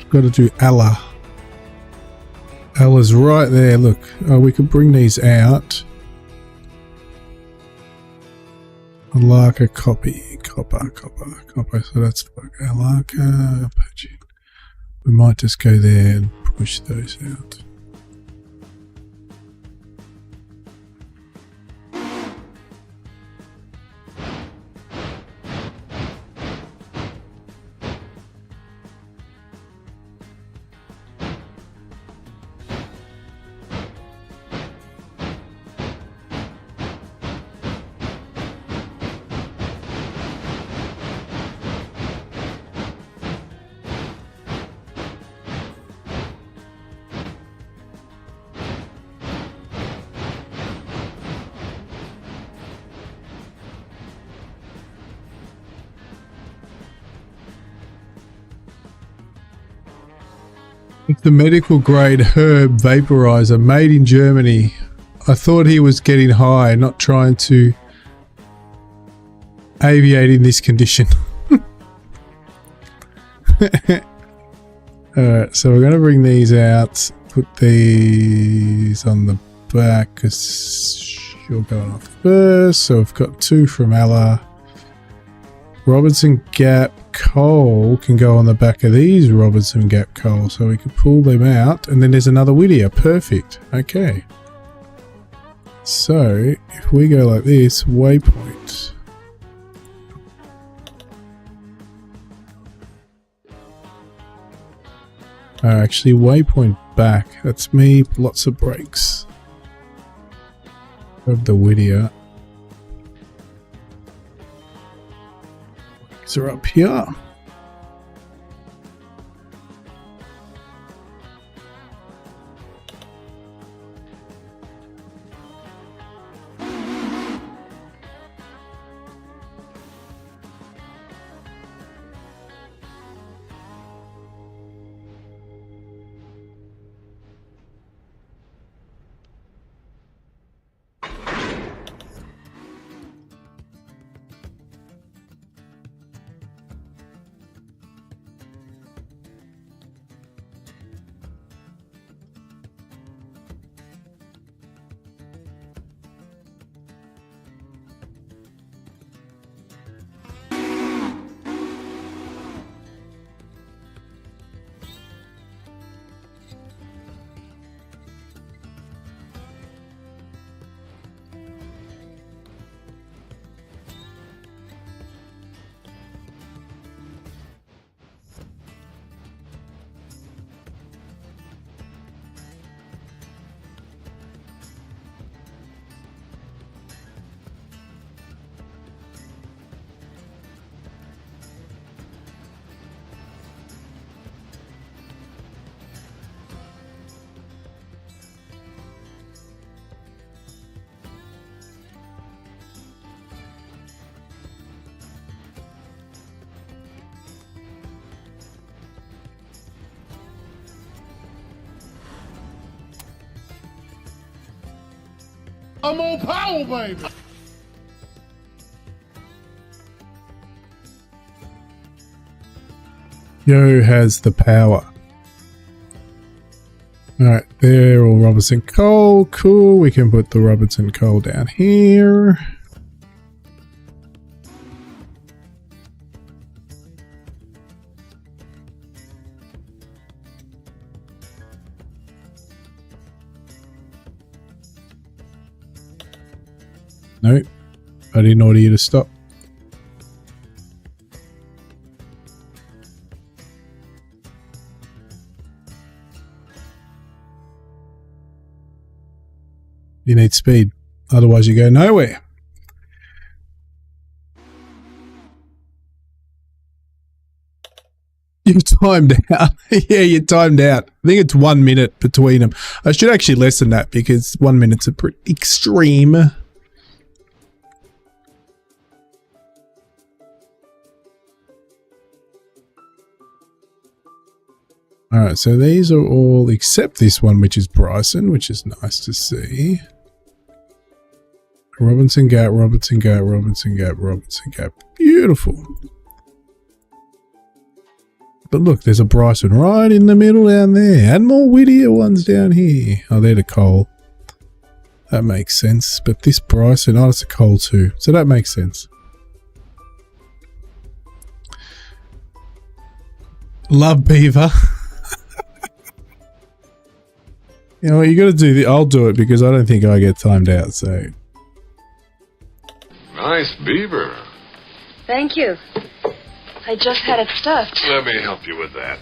Got to do Allah. Allah's right there. Look, we could bring these out. Alaka copy, copper. So that's Alaka. We might just go there and push those out. It's the medical grade herb vaporizer made in Germany. I thought he was getting high, not trying to aviate in this condition. Alright, so we're going to bring these out, put these on the back because you're going off first. So we've got 2 from Ella. Robinson Gap coal can go on the back of these Robinson Gap coal, so we can pull them out, and then there's another Whittier. Perfect. Okay. So if we go like this, waypoint. Actually, waypoint back. That's me. Lots of brakes. Of the Whittier. So up here. I'm on power, baby. Yo has the power. Alright, they're all Robinson coal. Cool. We can put the Robinson coal down here. Nope. I didn't order you to stop. You need speed. Otherwise you go nowhere. You're timed out. Yeah, you're timed out. I think it's 1 minute between them. I should actually lessen that because 1 minute's a pretty extreme. Alright, so these are all except this one, which is Bryson, which is nice to see. Robinson Gap, Robinson Gap, Robinson Gap, Robinson Gap. Beautiful. But look, there's a Bryson right in the middle down there. And more Whittier ones down here. Oh, they're the coal. That makes sense. But this Bryson, oh, it's a coal too. So that makes sense. Love beaver. You know what, you got to do I'll do it because I don't think I get timed out, so. Nice beaver. Thank you. I just had it stuffed. Let me help you with that.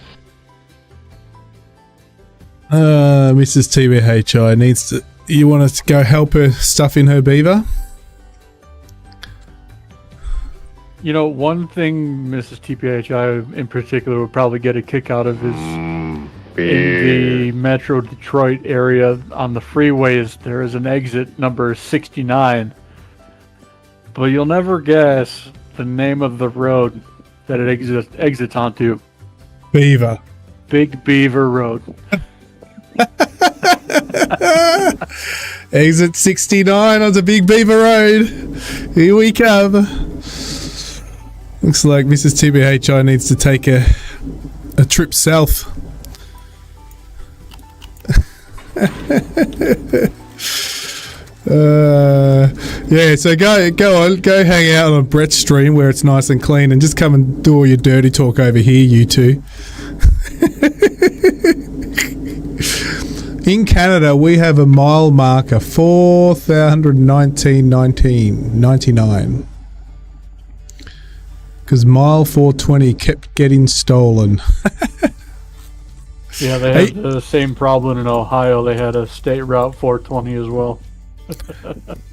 Mrs. TBHI needs to, you want us to go help her stuff in her beaver? You know, one thing Mrs. TPHI in particular would probably get a kick out of is in the Metro Detroit area on the freeways, there is an exit number 69. But you'll never guess the name of the road that it exits onto. Beaver. Big Beaver Road. Exit 69 on the Big Beaver Road. Here we come. Looks like Mrs. TBHI needs to take a trip south. Yeah, so go hang out on Brett's stream where it's nice and clean, and just come and do all your dirty talk over here, you two. In Canada, we have a mile marker, 4,119.99. Because mile 420 kept getting stolen. Yeah, they had the same problem in Ohio. They had a state route 420 as well.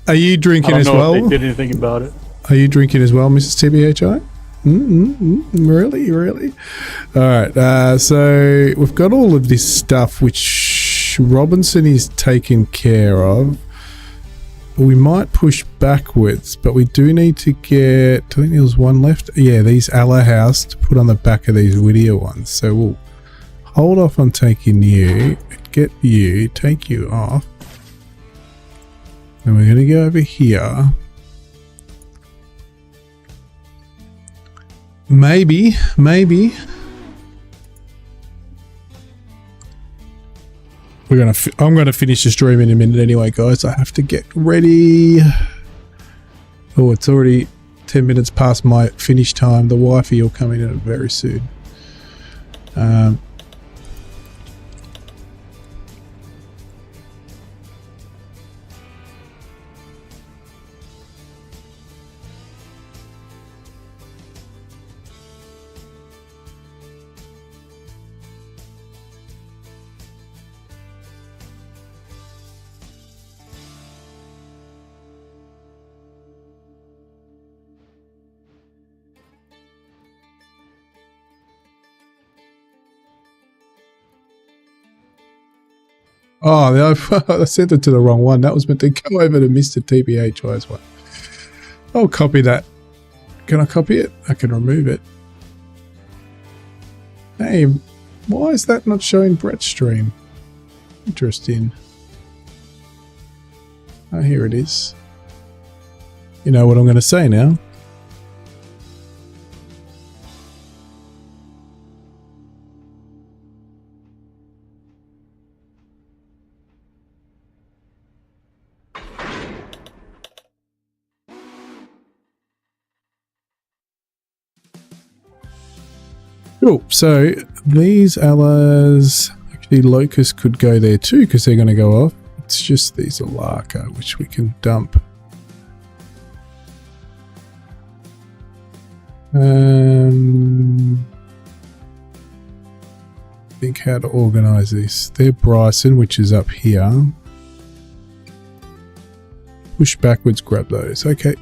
Are you drinking as well? I don't know if they did anything about it. Are you drinking as well, Mrs. TBHI? Really? All right. So we've got all of this stuff which Robinson is taking care of. We might push backwards, but we do need to get, I think there was one left. Yeah, these Allah House to put on the back of these Whittier ones. So we'll hold off on taking you, get you, take you off. And we're going to go over here. Maybe. I'm gonna finish the stream in a minute anyway, guys. I have to get ready. Oh, it's already 10 minutes past my finish time. The wifey will come in very soon. Oh, I sent it to the wrong one. That was meant to go over to Mr. TBHI's one. I'll copy that. Can I copy it? I can remove it. Hey, why is that not showing Brett's stream? Interesting. Oh, here it is. You know what I'm going to say now? Cool. So these allies, actually Locust could go there too because they're going to go off. It's just these Alaka which we can dump. Think how to organize this. They're Bryson, which is up here. Push backwards, grab those. Okay.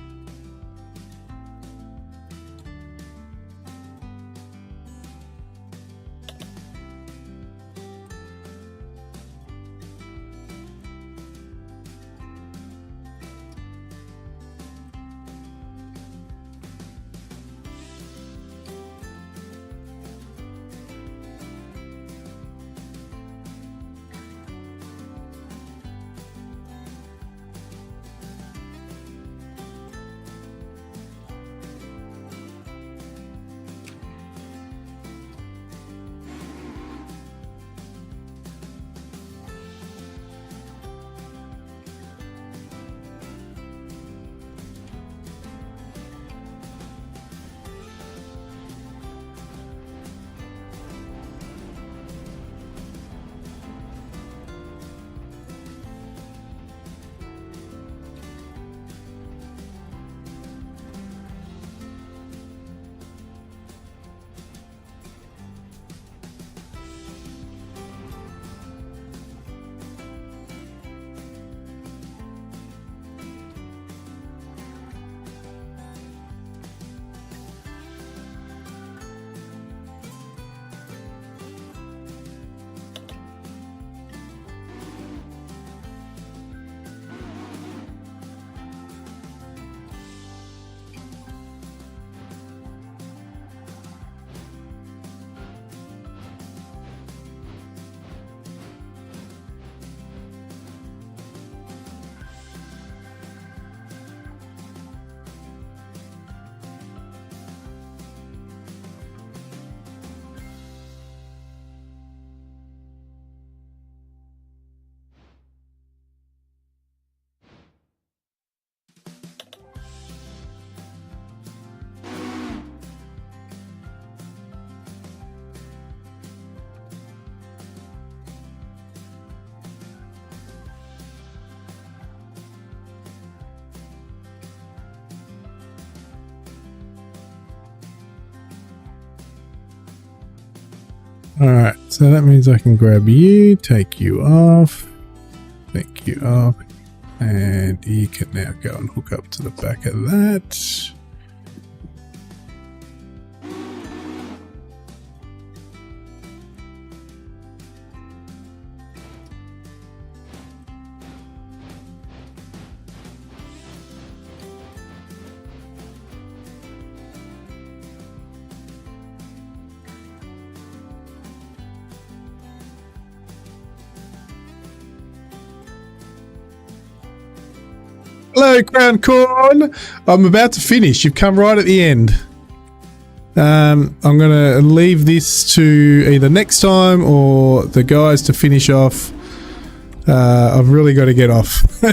Alright, so that means I can grab you, take you off, take you off, and you can now go and hook up to the back of that. Hello, Crown Corn. I'm about to finish. You've come right at the end. I'm going to leave this to either next time or the guys to finish off. I've really got to get off.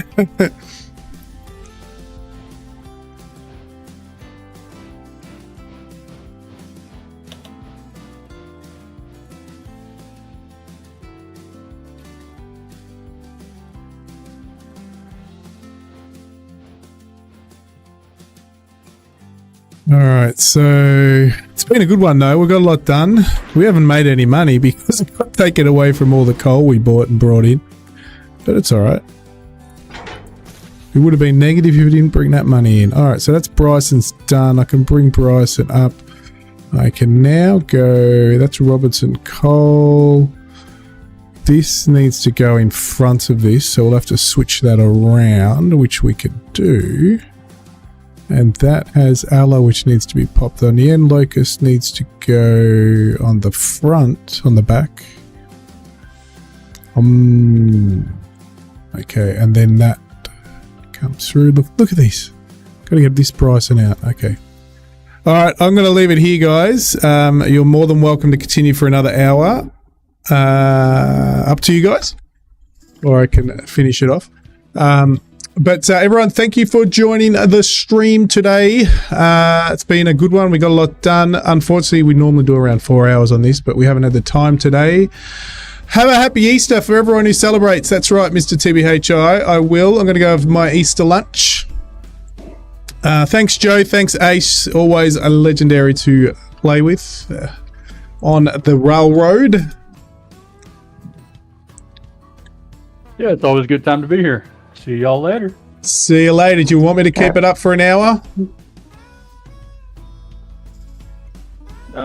Alright, so it's been a good one though. We've got a lot done. We haven't made any money because it got taken away from all the coal we bought and brought in. But it's alright. It would have been negative if we didn't bring that money in. Alright, so that's Bryson's done. I can bring Bryson up. I can now go... That's Robertson Coal. This needs to go in front of this, so we'll have to switch that around, which we could do. And that has aloe, which needs to be popped on the end. Locust needs to go on the front, on the back. Okay, and then that comes through. Look at these. Got to get this Bryson out. Okay. All right, I'm going to leave it here, guys. You're more than welcome to continue for another hour. Up to you guys. Or I can finish it off. But everyone, thank you for joining the stream today. It's been a good one. We got a lot done. Unfortunately, we normally do around 4 hours on this, but we haven't had the time today. Have a happy Easter for everyone who celebrates. That's right, Mr. TBHI. I will. I'm going to go have my Easter lunch. Thanks, Joe. Thanks, Ace. Always a legendary to play with on the RailRoader. Yeah, it's always a good time to be here. See y'all later. See you later. Do you want me to keep it up for an hour?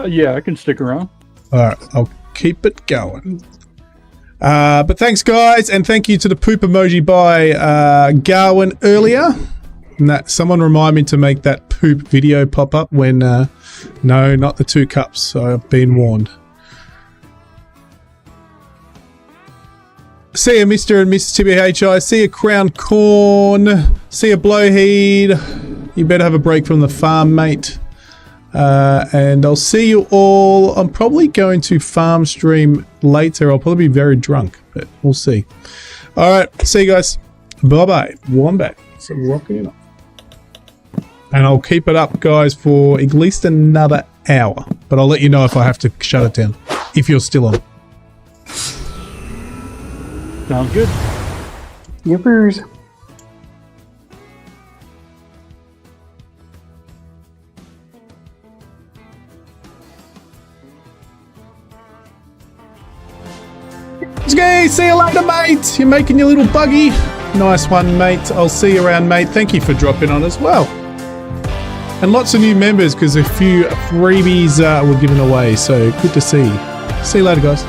Yeah, I can stick around. All right, I'll keep it going. But thanks, guys, and thank you to the poop emoji by Garwin earlier. And that someone remind me to make that poop video pop up when no, not the 2 cups. So I've been warned. See you, Mr. and Mrs. TBHI. See you, Crown Corn. See you, Blowheed. You better have a break from the farm, mate. And I'll see you all. I'm probably going to farm stream later. I'll probably be very drunk, but we'll see. All right. See you guys. Bye-bye. Wombat. So rocking it up. And I'll keep it up, guys, for at least another hour. But I'll let you know if I have to shut it down. If you're still on. Sounds good. Yippers. Okay, see you later, mate. You're making your little buggy. Nice one, mate. I'll see you around, mate. Thank you for dropping on as well. And lots of new members because a few freebies were given away. So good to see you. See you later, guys.